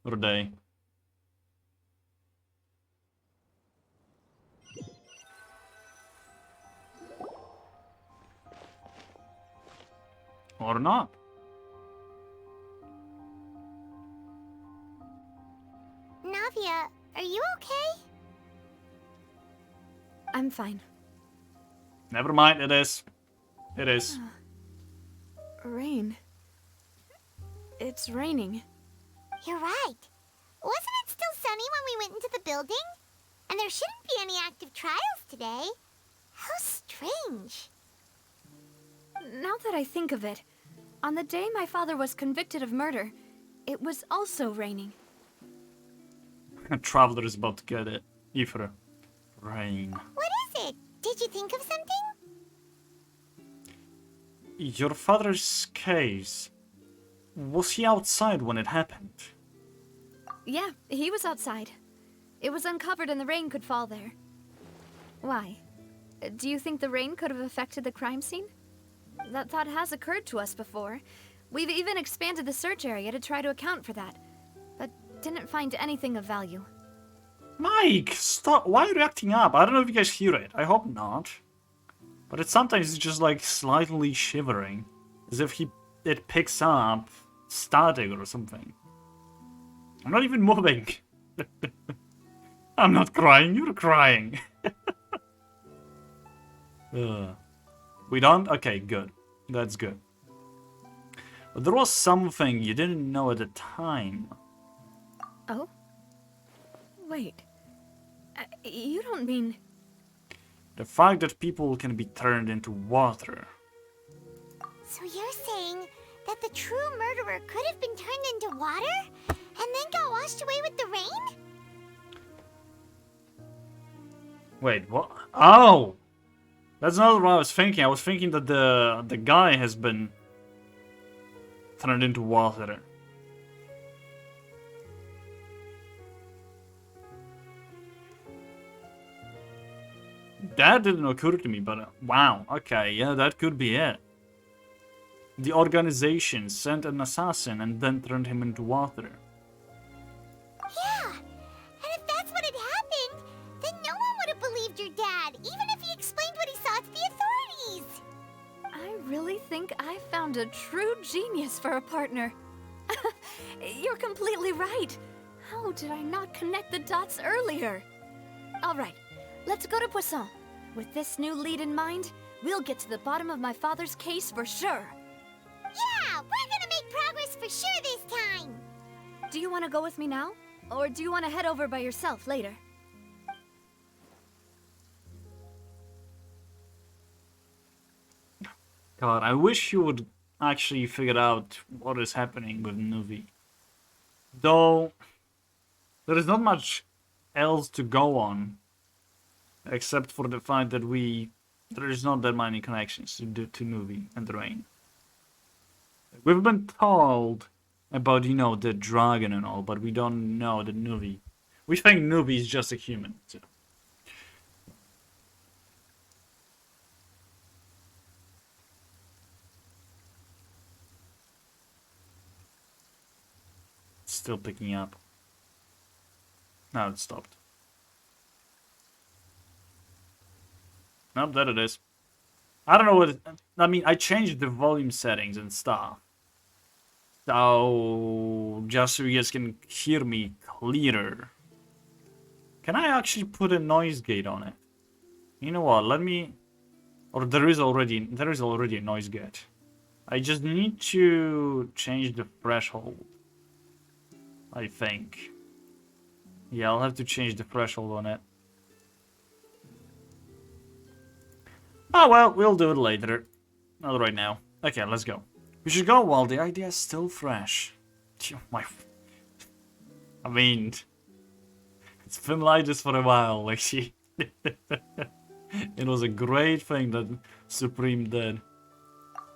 Or day. Or not. Navia, are you okay? I'm fine. Never mind, it is. It is. Rain. It's raining. You're right. Wasn't it still sunny when we went into the building? And there shouldn't be any active trials today. How strange. Now that I think of it, on the day my father was convicted of murder, it was also raining. A Traveler is about to get it. Ifra. Rain. What is it? Did you think of something? Your father's case. Was he outside when it happened? Yeah, he was outside. It was uncovered and the rain could fall there. Why? Do you think the rain could have affected the crime scene? That thought has occurred to us before. We've even expanded the search area to try to account for that, but didn't find anything of value. Mike, stop. Why are you reacting up? I don't know if you guys hear it. I hope not. But it sometimes it's just like slightly shivering. As if it picks up static or something. I'm not even moving. I'm not crying, you're crying. We don't? Okay, good. That's good. But there was something you didn't know at the time. Oh? Wait. You don't mean... The fact that people can be turned into water. So you're saying that the true murderer could have been turned into water? And then got washed away with the rain? Wait, what? Oh! That's not what I was thinking. I was thinking that the guy has been turned into water. That didn't occur to me, but wow, okay, yeah, that could be it. The organization sent an assassin and then turned him into water. Yeah, and if that's what had happened, then no one would have believed your dad, even if he explained what he saw to the authorities. I really think I found a true genius for a partner. You're completely right. How did I not connect the dots earlier? All right, let's go to Poisson. With this new lead in mind, we'll get to the bottom of my father's case for sure. Yeah, we're gonna make progress for sure this time. Do you want to go with me now? Or do you want to head over by yourself later? God, I wish you would actually figure out what is happening with Nuvi. Though, there is not much else to go on, except for the fact that there is not that many connections to Nuvi and Rain. We've been told about, you know, the dragon and all, but we don't know the Nuvi. We think Nuvi is just a human. So. Still picking up. Now it stopped. Nope, there it is. I don't know what... I mean, I changed the volume settings and stuff. So, just so you guys can hear me clearer. Can I actually put a noise gate on it? You know what, let me... Or there is already a noise gate. I just need to change the threshold. I think. Yeah, I'll have to change the threshold on it. Oh well, we'll do it later. Not right now. Okay, let's go. We should go while the idea is still fresh. I mean... It's been like this for a while, like she... It was a great thing that Supreme did.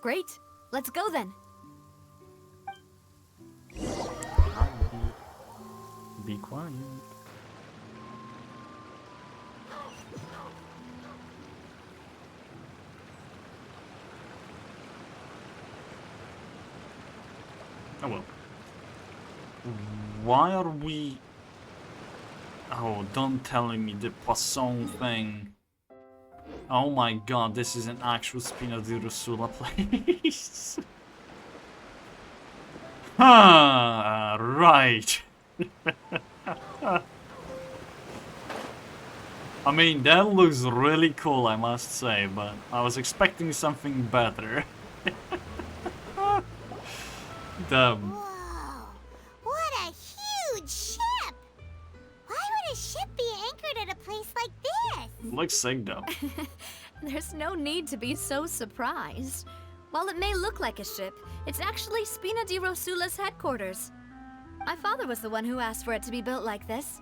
Great. Let's go then. Be quiet. Oh well. Why are we... Oh, don't tell me the Poisson thing. Oh my god, this is an actual Spina di Rosula place. Ah, right. I mean, that looks really cool, I must say, but I was expecting something better. Damn. Whoa, what a huge ship! Why would a ship be anchored at a place like this? Looks sick though. There's no need to be so surprised. While it may look like a ship, it's actually Spina di Rosula's headquarters. My father was the one who asked for it to be built like this.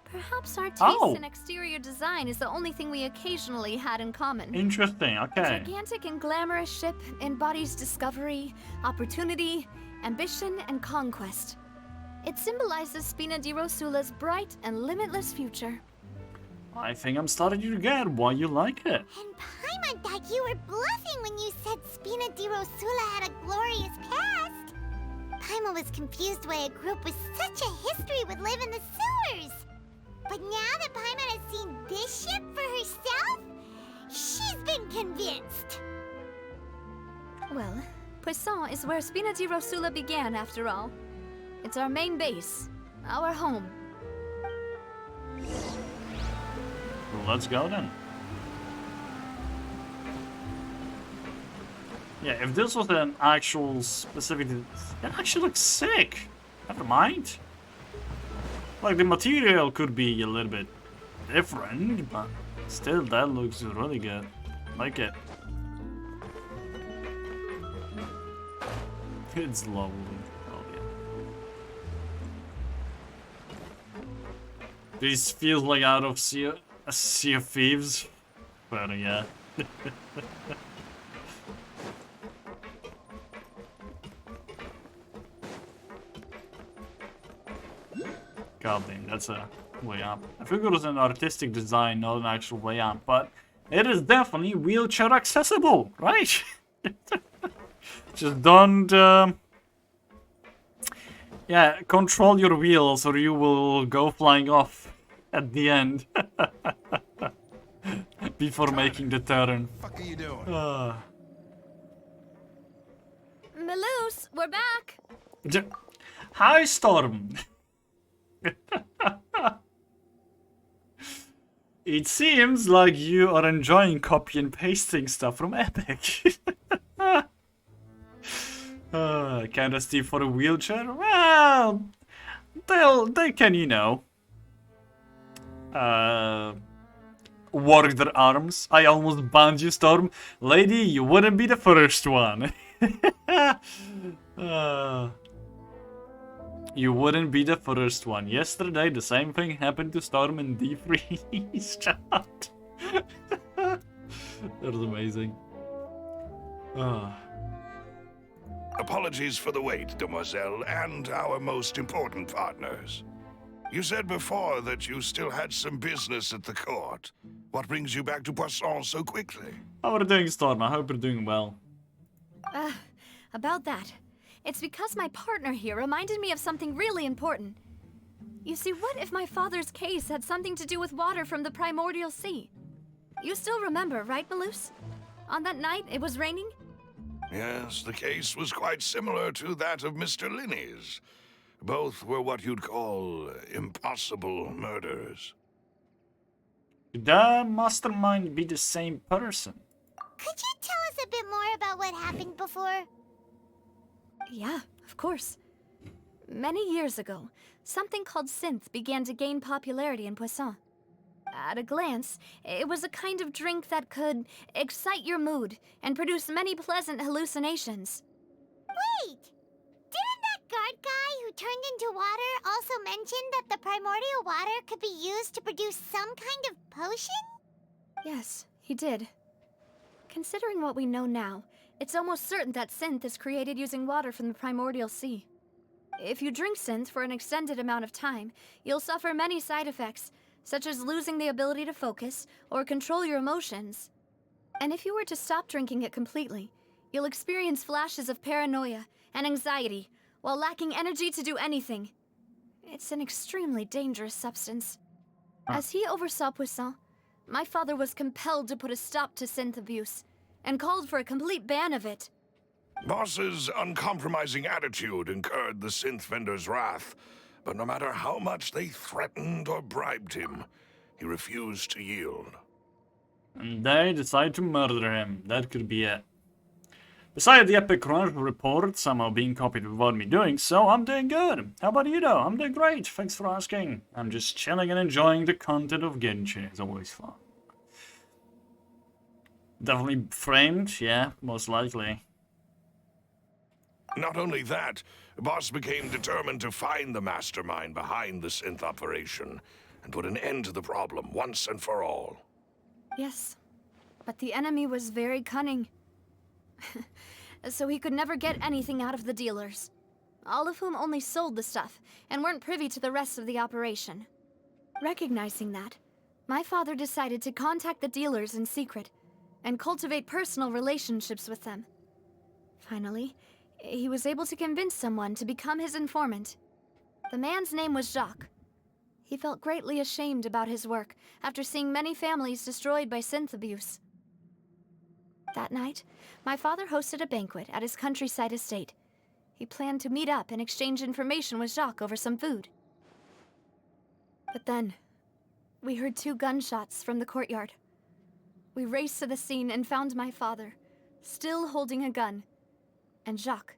Perhaps our taste in exterior design is the only thing we occasionally had in common. Interesting, okay. A gigantic and glamorous ship embodies discovery, opportunity, ambition, and conquest. It symbolizes Spina di Rosula's bright and limitless future. I think I'm starting to get why you like it. And Paimon thought you were bluffing when you said Spina di Rosula had a glorious past. Paimon was confused why a group with such a history would live in the sewers. But now that Paimon has seen this ship for herself, she's been convinced. Well, Poisson is where Spina di Rosula began, after all. It's our main base, our home. Well, let's go then. Yeah, if this was an actual specific... That actually looks sick. Never mind. Like, the material could be a little bit different, but still, that looks really good. Like it. It's lovely. Oh, yeah. This feels like out of a Sea of Thieves. But, yeah. God damn, that's a way up. I think it was an artistic design, not an actual way up, but it is definitely wheelchair accessible, right? Just don't, yeah, control your wheels or you will go flying off at the end. Before making the turn. What the fuck are you doing? Maloose, we're back. Hi, Storm. It seems like you are enjoying copy and pasting stuff from Epic. Kinda steep for a wheelchair? Well, they can, you know, work their arms. I almost banned you, Storm. Lady, you wouldn't be the first one. You wouldn't be the first one. Yesterday, the same thing happened to Storm in D3's chat. That was amazing. Apologies for the wait, demoiselle, and our most important partners. You said before that you still had some business at the court. What brings you back to Poisson so quickly? How are you doing, Storm? I hope you're doing well. About that. It's because my partner here reminded me of something really important. You see, what if my father's case had something to do with water from the primordial sea? You still remember, right, Maloose? On that night, it was raining? Yes, the case was quite similar to that of Mr. Linney's. Both were what you'd call impossible murders. Could the mastermind be the same person? Could you tell us a bit more about what happened before? Yeah, of course. Many years ago, something called synth began to gain popularity in Poisson. At a glance, it was a kind of drink that could excite your mood and produce many pleasant hallucinations. Wait! Didn't that guard guy who turned into water also mention that the primordial water could be used to produce some kind of potion? Yes, he did. Considering what we know now, it's almost certain that synth is created using water from the primordial sea. If you drink synth for an extended amount of time, you'll suffer many side effects, such as losing the ability to focus or control your emotions. And if you were to stop drinking it completely, you'll experience flashes of paranoia and anxiety while lacking energy to do anything. It's an extremely dangerous substance. As he oversaw Poisson, my father was compelled to put a stop to synth abuse and called for a complete ban of it. Boss's uncompromising attitude incurred the synth vendor's wrath, but no matter how much they threatened or bribed him, he refused to yield. And they decide to murder him. That could be it. Besides the Epic Crunch report somehow being copied without me doing so, I'm doing good. How about you though? I'm doing great. Thanks for asking. I'm just chilling and enjoying the content of Genshin. It's always fun. Definitely framed, yeah, most likely. Not only that, Boss became determined to find the mastermind behind the synth operation and put an end to the problem once and for all. Yes, but the enemy was very cunning. So he could never get anything out of the dealers, all of whom only sold the stuff and weren't privy to the rest of the operation. Recognizing that, my father decided to contact the dealers in secret and cultivate personal relationships with them. Finally, he was able to convince someone to become his informant. The man's name was Jacques. He felt greatly ashamed about his work after seeing many families destroyed by synth abuse. That night, my father hosted a banquet at his countryside estate. He planned to meet up and exchange information with Jacques over some food. But then, we heard 2 gunshots from the courtyard. We raced to the scene and found my father, still holding a gun, and Jacques,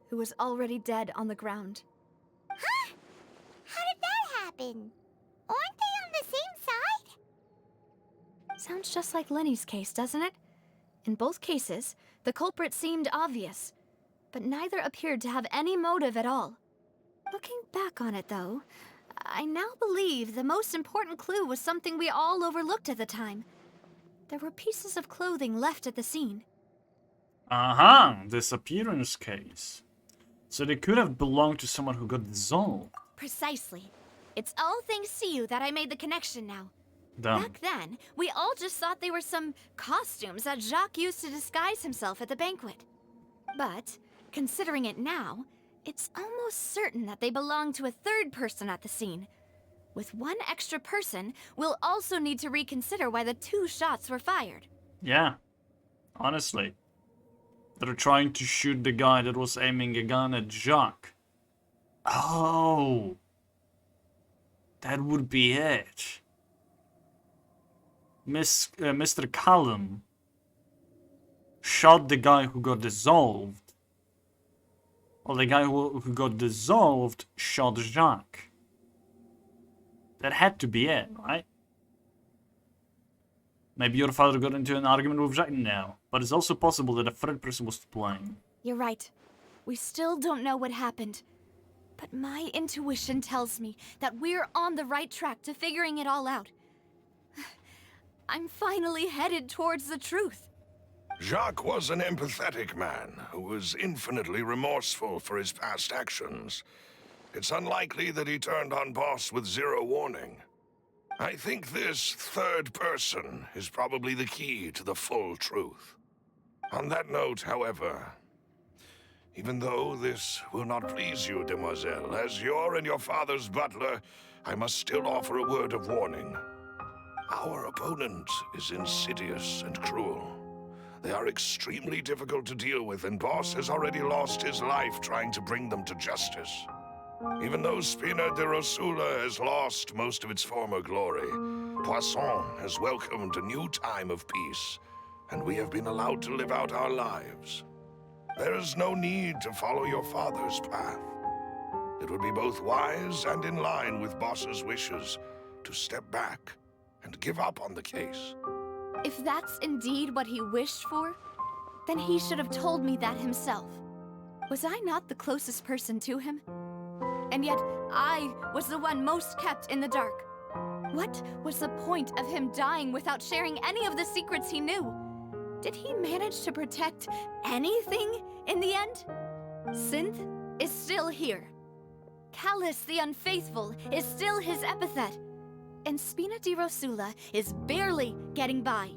who was already dead on the ground. Huh? How did that happen? Aren't they on the same side? Sounds just like Lenny's case, doesn't it? In both cases, the culprit seemed obvious, but neither appeared to have any motive at all. Looking back on it, though, I now believe the most important clue was something we all overlooked at the time. There were pieces of clothing left at the scene. Aha, disappearance case. So they could have belonged to someone who got dissolved. Precisely. It's all thanks to you that I made the connection now. Dumb. Back then, we all just thought they were some costumes that Jacques used to disguise himself at the banquet. But, considering it now, it's almost certain that they belong to a third person at the scene. With one extra person, we'll also need to reconsider why the 2 shots were fired. Yeah, honestly. They're trying to shoot the guy that was aiming a gun at Jacques. Oh, that would be it. Mr. Callum shot the guy who got dissolved. Well, the guy who got dissolved shot Jacques. That had to be it, right? Maybe your father got into an argument with Jacques now, but it's also possible that a third person was to blame. You're right. We still don't know what happened. But my intuition tells me that we're on the right track to figuring it all out. I'm finally headed towards the truth. Jacques was an empathetic man who was infinitely remorseful for his past actions. It's unlikely that he turned on Boss with zero warning. I think this third person is probably the key to the full truth. On that note, however, even though this will not please you, demoiselle, as your and your father's butler, I must still offer a word of warning. Our opponent is insidious and cruel. They are extremely difficult to deal with, and Boss has already lost his life trying to bring them to justice. Even though Spina de Rosula has lost most of its former glory, Poisson has welcomed a new time of peace, and we have been allowed to live out our lives. There is no need to follow your father's path. It would be both wise and in line with Boss's wishes to step back and give up on the case. If that's indeed what he wished for, then he should have told me that himself. Was I not the closest person to him? And yet, I was the one most kept in the dark. What was the point of him dying without sharing any of the secrets he knew? Did he manage to protect anything in the end? Synth is still here. Callus the Unfaithful is still his epithet. And Spina di Rosula is barely getting by.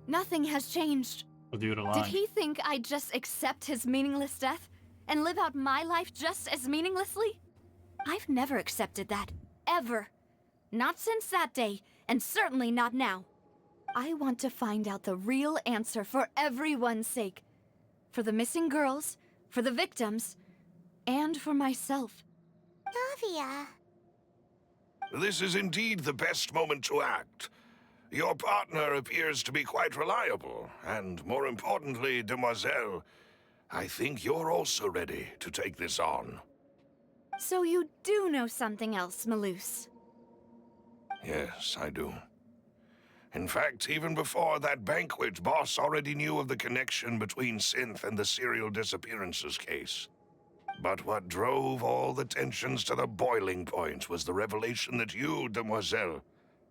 Nothing has changed. Did he think I'd just accept his meaningless death and live out my life just as meaninglessly? I've never accepted that, ever. Not since that day, and certainly not now. I want to find out the real answer for everyone's sake. For the missing girls, for the victims, and for myself. Navia. This is indeed the best moment to act. Your partner appears to be quite reliable, and more importantly, demoiselle, I think you're also ready to take this on. So you do know something else, Malouse? Yes, I do. In fact, even before that banquet, Boss already knew of the connection between Synth and the serial disappearances case. But what drove all the tensions to the boiling point was the revelation that you, demoiselle,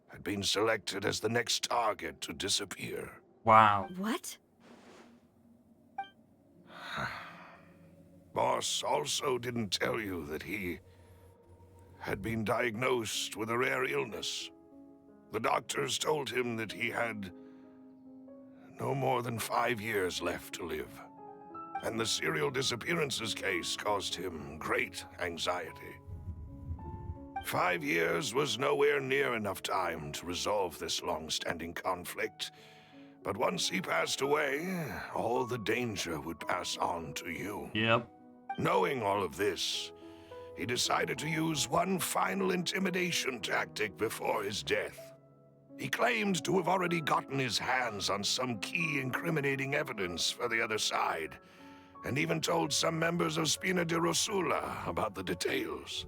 had been selected as the next target to disappear. Wow. What? Boss also didn't tell you that he had been diagnosed with a rare illness. The doctors told him that he had no more than 5 years left to live. And the serial disappearances case caused him great anxiety. 5 years was nowhere near enough time to resolve this long-standing conflict. But once he passed away, all the danger would pass on to you. Yep. Knowing all of this, he decided to use one final intimidation tactic before his death. He claimed to have already gotten his hands on some key incriminating evidence for the other side, and even told some members of Spina de Rosula about the details.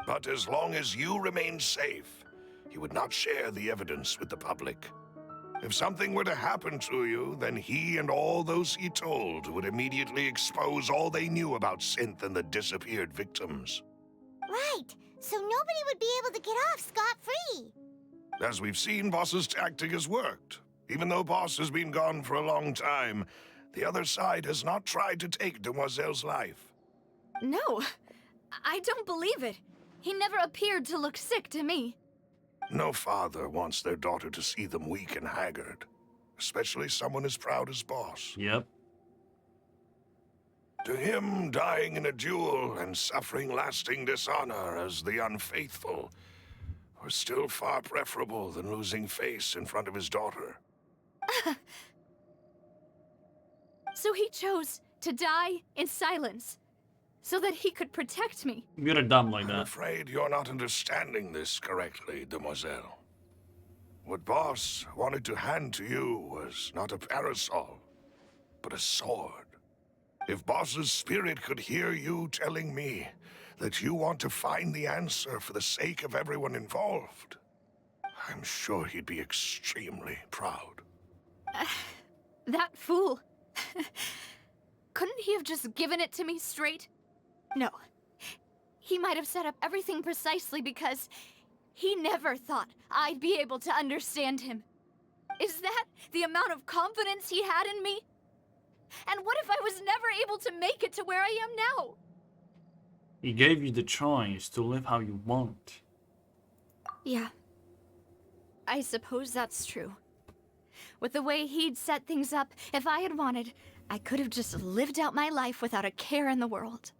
But as long as you remained safe, he would not share the evidence with the public. If something were to happen to you, then he and all those he told would immediately expose all they knew about Synth and the disappeared victims. Right, so nobody would be able to get off scot-free. As we've seen, Boss's tactic has worked. Even though Boss has been gone for a long time, the other side has not tried to take Demoiselle's life. No, I don't believe it. He never appeared to look sick to me. No father wants their daughter to see them weak and haggard, especially someone as proud as Boss. Yep. To him, dying in a duel and suffering lasting dishonor as the unfaithful were still far preferable than losing face in front of his daughter. So he chose to die in silence, so that he could protect me. You're dumb like I'm that. afraid you're not understanding this correctly, demoiselle. What Boss wanted to hand to you was not a parasol, but a sword. If Boss's spirit could hear you telling me that you want to find the answer for the sake of everyone involved, I'm sure he'd be extremely proud. That fool. Couldn't he have just given it to me straight? No. He might have set up everything precisely because he never thought I'd be able to understand him. Is that the amount of confidence he had in me? And what if I was never able to make it to where I am now? He gave you the choice to live how you want. Yeah. I suppose that's true. With the way he'd set things up, if I had wanted, I could have just lived out my life without a care in the world.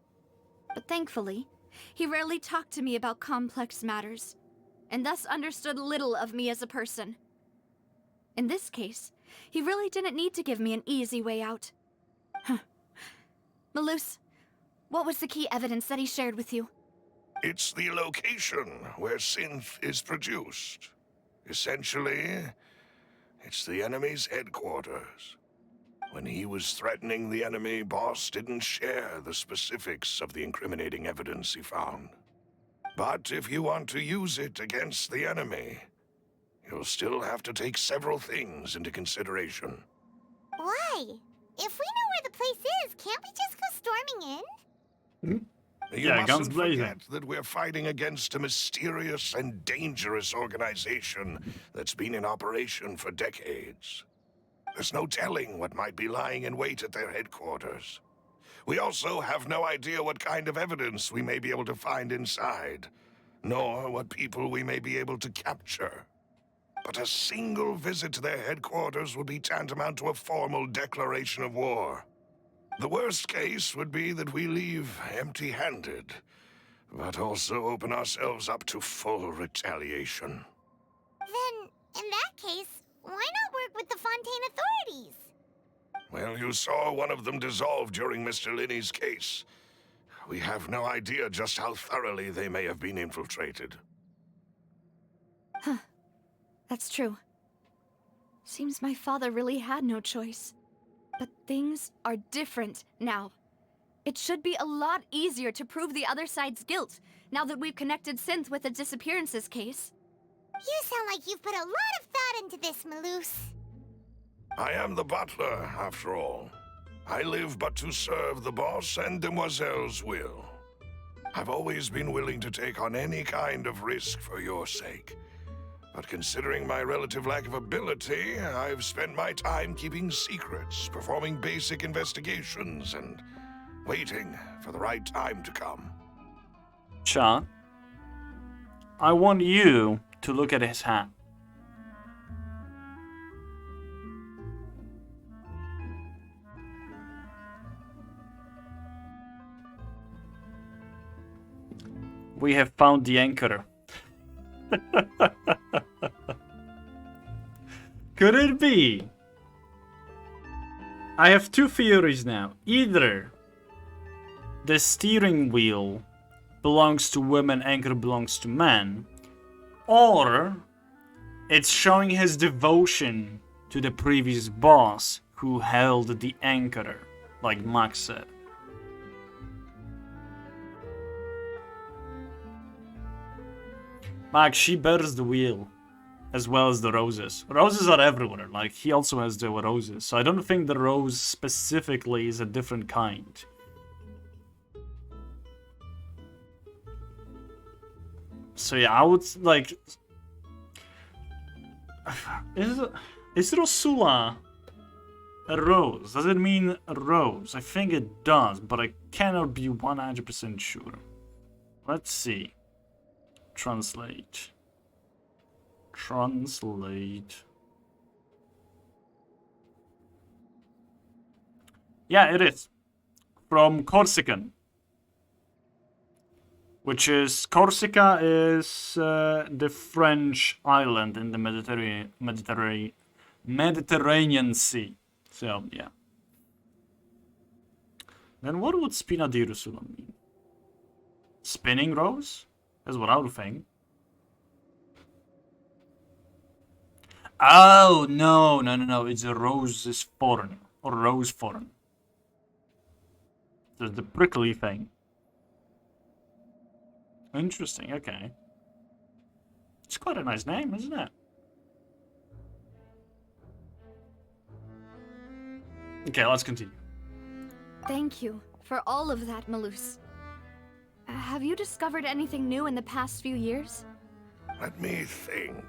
But thankfully, he rarely talked to me about complex matters, and thus understood little of me as a person. In this case, he really didn't need to give me an easy way out. Huh. Malus, what was the key evidence that he shared with you? It's the location where synth is produced. Essentially, it's the enemy's headquarters. When he was threatening the enemy, Boss didn't share the specifics of the incriminating evidence he found. But if you want to use it against the enemy, you'll still have to take several things into consideration. Why? If we know where the place is, can't we just go storming in? You Yeah, guns mustn't blazing. forget that we're fighting against a mysterious and dangerous organization that's been in operation for decades. There's no telling what might be lying in wait at their headquarters. We also have no idea what kind of evidence we may be able to find inside, nor what people we may be able to capture. But a single visit to their headquarters would be tantamount to a formal declaration of war. The worst case would be that we leave empty-handed, but also open ourselves up to full retaliation. Then, in that case, why not work with the Fontaine authorities? Well, you saw one of them dissolve during Mr. Linney's case. We have no idea just how thoroughly they may have been infiltrated. Huh. That's true. Seems my father really had no choice. But things are different now. It should be a lot easier to prove the other side's guilt, now that we've connected Synth with the disappearances case. You sound like you've put a lot of thought into this, Malus. I am the butler, after all. I live but to serve the boss and demoiselle's will. I've always been willing to take on any kind of risk for your sake. But considering my relative lack of ability, I've spent my time keeping secrets, performing basic investigations, and waiting for the right time to come. Chan, I want you to look at his hat. We have found the anchor. Could it be? I have two theories now. Either the steering wheel belongs to women, anchor belongs to men, or it's showing his devotion to the previous boss who held the anchor, like Max said. Max, she bears the wheel, as well as the roses. Roses are everywhere, like he also has the roses, so I don't think the rose specifically is a different kind. So yeah, I would like... Is Rosula a rose? Does it mean a rose? I think it does, but I cannot be 100% sure. Let's see. Translate. Yeah, it is. From Corsican. Which is... Corsica is the French island in the Mediterranean Sea. So, yeah. Then what would Spina di Rusula mean? Spinning rose? That's what I would think. Oh, no. It's a rose's thorn. Or rose thorn. The prickly thing. Interesting, okay. It's quite a nice name, isn't it? Okay, let's continue. Thank you for all of that, Malus. Have you discovered anything new in the past few years? Let me think.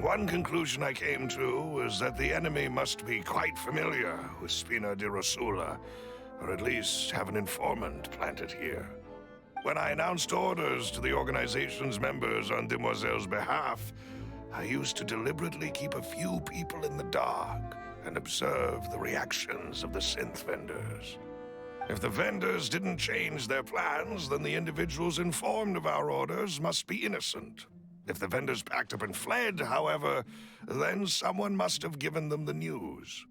One conclusion I came to was that the enemy must be quite familiar with Spina di Rusula, or at least have an informant planted here. When I announced orders to the organization's members on Demoiselle's behalf, I used to deliberately keep a few people in the dark and observe the reactions of the synth vendors. If the vendors didn't change their plans, then the individuals informed of our orders must be innocent. If the vendors packed up and fled, however, then someone must have given them the news.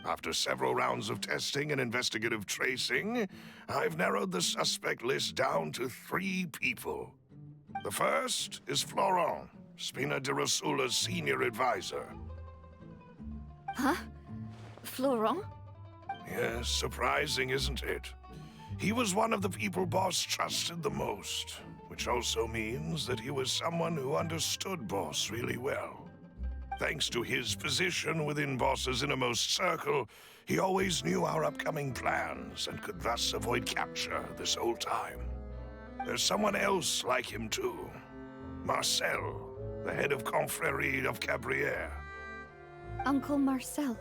After several rounds of testing and investigative tracing, I've narrowed the suspect list down to 3 people. The first is Florent, Spina di Rusula's senior advisor. Huh? Florent? Yes, surprising, isn't it? He was one of the people Boss trusted the most, which also means that he was someone who understood Boss really well. Thanks to his position within Boss's innermost circle, he always knew our upcoming plans and could thus avoid capture this whole time. There's someone else like him too. Marcel, the head of Confrérie of Cabrières. Uncle Marcel.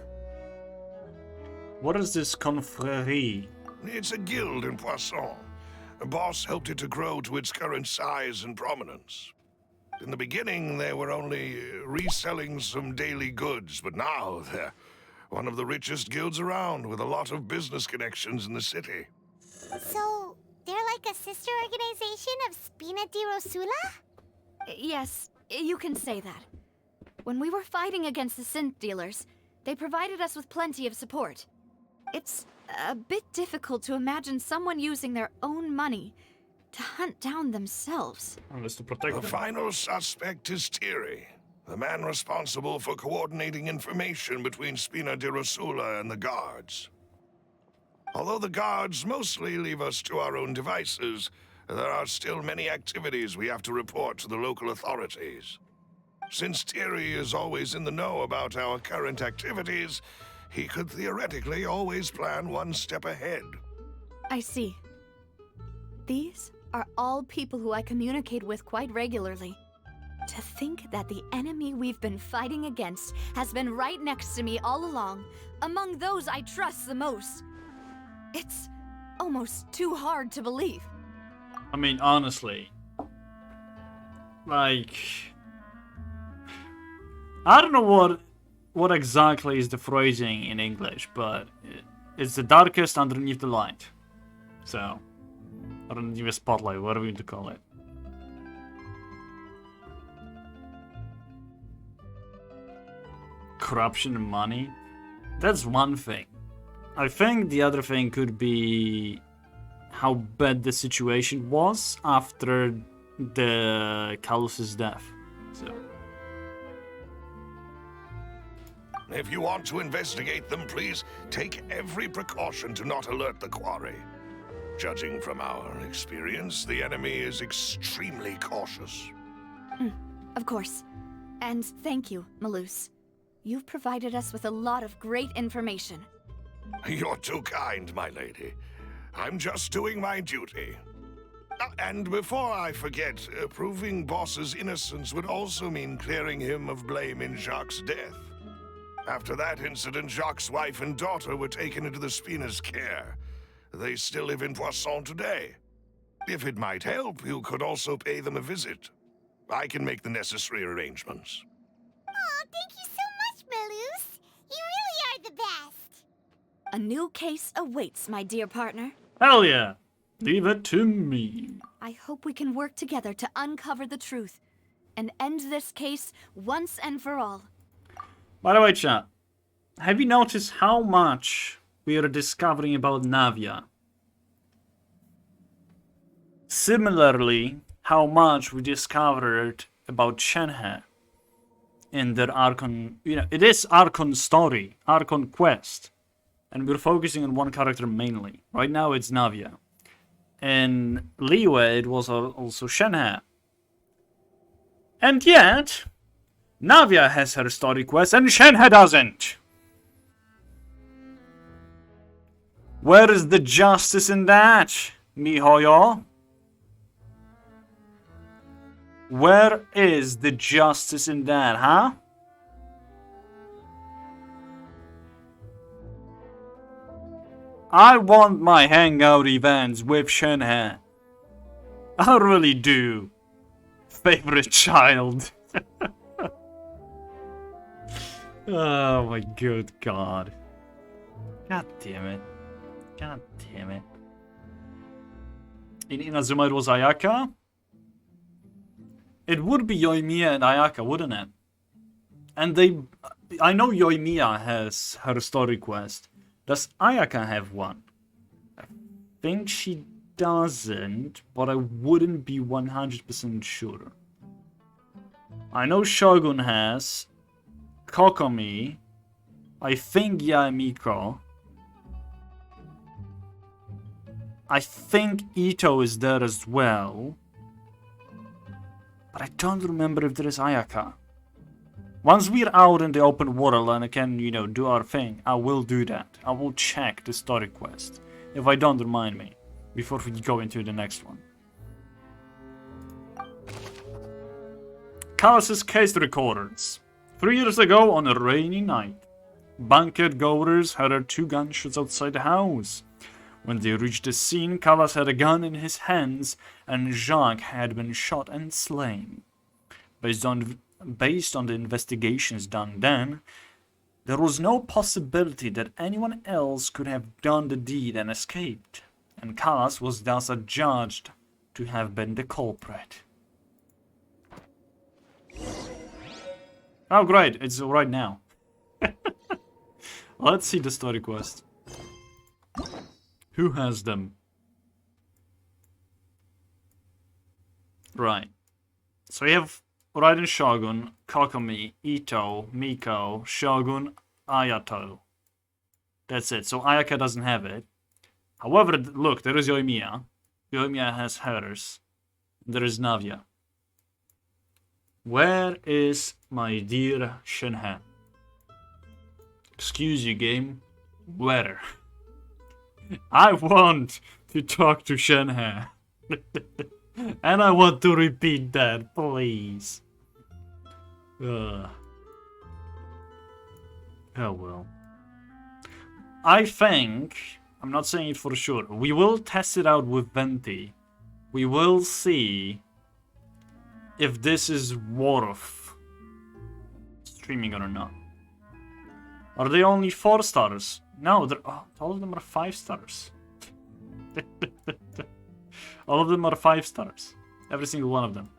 What is this confrérie? It's a guild in Poisson. Boss helped it to grow to its current size and prominence. In the beginning, they were only reselling some daily goods, but now they're one of the richest guilds around with a lot of business connections in the city. So, they're like a sister organization of Spina di Rusula? Yes, you can say that. When we were fighting against the synth dealers, they provided us with plenty of support. It's a bit difficult to imagine someone using their own money to hunt down themselves. Unless to protect The them. final suspect is Thierry, the man responsible for coordinating information between Spina di Rusula and the guards. Although the guards mostly leave us to our own devices, there are still many activities we have to report to the local authorities. Since Thierry is always in the know about our current activities, he could theoretically always plan one step ahead. I see. These are all people who I communicate with quite regularly. To think that the enemy we've been fighting against has been right next to me all along, among those I trust the most. It's almost too hard to believe. I mean, honestly. Like... I don't know what exactly is the phrasing in English, but it's the darkest underneath the light. So, underneath the spotlight, whatever you want to call it. Corruption and money? That's one thing. I think the other thing could be how bad the situation was after the Calus's death. So... If you want to investigate them, please take every precaution to not alert the quarry. Judging from our experience, the enemy is extremely cautious. Of course. And thank you, Malus. You've provided us with a lot of great information. You're too kind, my lady. I'm just doing my duty. And before I forget, proving Boss's innocence would also mean clearing him of blame in Jacques' death. After that incident, Jacques' wife and daughter were taken into the Spina's care. They still live in Poisson today. If it might help, you could also pay them a visit. I can make the necessary arrangements. Aw, thank you so much, Malus. You really are the best. A new case awaits, my dear partner. Hell yeah! Leave it to me. I hope we can work together to uncover the truth and end this case once and for all. By the way, chat, have you noticed how much we are discovering about Navia Similarly, how much we discovered about Shenhe in their Archon, it is Archon story, Archon quest, and we're focusing on one character mainly. Right now it's Navia. In Liyue it was also Shenhe. And yet, Navia has her story quest and Shenhe doesn't. Where is the justice in that, mihoyo? Where is the justice in that, huh? I want my hangout events with Shenhe. I really do. Favorite child. Oh my good god. God damn it. God damn it. In Inazuma it was Ayaka? It would be Yoimiya and Ayaka, wouldn't it? And I know Yoimiya has her story quest. Does Ayaka have one? I think she doesn't, but I wouldn't be 100% sure. I know Shogun has. Kokomi. I think Yaemiko. I think Ito is there as well. But I don't remember if there is Ayaka. Once we're out in the open world and I can, do our thing, I will do that. I will check the story quest. If I don't, remind me. Before we go into the next one. Callus's case records. 3 years ago on a rainy night, banquet goers heard 2 gunshots outside the house. When they reached the scene, Callus had a gun in his hands, and Jacques had been shot and slain. Based on the investigations done then, there was no possibility that anyone else could have done the deed and escaped, and Callus was thus adjudged to have been the culprit. Oh great, it's right now. Let's see the story quest. Who has them? Right. So we have Raiden Shogun, Kokomi, Ito, Miko, Shogun, Ayato. That's it. So Ayaka doesn't have it. However, look, there is Yoimiya. Yoimiya has hers. There is Navia. Where is my dear Shenhe? Excuse you, game. Where? I want to talk to Shenhe. And I want to repeat that, please. Oh well. I think, I'm not saying it for sure, we will test it out with Venti. We will see if this is worth streaming or not. Are they only 4 stars? No, all of them are 5 stars. All of them are 5 stars. Every single one of them.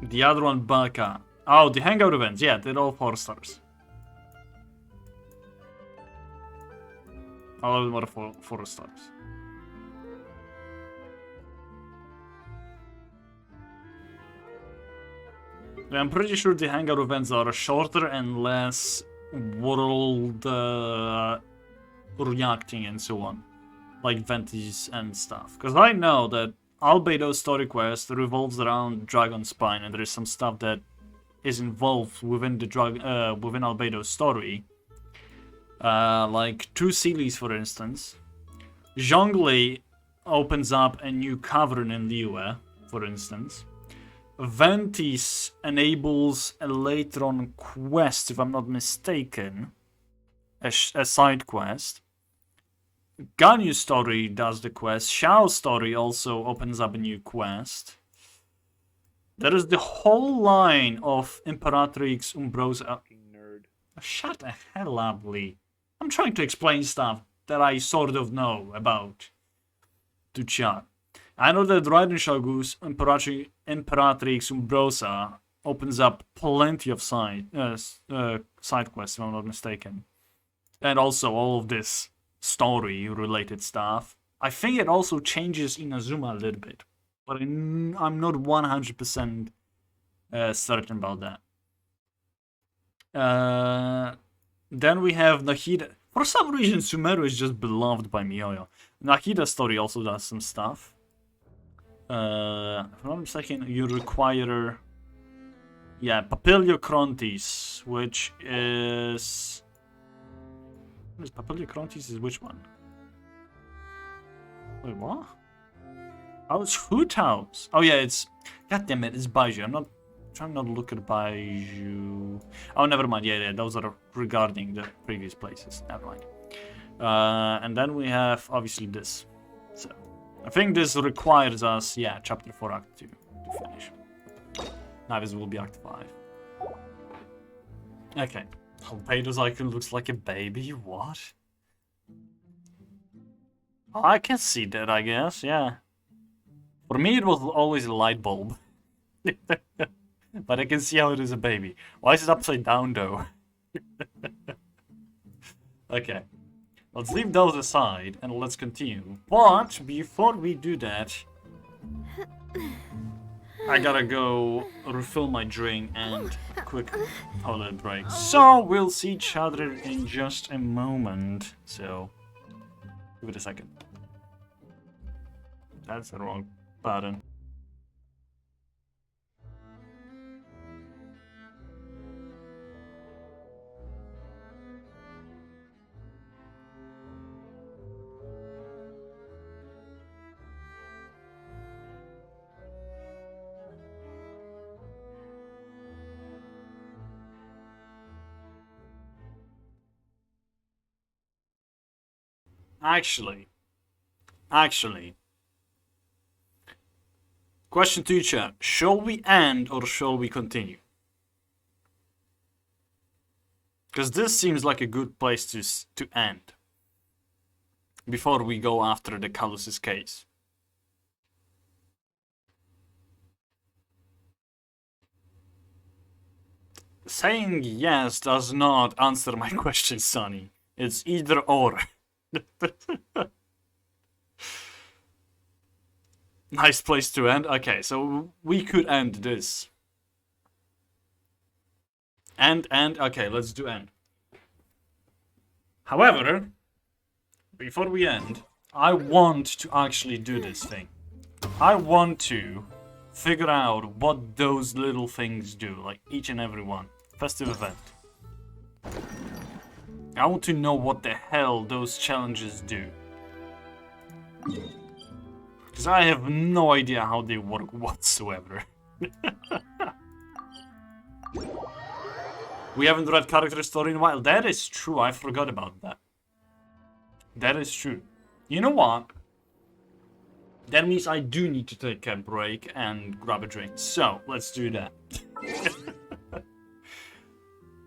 The other one, Baka. Oh, the Hangout events. Yeah, they're all 4 stars. All of them are 4 stars. I'm pretty sure the Hangout events are shorter and less world reacting and so on. Like Venti's and stuff. Because I know that Albedo's story quest revolves around Dragon Spine, and there is some stuff that is involved within the within Albedo's story. Like 2 Sealies, for instance. Zhongli opens up a new cavern in Liyue, for instance. Ventis enables a later on quest, if I'm not mistaken, a side quest. Ganyu's story does the quest. Xiao's story also opens up a new quest. There is the whole line of Imperatrix Umbrosa. Nerd. Shut the hell up, Lee. I'm trying to explain stuff that I sort of know about to chat. I know that Raiden Shogun's Imperatrix Umbrosa opens up plenty of side quests, if I'm not mistaken. And also all of this story-related stuff. I think it also changes Inazuma a little bit, but I'm not 100% certain about that. Then we have Nahida. For some reason, Sumeru is just beloved by Miyoyo. Nahida's story also does some stuff. If I'm not mistaken, you require... Yeah, Papilio which is... Papilio is which one? Wait, what? Oh, it's Food House. Oh yeah, it's... God damn it, it's Baiju. I'm trying not to look at Baiju. Oh, never mind. Yeah, those are regarding the previous places. Never mind. And then we have, obviously, this. So, I think this requires us, yeah, Chapter 4, Act 2 to finish. Now this will be Act 5. Okay. Albedo's icon looks like a baby. What? Oh, I can see that, I guess, yeah. For me, it was always a light bulb. But I can see how it is a baby. Why is it upside down, though? Okay. Let's leave those aside, and let's continue. But, before we do that... I gotta go refill my drink and quick toilet break. So, we'll see each other in just a moment. So, give it a second. That's the wrong button. Actually. Question to you, chat. Shall we end or shall we continue? Because this seems like a good place to end. Before we go after the Calus's case. Saying yes does not answer my question, Sonny. It's either or. Nice place to end. Okay, so we could end this. Okay, let's do end. However, before we end, I want to actually do this thing. I want to figure out what those little things do, like each and every one. Festive event. I want to know what the hell those challenges do. Because I have no idea how they work whatsoever. We haven't read character story in a while. That is true, I forgot about that. That is true. You know what? That means I do need to take a break and grab a drink. So, let's do that.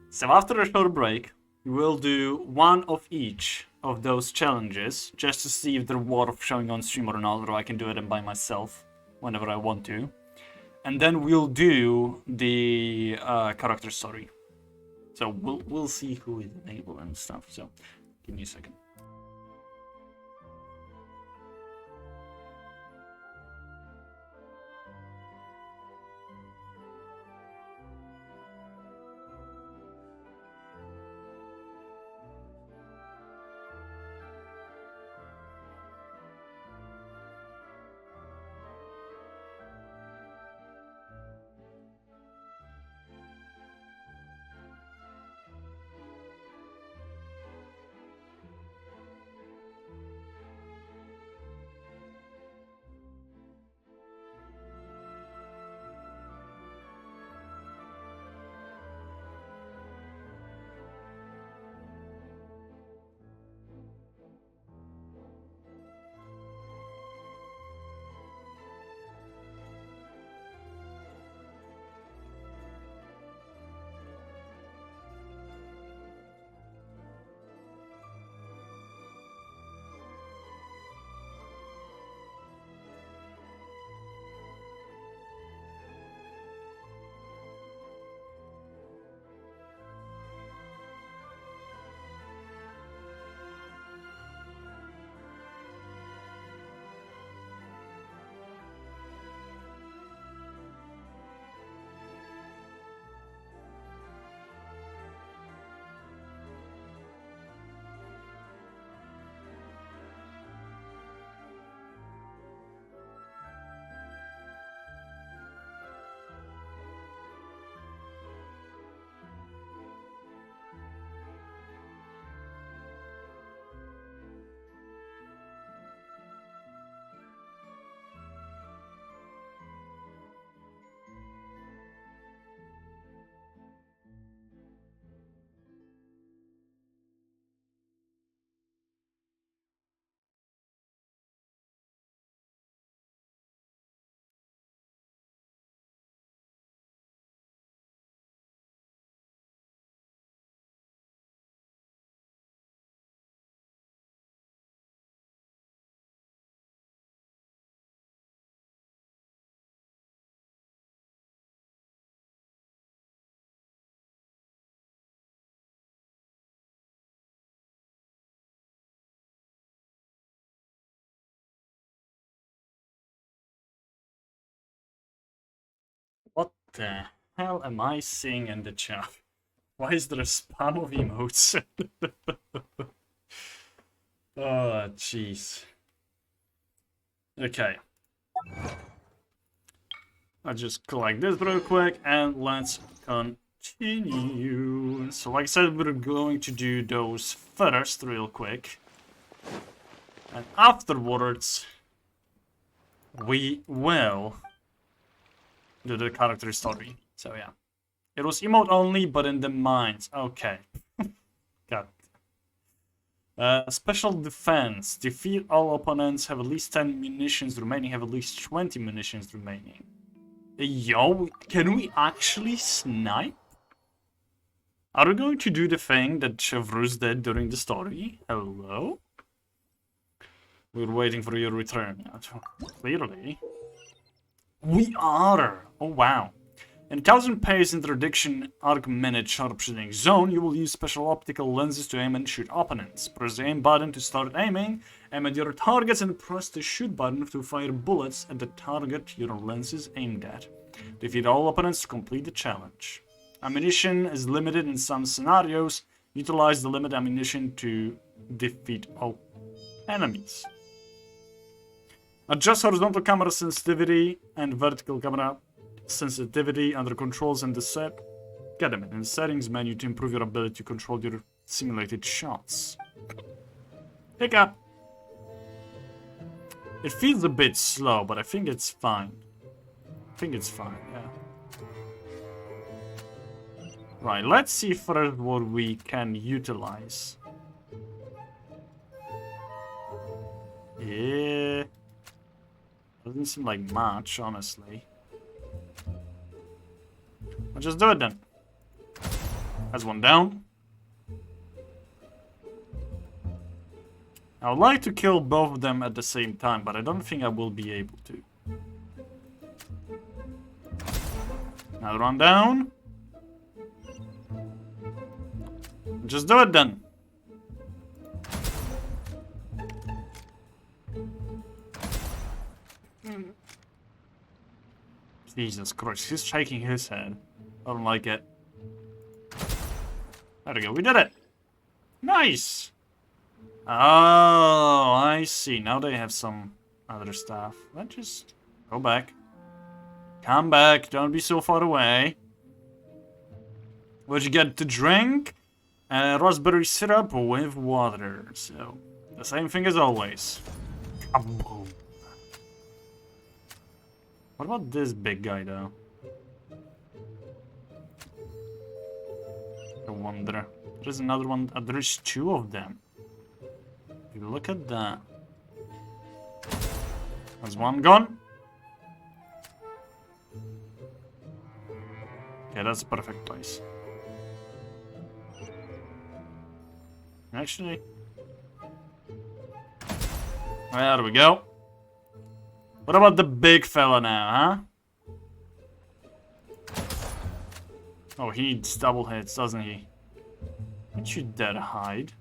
So after a short break, we'll do one of each of those challenges, just to see if they're worth showing on stream or not, or I can do it by myself whenever I want to. And then we'll do the character story. So we'll see who is enabled and stuff. So give me a second. the hell am I seeing in the chat? Why is there a spam of emotes? Oh, jeez. Okay. I'll just collect this real quick and let's continue. So like I said, we're going to do those first real quick. And afterwards, we will do the character story. So yeah. It was emote only, but in the mines. Okay. Got it. Special defense. Defeat all opponents, have at least 10 munitions remaining, have at least 20 munitions remaining. Yo, can we actually snipe? Are we going to do the thing that Chevreuse did during the story? Hello? We're waiting for your return. Clearly. We are! Oh wow. In 1000 pace interdiction arc minute sharpshooting zone, you will use special optical lenses to aim and shoot opponents. Press the aim button to start aiming, aim at your targets, and press the shoot button to fire bullets at the target your lens is aimed at. Defeat all opponents to complete the challenge. Ammunition is limited in some scenarios. Utilize the limited ammunition to defeat all enemies. Adjust horizontal camera sensitivity and vertical camera sensitivity under controls in the in the settings menu to improve your ability to control your simulated shots. Hiccup! It feels a bit slow, but I think it's fine. Yeah. Right, let's see first what we can utilize. Yeah. Doesn't seem like much, honestly. I'll just do it then. That's one down. I would like to kill both of them at the same time, but I don't think I will be able to. Another one down. Just do it then. Jesus Christ, he's shaking his head. I don't like it. There we go, we did it! Nice! Oh, I see. Now they have some other stuff. Let's just go back. Come back, don't be so far away. What'd you get to drink? Raspberry syrup with water. So, the same thing as always. Kaboom. What about this big guy, though? I wonder. There's another one. There's two of them. Look at that. There's one gone. Okay, that's a perfect place. Actually. There we go. What about the big fella now, huh? Oh, he needs double hits, doesn't he? Don't you dare hide.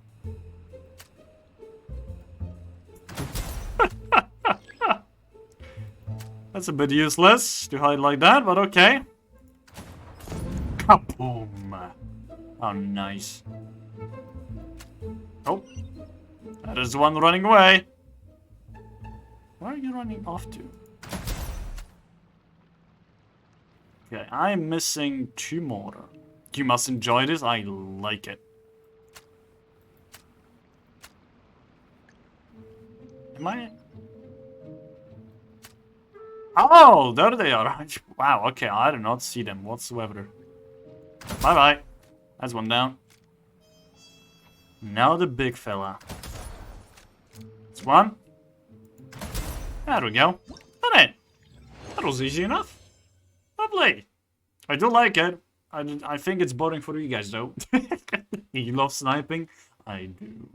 That's a bit useless to hide like that, but okay. Kaboom! Oh, nice. Oh, that is the one running away. Where are you running off to? Okay, I'm missing two more. You must enjoy this. I like it. Am I? Oh, there they are. Wow, okay, I do not see them whatsoever. Bye-bye. That's one down. Now the big fella. That's one. There we go. Done it. That was easy enough. Lovely. I do like it. I think it's boring for you guys, though. You love sniping? I do.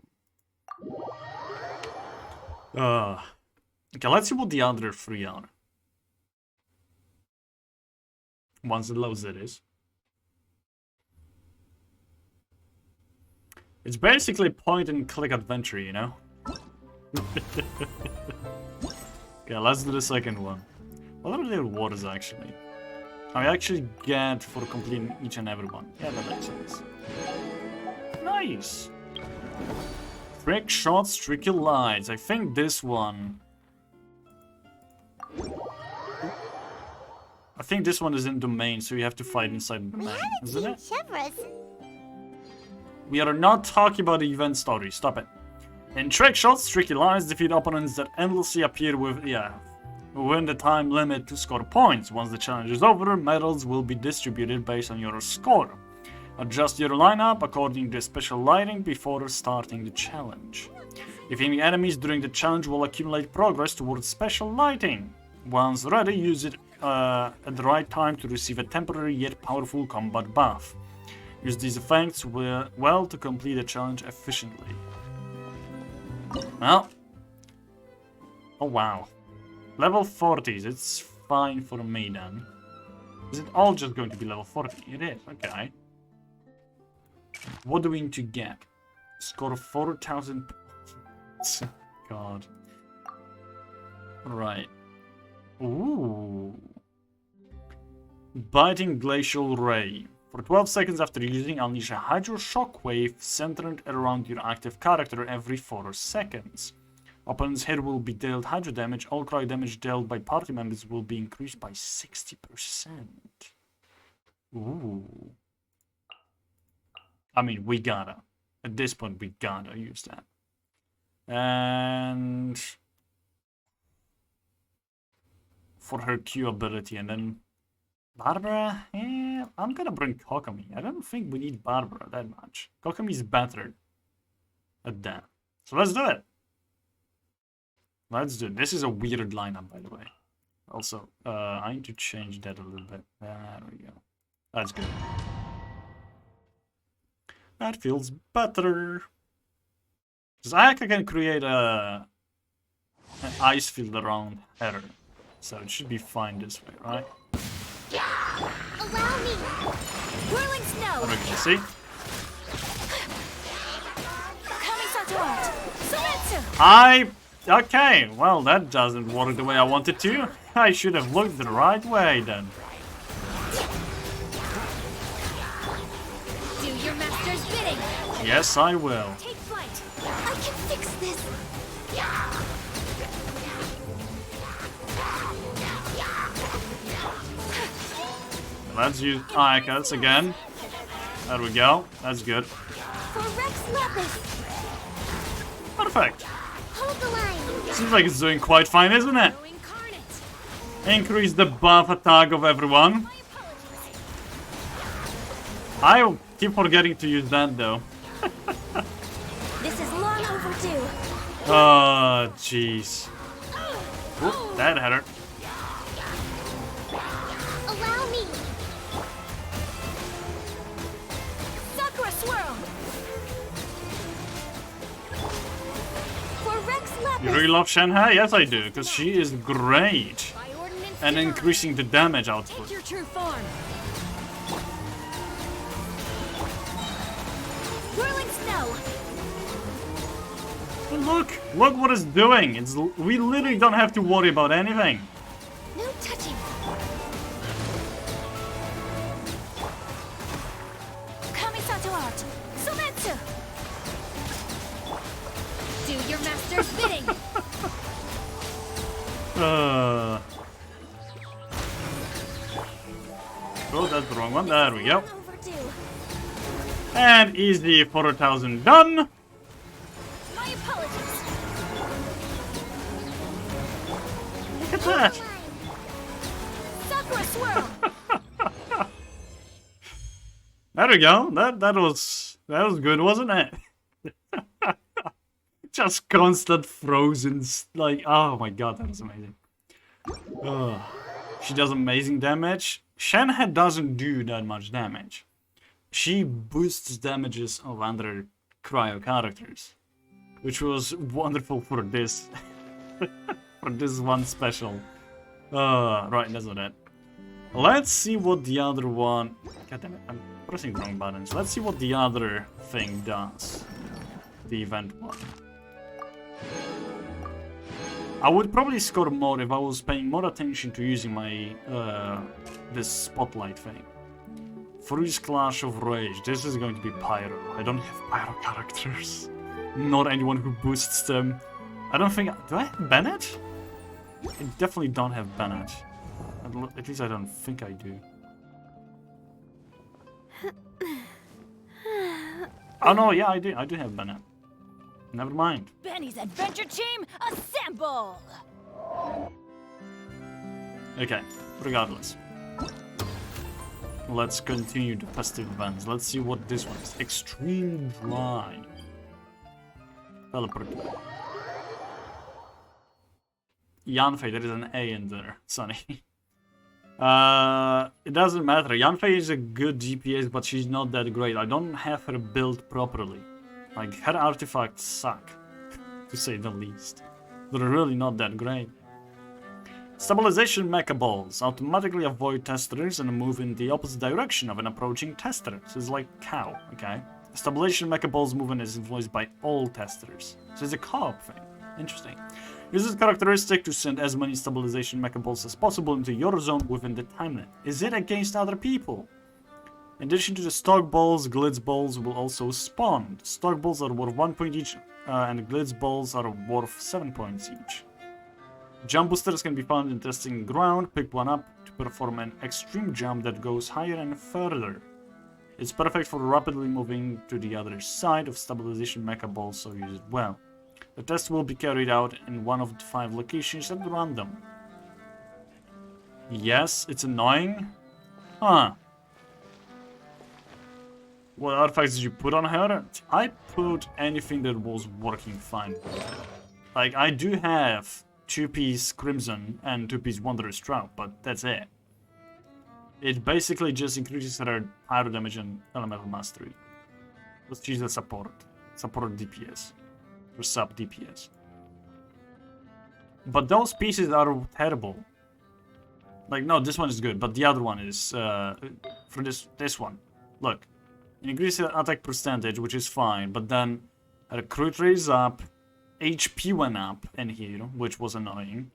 Okay, let's see what the other three are. Once it loads, it is. It's basically point and click adventure, you know? Okay, let's do the second one. What are their waters, actually? I actually get for completing each and every one. Yeah, that makes sense. Nice. Trick shots, tricky lights. I think this one. I think this one is in domain, so you have to fight inside the domain, isn't it? We are not talking about the event story. Stop it. In trick shots, tricky lights defeat opponents that endlessly appear within the time limit to score points. Once the challenge is over, medals will be distributed based on your score. Adjust your lineup according to special lighting before starting the challenge. Defeating enemies during the challenge will accumulate progress towards special lighting. Once ready, use it at the right time to receive a temporary yet powerful combat buff. Use these effects well to complete the challenge efficiently. Well. Oh wow. Level 40s, it's fine for me then. Is it all just going to be level 40? It is, okay. What do we need to get? Score 4,000 points. God. Right. Ooh. Biting Glacial Ray. For 12 seconds after using, unleash a Hydro Shockwave centered around your active character every 4 seconds. Opponents here will be dealt Hydro damage. All cry damage dealt by party members will be increased by 60%. Ooh. I mean, we gotta. At this point, we gotta use that. And for her Q ability, and then Barbara, I'm gonna bring Kokomi. I don't think we need Barbara that much. Kokomi's better at that. So let's do it. Let's do it. This is a weird lineup, by the way. Also, I need to change that a little bit. There we go. That's good. That feels better. Because Ayaka can create an ice field around her. So it should be fine this way, right? Allow me. Whirling snow. There we go, see? Okay, well that doesn't work the way I wanted to. I should have looked the right way then. Do your master's bidding. Yes, I will. Take flight. I can fix this. Let's use Ayakas again. There we go. That's good. For Rex Lapis. Perfect. Hold the line. Seems like it's doing quite fine, isn't it? Increase the buff attack of everyone. I keep forgetting to use that though. This is long overdue. Oh, jeez. That hurt. Allow me. Sakura swirl. For Rex Lapis. You really love Shanghai? Yes, I do, because she is great. And increasing the damage output. Take your true form. Whirling snow. Look what it's doing. We literally don't have to worry about anything. No touching. Kamisato art. Sometsu. Do your master's bidding. Oh, that's the wrong one. There we go. And easy 4,000 done. My apologies. Look at that. Sakura swirl. There we go. That was good, wasn't it? Just constant frozen, like, oh my god, that was amazing. She does amazing damage. Shanghai doesn't do that much damage. She boosts damages of other cryo characters, which was wonderful for this for this one special. Right, that's not it. Let's see what the other one. God damn it, I'm pressing the wrong buttons. Let's see what the other thing does. The event one. I would probably score more if I was paying more attention to using my this spotlight thing. Fruit's Clash of Rage. This is going to be Pyro. I don't have Pyro characters. Not anyone who boosts them. I don't think... Do I have Bennett? I definitely don't have Bennett. At least I don't think I do. Oh no, yeah, I do. I do have Bennett. Never mind. Benny's adventure team, assemble! Okay, regardless. Let's continue the festive events. Let's see what this one is. Extreme Dry. Teleport. Yanfei, there is an A in there, Sonny. It doesn't matter. Yanfei is a good DPS, but she's not that great. I don't have her built properly. Like, her artifacts suck, to say the least. They're really not that great. Stabilization Mecha Balls automatically avoid testers and move in the opposite direction of an approaching tester. So it's like cow, okay? Stabilization Mecha Balls movement is influenced by all testers. So it's a co-op thing. Interesting. Use this characteristic to send as many stabilization Mecha Balls as possible into your zone within the time limit. Is it against other people? In addition to the stock balls, glitz balls will also spawn. Stock balls are worth 1 point each, and glitz balls are worth 7 points each. Jump boosters can be found in testing ground. Pick one up to perform an extreme jump that goes higher and further. It's perfect for rapidly moving to the other side of stabilization mecha balls, so use it well. The test will be carried out in one of the 5 locations at random. Yes, it's annoying. Huh. What artifacts did you put on her? I put anything that was working fine. Like, I do have 2-piece Crimson and 2-piece Wondrous Trout, but that's it. It basically just increases her pyro damage and elemental mastery. Let's choose the support. Support DPS. Or sub DPS. But those pieces are terrible. Like, no, this one is good, but the other one is, for this one. Look. Increase her attack percentage, which is fine, but then her crit rate is up, HP went up in here, which was annoying.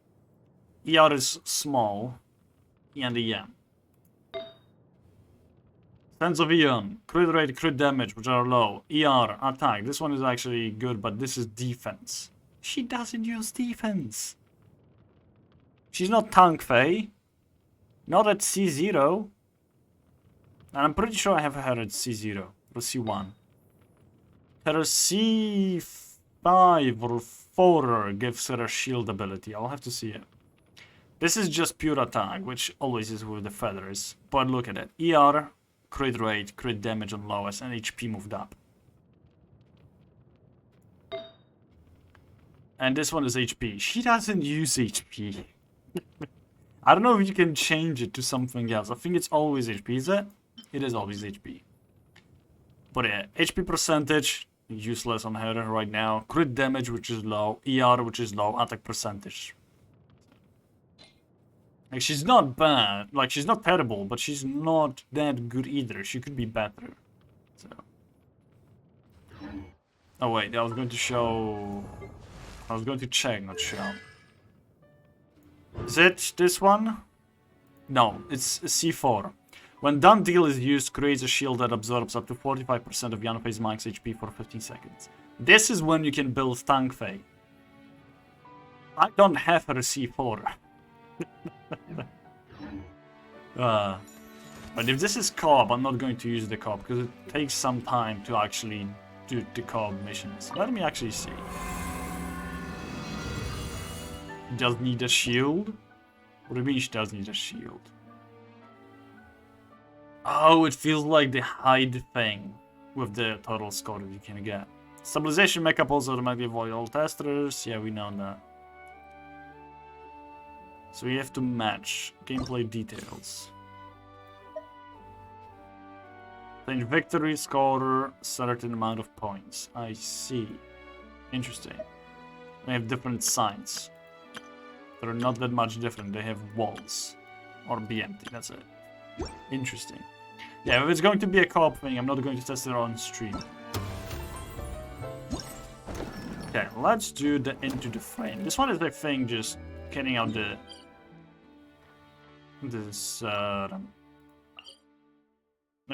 ER is small, and EM. Sense of Eon, crit rate, crit damage, which are low. ER, attack, this one is actually good, but this is defense. She doesn't use defense. She's not Tank Fei. Not at C0. And I'm pretty sure I have her at C0 or C1. Her C5 or 4 gives her a shield ability. I'll have to see it. This is just pure attack, which always is with the feathers. But look at it. ER, crit rate, crit damage on lowest, and HP moved up. And this one is HP. She doesn't use HP. I don't know if you can change it to something else. I think it's always HP, is it? It is always HP. But yeah, HP percentage, useless on her right now. Crit damage, which is low. ER, which is low. Attack percentage. Like, she's not bad. Like, she's not terrible, but she's not that good either. She could be better. So. Oh wait, I was going to show... I was going to check, not show. Is it this one? No, it's C4. When Done Deal is used, creates a shield that absorbs up to 45% of Yanfei's max HP for 15 seconds. This is when you can build Tank Fei. I don't have her C4. But if this is co-op, I'm not going to use the co-op, because it takes some time to actually do the co-op missions. Let me actually see. Does need a shield? What do you mean she does need a shield? Oh, it feels like the hide thing with the total score that you can get. Stabilization mecha balls automatically avoid all testers. Yeah, we know that. So we have to match gameplay details. Then victory score certain amount of points. I see. Interesting. They have different signs. They're not that much different. They have walls. Or be empty, that's it. Interesting. Yeah, if it's going to be a co-op thing, I'm not going to test it on stream. Okay, let's do the into the frame. This one is the thing, just getting out the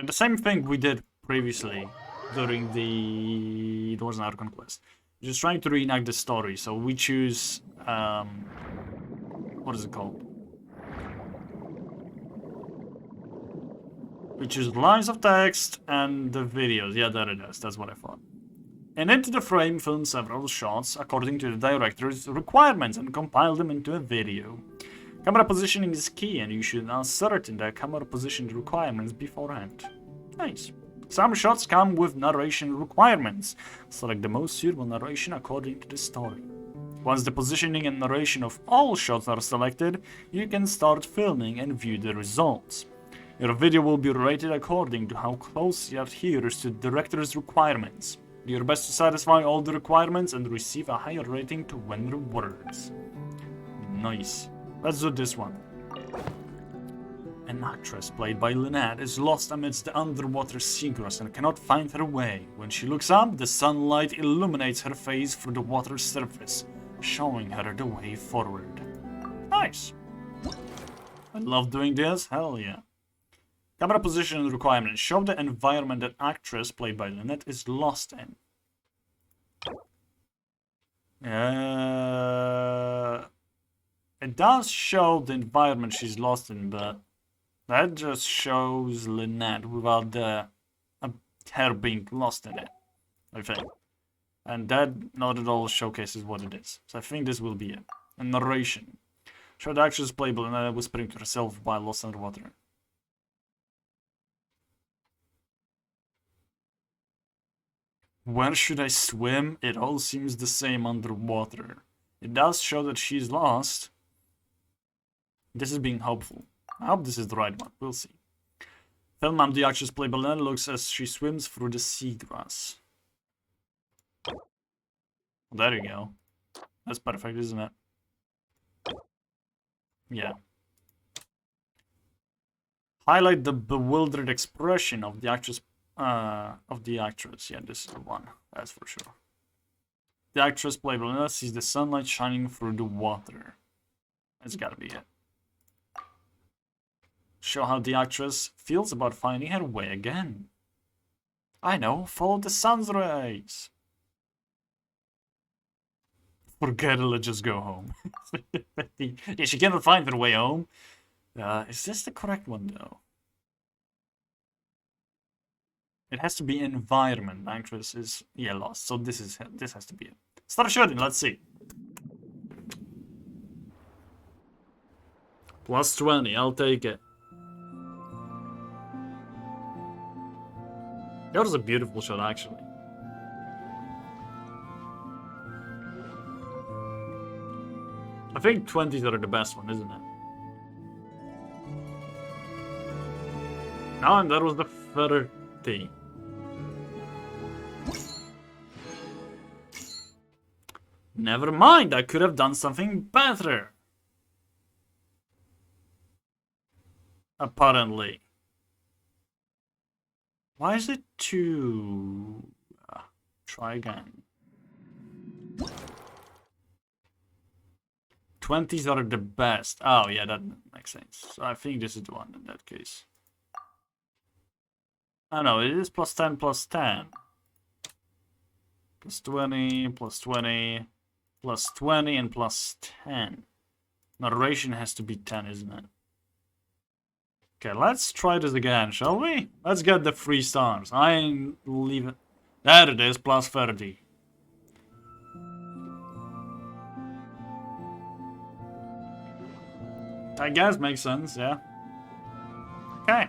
same thing we did previously during the Northern Archon quest. Just trying to reenact the story. So we choose what is it called? We choose lines of text and the videos. Yeah, there it is. That's what I thought. And into the frame, film several shots according to the director's requirements and compile them into a video. Camera positioning is key, and you should ascertain the camera position requirements beforehand. Nice. Some shots come with narration requirements. Select the most suitable narration according to the story. Once the positioning and narration of all shots are selected, you can start filming and view the results. Your video will be rated according to how closely it adheres to the director's requirements. Do your best to satisfy all the requirements and receive a higher rating to win rewards. Nice. Let's do this one. An actress played by Lynette is lost amidst the underwater seagrass and cannot find her way. When she looks up, the sunlight illuminates her face through the water's surface, showing her the way forward. Nice. I love doing this. Hell yeah. Camera position requirements. Show the environment that actress played by Lynette is lost in. It does show the environment she's lost in, but that just shows Lynette without the her being lost in it, I think. And that not at all showcases what it is. So I think this will be it. A narration. Show the actress play Lynette whispering to herself while lost underwater. Where should I swim? It all seems the same underwater. It does show that she's lost. This is being hopeful. I hope this is the right one. We'll see. Film the actress play Lynette looks as she swims through the seagrass. There you go. That's perfect, isn't it? Yeah. Highlight the bewildered expression of the actress. Yeah, this is the one. That's for sure. The actress played Lynette sees the sunlight shining through the water. That's gotta be it. Show how the actress feels about finding her way again. I know, follow the sun's rays. Forget it, let's just go home. Yeah, she cannot find her way home. Is this the correct one though? It has to be environment. The actress is lost, so this has to be it. Start shooting. Let's see. Plus 20. I'll take it. That was a beautiful shot, actually. I think 20s are the best one, isn't it? No, and that was the 30. Never mind, I could have done something better. Apparently. Why is it 2? Try again. 20s are the best. Oh yeah, that makes sense. So I think this is the one in that case. Oh no, it is plus 10, plus 10. Plus 20, plus 20. Plus 20 and plus 10. Narration has to be 10, isn't it? Okay, let's try this again, shall we? Let's get the 3 stars. I ain't leaving. There it is, plus 30. I guess makes sense, yeah. Okay.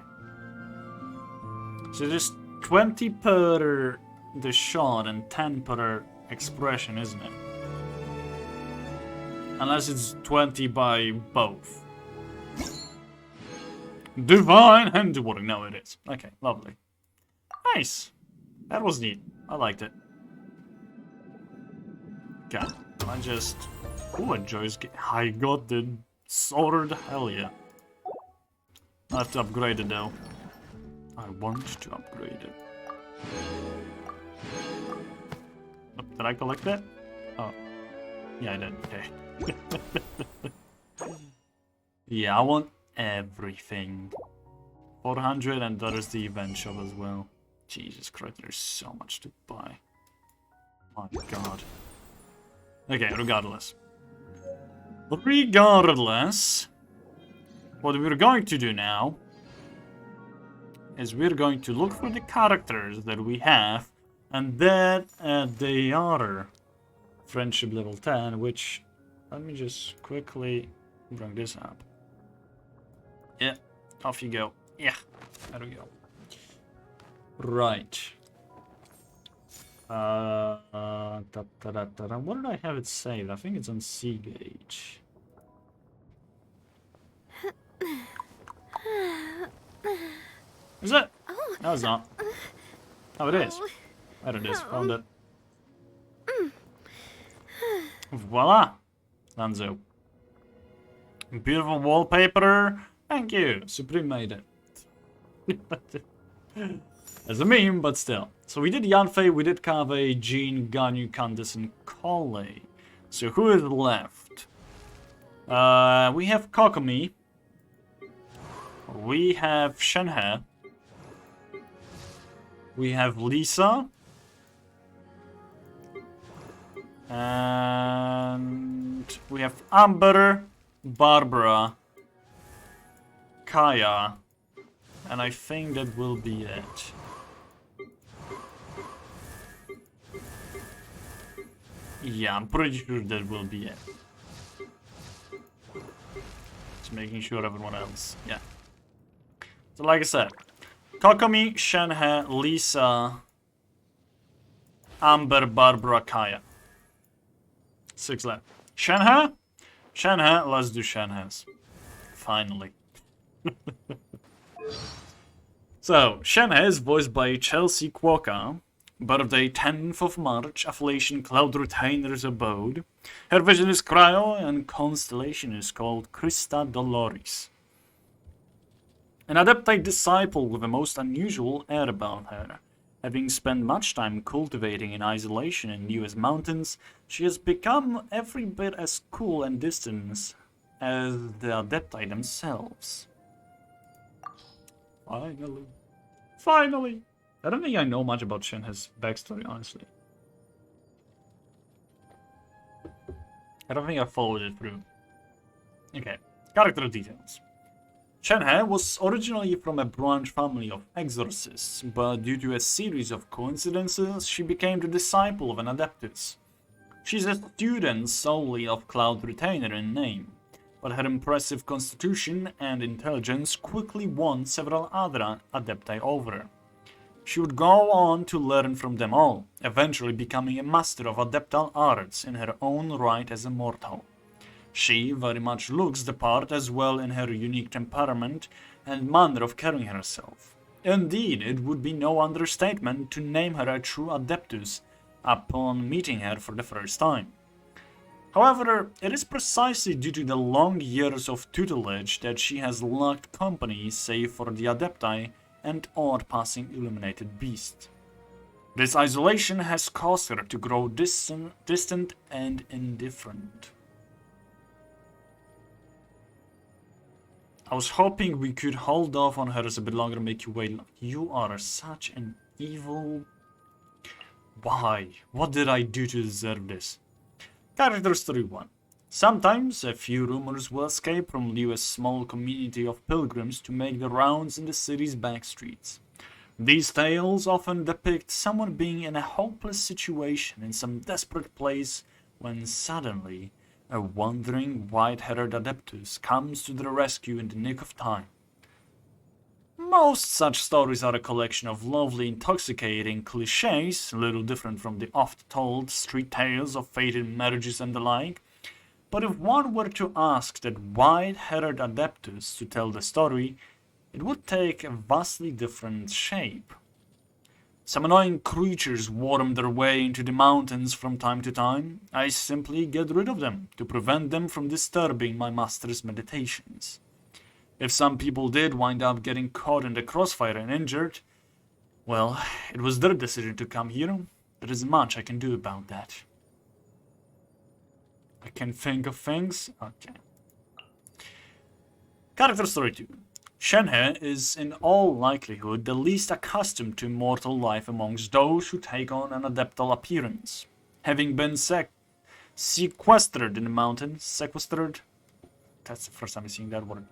So just 20 per the shot and 10 per expression, isn't it? Unless it's 20 by both. Divine handiwork. No, it is. Okay, lovely. Nice. That was neat. I liked it. Okay, I just... Ooh, I got the sword. Hell yeah. I have to upgrade it though. I want to upgrade it. Oh, did I collect that? Oh. Yeah, I did. Okay. Yeah, I want everything. 400, and there is the event shop as well. Jesus Christ, there's so much to buy. My God. Okay, regardless. Regardless, what we're going to do now is we're going to look for the characters that we have, and then they are friendship level 10, which, let me just quickly bring this up. Yeah, off you go. Yeah, there we go. Right. What did I have it saved? I think it's on C gauge. Is it? No, it's not. Oh, it is. There it is. Found it. Voila! Danzo. Beautiful wallpaper. Thank you. Supreme made it. As a meme, but still. So we did Yanfei, we did Kaveh, Jean, Ganyu, Candice, and Kole. So who is left? We have Kokomi. We have Shenhe. We have Lisa. And we have Amber, Barbara, Kaya. And I think that will be it. Yeah, I'm pretty sure that will be it. Just making sure everyone else. Yeah. So like I said, Kokomi, Shenhe, Lisa, Amber, Barbara, Kaya. 6 left. Shenhe? Shenhe, let's do Shenhe's. Finally. So, Shenhe is voiced by Chelsea Quokka. Birthday 10th of March, affiliation Cloud Retainer's Abode. Her vision is Cryo and constellation is called Christa Doloris. An Adeptite disciple with a most unusual air about her. Having spent much time cultivating in isolation in US mountains, she has become every bit as cool and distant as the Adepti themselves. Finally. Finally! I don't think I know much about Shenhe's backstory, honestly. I don't think I followed it through. Okay, character details. Shenhe was originally from a branch family of exorcists, but due to a series of coincidences, she became the disciple of an adeptus. She's a student solely of Cloud Retainer in name, but her impressive constitution and intelligence quickly won several other adepti over her. She would go on to learn from them all, eventually becoming a master of adeptal arts in her own right as a mortal. She very much looks the part as well in her unique temperament and manner of carrying herself. Indeed, it would be no understatement to name her a true adeptus upon meeting her for the first time. However, it is precisely due to the long years of tutelage that she has lacked company save for the adepti and odd passing illuminated beast. This isolation has caused her to grow distant and indifferent. I was hoping we could hold off on her a bit longer and make you wait. You are such an evil... Why? What did I do to deserve this? Character Story 1. Sometimes a few rumors will escape from Liu's small community of pilgrims to make the rounds in the city's back streets. These tales often depict someone being in a hopeless situation in some desperate place when suddenly a wandering white-haired adeptus comes to their rescue in the nick of time. Most such stories are a collection of lovely, intoxicating cliches, little different from the oft-told street tales of fated marriages and the like. But if one were to ask that white-haired adeptus to tell the story, it would take a vastly different shape. Some annoying creatures worm their way into the mountains from time to time. I simply get rid of them to prevent them from disturbing my master's meditations. If some people did wind up getting caught in the crossfire and injured, well, it was their decision to come here. There isn't much I can do about that. I can think of things. Okay. Character story 2. Shenhe is in all likelihood the least accustomed to mortal life amongst those who take on an adeptal appearance. Having been sequestered in the mountains, that's the first time I'm seeing that word.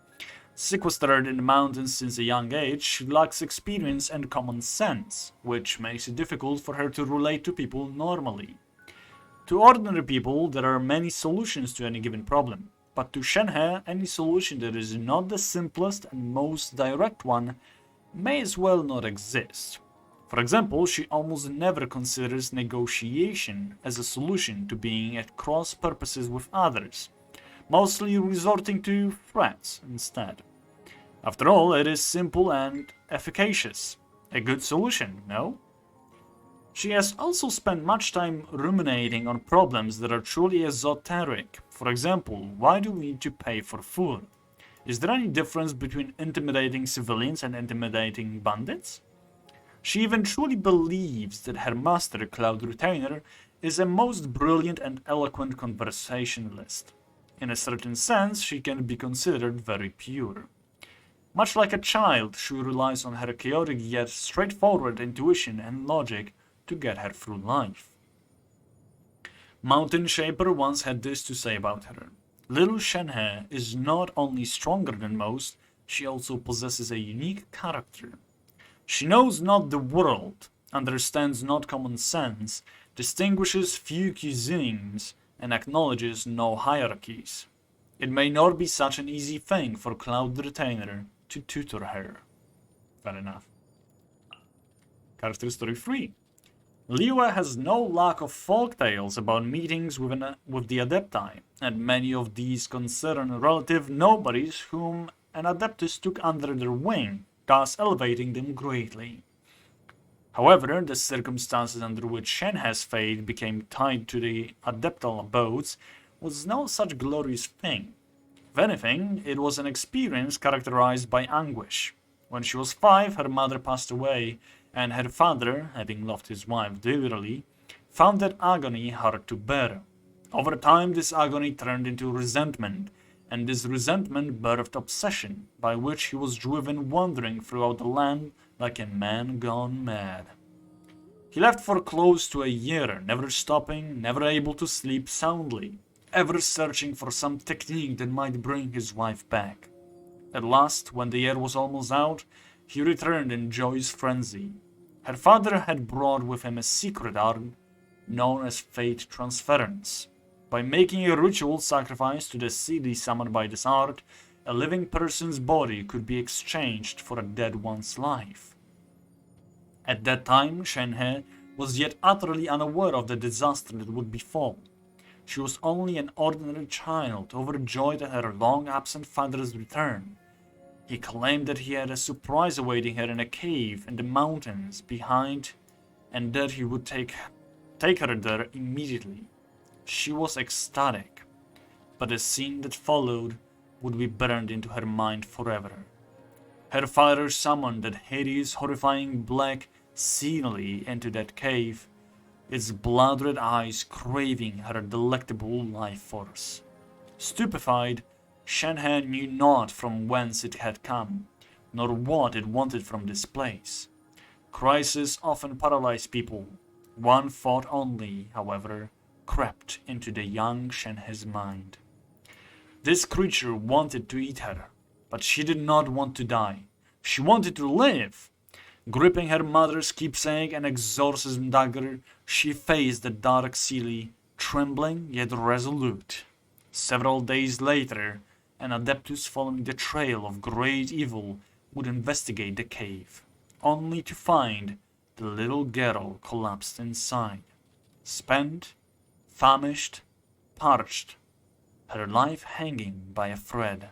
Sequestered in the mountains since a young age, she lacks experience and common sense, which makes it difficult for her to relate to people normally. To ordinary people, there are many solutions to any given problem, but to Shenhe, any solution that is not the simplest and most direct one may as well not exist. For example, she almost never considers negotiation as a solution to being at cross purposes with others, mostly resorting to threats instead. After all, it is simple and efficacious. A good solution, no? She has also spent much time ruminating on problems that are truly esoteric. For example, why do we need to pay for food? Is there any difference between intimidating civilians and intimidating bandits? She even truly believes that her master, Cloud Retainer, is a most brilliant and eloquent conversationalist. In a certain sense, she can be considered very pure. Much like a child, she relies on her chaotic yet straightforward intuition and logic to get her through life. Mountain Shaper once had this to say about her. Little Shenhe is not only stronger than most, she also possesses a unique character. She knows not the world, understands not common sense, distinguishes few cuisines, and acknowledges no hierarchies. It may not be such an easy thing for Cloud Retainer to tutor her. Fair enough. Character story 3. Liyue has no lack of folk tales about meetings with the Adepti, and many of these concern relative nobodies whom an Adeptus took under their wing, thus elevating them greatly. However, the circumstances under which Shenhe's fate became tied to the Adeptal abodes was no such glorious thing. If anything, it was an experience characterized by anguish. When she was 5, her mother passed away, and her father, having loved his wife dearly, found that agony hard to bear. Over time, this agony turned into resentment, and this resentment birthed obsession, by which he was driven wandering throughout the land like a man gone mad. He left for close to a year, never stopping, never able to sleep soundly, ever searching for some technique that might bring his wife back. At last, when the year was almost out, he returned in joyous frenzy. Her father had brought with him a secret art known as fate transference. By making a ritual sacrifice to the deity summoned by this art, a living person's body could be exchanged for a dead one's life. At that time, Shenhe was yet utterly unaware of the disaster that would befall. She was only an ordinary child, overjoyed at her long-absent father's return. He claimed that he had a surprise awaiting her in a cave in the mountains behind, and that he would take her there immediately. She was ecstatic, but the scene that followed would be burned into her mind forever. Her father summoned that hideous, horrifying black Seelie into that cave, its blood-red eyes craving her delectable life force. Stupefied, Shenhe knew not from whence it had come, nor what it wanted from this place. Crises often paralyze people. One thought only, however, crept into the young Shenhe's mind. This creature wanted to eat her, but she did not want to die. She wanted to live. Gripping her mother's keepsake and exorcism dagger, she faced the dark Seelie, trembling yet resolute. Several days later, an Adeptus following the trail of great evil would investigate the cave, only to find the little girl collapsed inside, spent, famished, parched, her life hanging by a thread.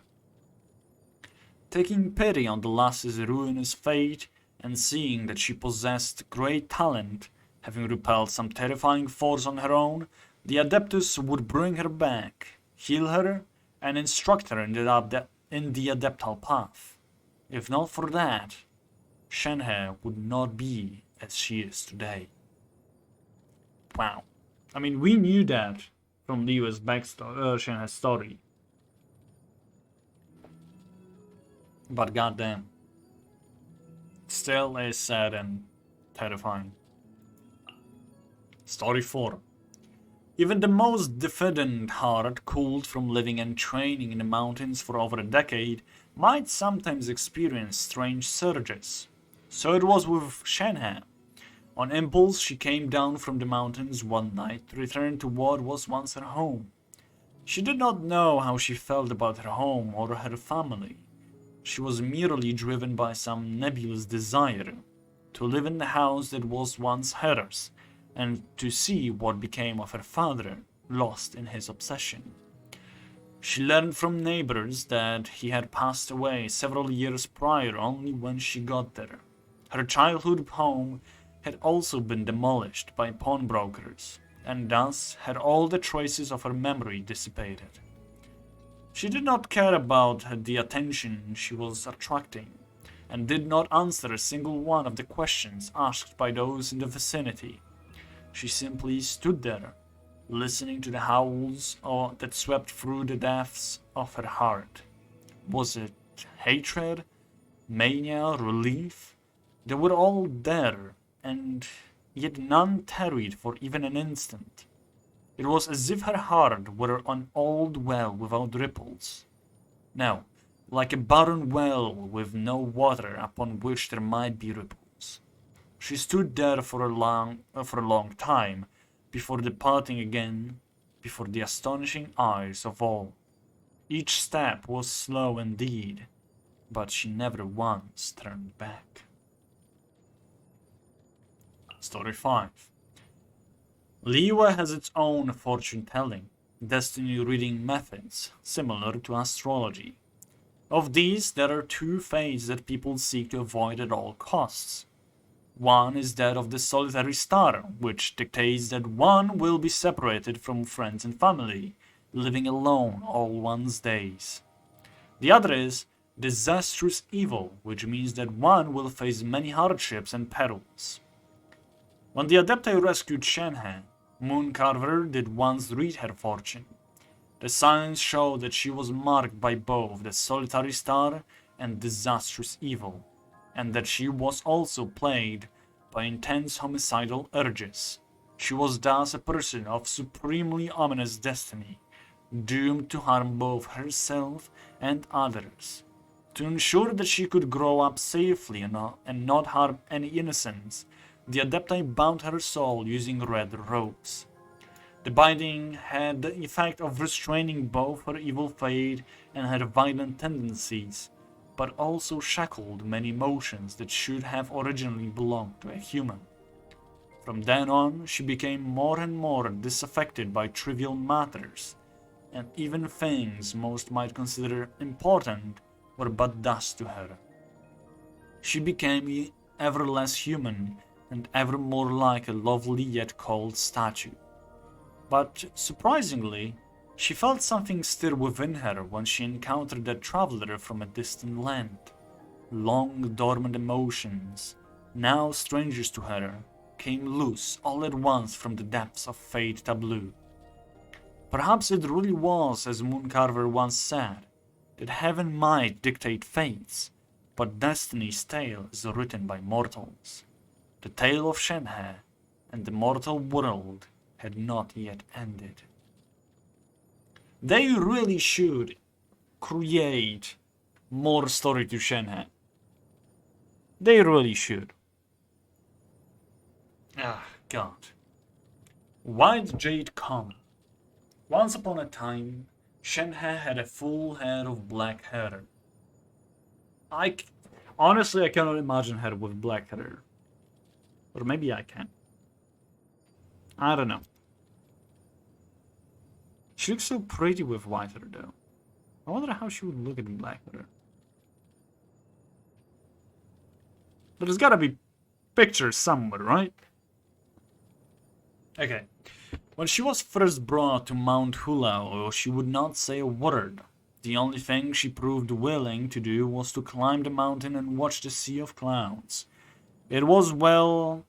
Taking pity on the lass's ruinous fate, and seeing that she possessed great talent, having repelled some terrifying force on her own, the Adeptus would bring her back, heal her, and instruct her in the adeptal path. If not for that, Shenhe would not be as she is today. Wow. I mean, we knew that from Liu's backstory, Shenhe's story. But goddamn, still is sad and terrifying. Story 4. Even the most diffident heart, cooled from living and training in the mountains for over a decade, might sometimes experience strange surges. So it was with Shenhe. On impulse, she came down from the mountains one night to return to what was once her home. She did not know how she felt about her home or her family. She was merely driven by some nebulous desire to live in the house that was once hers, and to see what became of her father, lost in his obsession. She learned from neighbors that he had passed away several years prior only when she got there. Her childhood home had also been demolished by pawnbrokers, and thus had all the traces of her memory dissipated. She did not care about the attention she was attracting, and did not answer a single one of the questions asked by those in the vicinity. She simply stood there, listening to the howls that swept through the depths of her heart. Was it hatred, mania, relief? They were all there, and yet none tarried for even an instant. It was as if her heart were an old well without ripples. No, like a barren well with no water upon which there might be ripples. She stood there for a long time, before departing again, before the astonishing eyes of all. Each step was slow indeed, but she never once turned back. Story 5. Liyue has its own fortune-telling, destiny-reading methods, similar to astrology. Of these, there are two fates that people seek to avoid at all costs. One is that of the solitary star, which dictates that one will be separated from friends and family, living alone all one's days. The other is disastrous evil, which means that one will face many hardships and perils. When the Adepti rescued Shenhe, Mooncarver did once read her fortune. The signs show that she was marked by both the solitary star and disastrous evil, and that she was also plagued by intense homicidal urges. She was thus a person of supremely ominous destiny, doomed to harm both herself and others. To ensure that she could grow up safely and not harm any innocents, the Adepti bound her soul using red ropes. The binding had the effect of restraining both her evil fate and her violent tendencies, but also shackled many emotions that should have originally belonged to a human. From then on, she became more and more disaffected by trivial matters, and even things most might consider important were but dust to her. She became ever less human and ever more like a lovely yet cold statue. But surprisingly, she felt something stir within her when she encountered a traveler from a distant land. Long dormant emotions, now strangers to her, came loose all at once from the depths of fate tableau. Perhaps it really was as Mooncarver once said, that heaven might dictate fates, but destiny's tale is written by mortals. The tale of Shenhe and the mortal world had not yet ended. They really should create more story to Shenhe. They really should. Ah, God. White Jade Common. Once upon a time, Shenhe had a full head of black hair. Honestly, I cannot imagine her with black hair. Or maybe I can. I don't know. She looks so pretty with white hair, though. I wonder how she would look in black hair. But there's gotta be pictures somewhere, right? Okay. When she was first brought to Mount Hulao, she would not say a word. The only thing she proved willing to do was to climb the mountain and watch the sea of clouds. It was, well,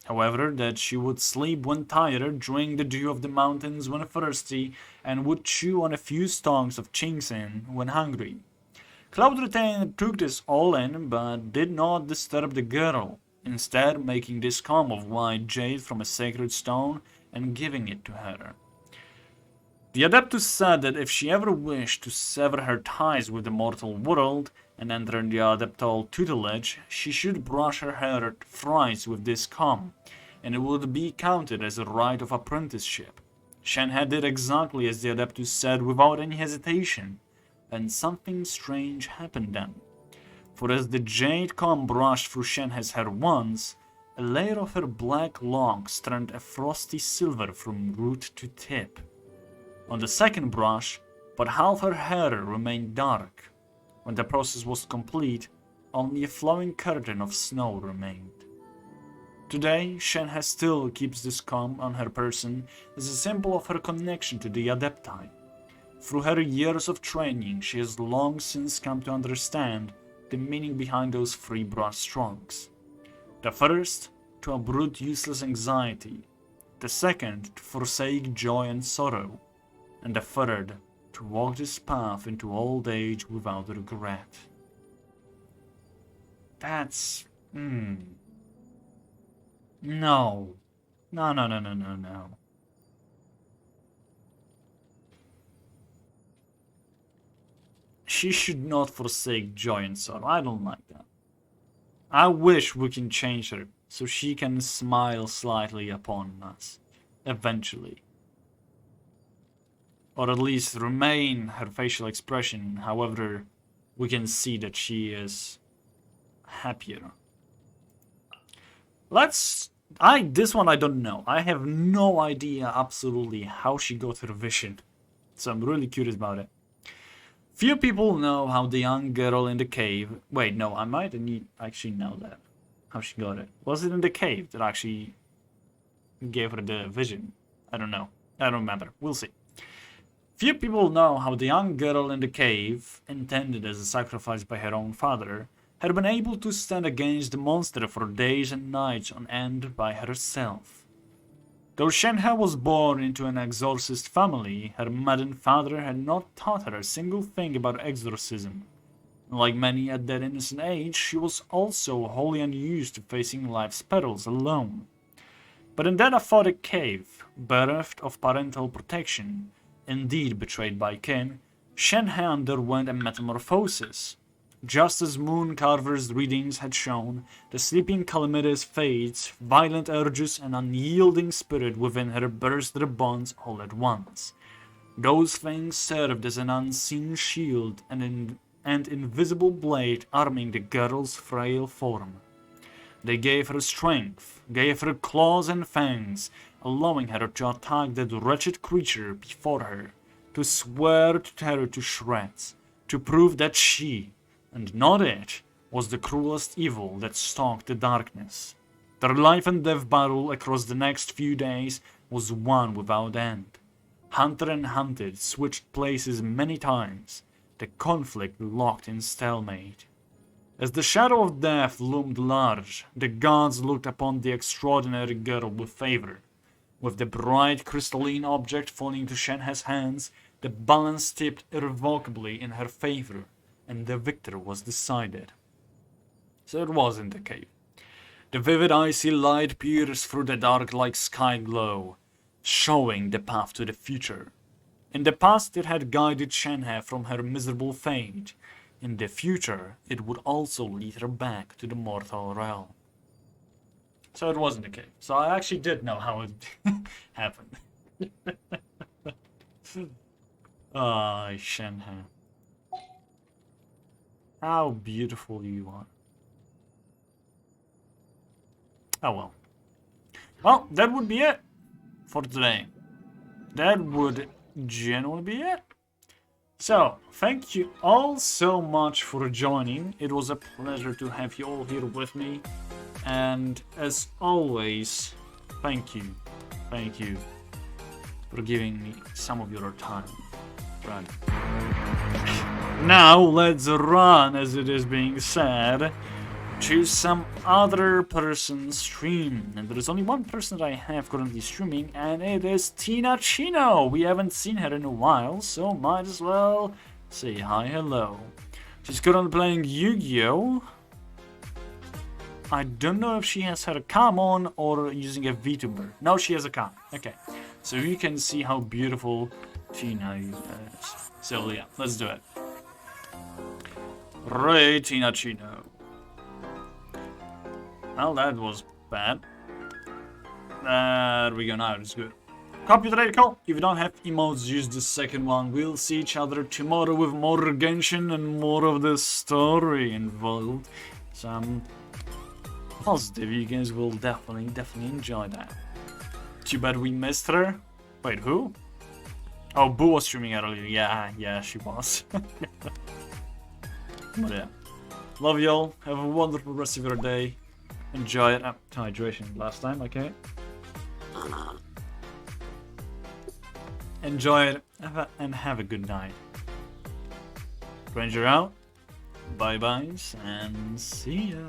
However, that she would sleep when tired, drink the dew of the mountains when thirsty, and would chew on a few stalks of Chingsin when hungry. Cloud Retain took this all in, but did not disturb the girl, instead making this comb of white jade from a sacred stone and giving it to her. The Adeptus said that if she ever wished to sever her ties with the mortal world and enter the Adeptal tutelage, she should brush her hair thrice with this comb, and it would be counted as a rite of apprenticeship. Shenhe did exactly as the Adeptus said without any hesitation, and something strange happened then. For as the jade comb brushed through Shenhe's hair once, a layer of her black locks turned a frosty silver from root to tip. On the second brush, but half her hair remained dark. When the process was complete, only a flowing curtain of snow remained. Today, Shenhe still keeps this comb on her person as a symbol of her connection to the Adepti. Through her years of training, she has long since come to understand the meaning behind those 3 broad strokes. The first, to uproot useless anxiety. The second, to forsake joy and sorrow. And the third, to walk this path into old age without regret. That's... No. No. She should not forsake joy and sorrow. I don't like that. I wish we can change her so she can smile slightly upon us, eventually. Or at least remain her facial expression, however we can see that she is happier. This one I don't know. I have no idea absolutely how she got her vision, so I'm really curious about it. Few people know how the young girl in the cave... Wait, no, I might actually know that. How she got it. Was it in the cave that actually gave her the vision? I don't know. I don't remember. We'll see. Few people know how the young girl in the cave, intended as a sacrifice by her own father, had been able to stand against the monster for days and nights on end by herself. Though Shenhe was born into an exorcist family, her maddened father had not taught her a single thing about exorcism. Like many at that innocent age, she was also wholly unused to facing life's perils alone. But in that aphotic cave, bereft of parental protection, indeed betrayed by kin, Shenhe underwent a metamorphosis. Just as Moon Carver's readings had shown, the sleeping Calamity's fates, violent urges, and unyielding spirit within her burst their bonds all at once. Those things served as an unseen shield and invisible blade arming the girl's frail form. They gave her strength, gave her claws and fangs, allowing her to attack that wretched creature before her, to swear to tear her to shreds, to prove that she, and not it, was the cruelest evil that stalked the darkness. Their life and death battle across the next few days was one without end. Hunter and hunted switched places many times, the conflict locked in stalemate. As the shadow of death loomed large, the gods looked upon the extraordinary girl with favor. With the bright crystalline object falling into Shenhe's hands, the balance tipped irrevocably in her favor, and the victor was decided. So it was in the cave. The vivid icy light pierced through the dark like sky glow, showing the path to the future. In the past it had guided Shenhe from her miserable fate. In the future it would also lead her back to the mortal realm. So it was in the cave. So I actually did know how it happened. Ah, Shenhe. How beautiful you are. Oh well. Well, that would be it for today. That would generally be it. So, thank you all so much for joining. It was a pleasure to have you all here with me. And as always, thank you for giving me some of your time. Run. Now let's run, as it is being said. to some other person's stream. And there is only one person that I have currently streaming, and it is Tina Chino. We haven't seen her in a while, so might as well say hi, hello. She's currently playing Yu-Gi-Oh! I don't know if she has her cam on or using a VTuber. No, she has a cam. Okay, so you can see how beautiful Tina is. So yeah, let's do it. Ray Tina Chino. Well, that was bad. There we go, now it's good. Copy the raid call. If you don't have emotes, use the second one. We'll see each other tomorrow with more Genshin and more of the story involved. So I'm positive you guys will definitely enjoy that. Too bad we missed her. Wait, who? Oh, Boo was streaming earlier. Yeah, she was. But yeah. Love y'all. Have a wonderful rest of your day. Enjoy it. Hydration last time, okay? Enjoy it and have a good night. Ranger out. Bye-byes and see ya.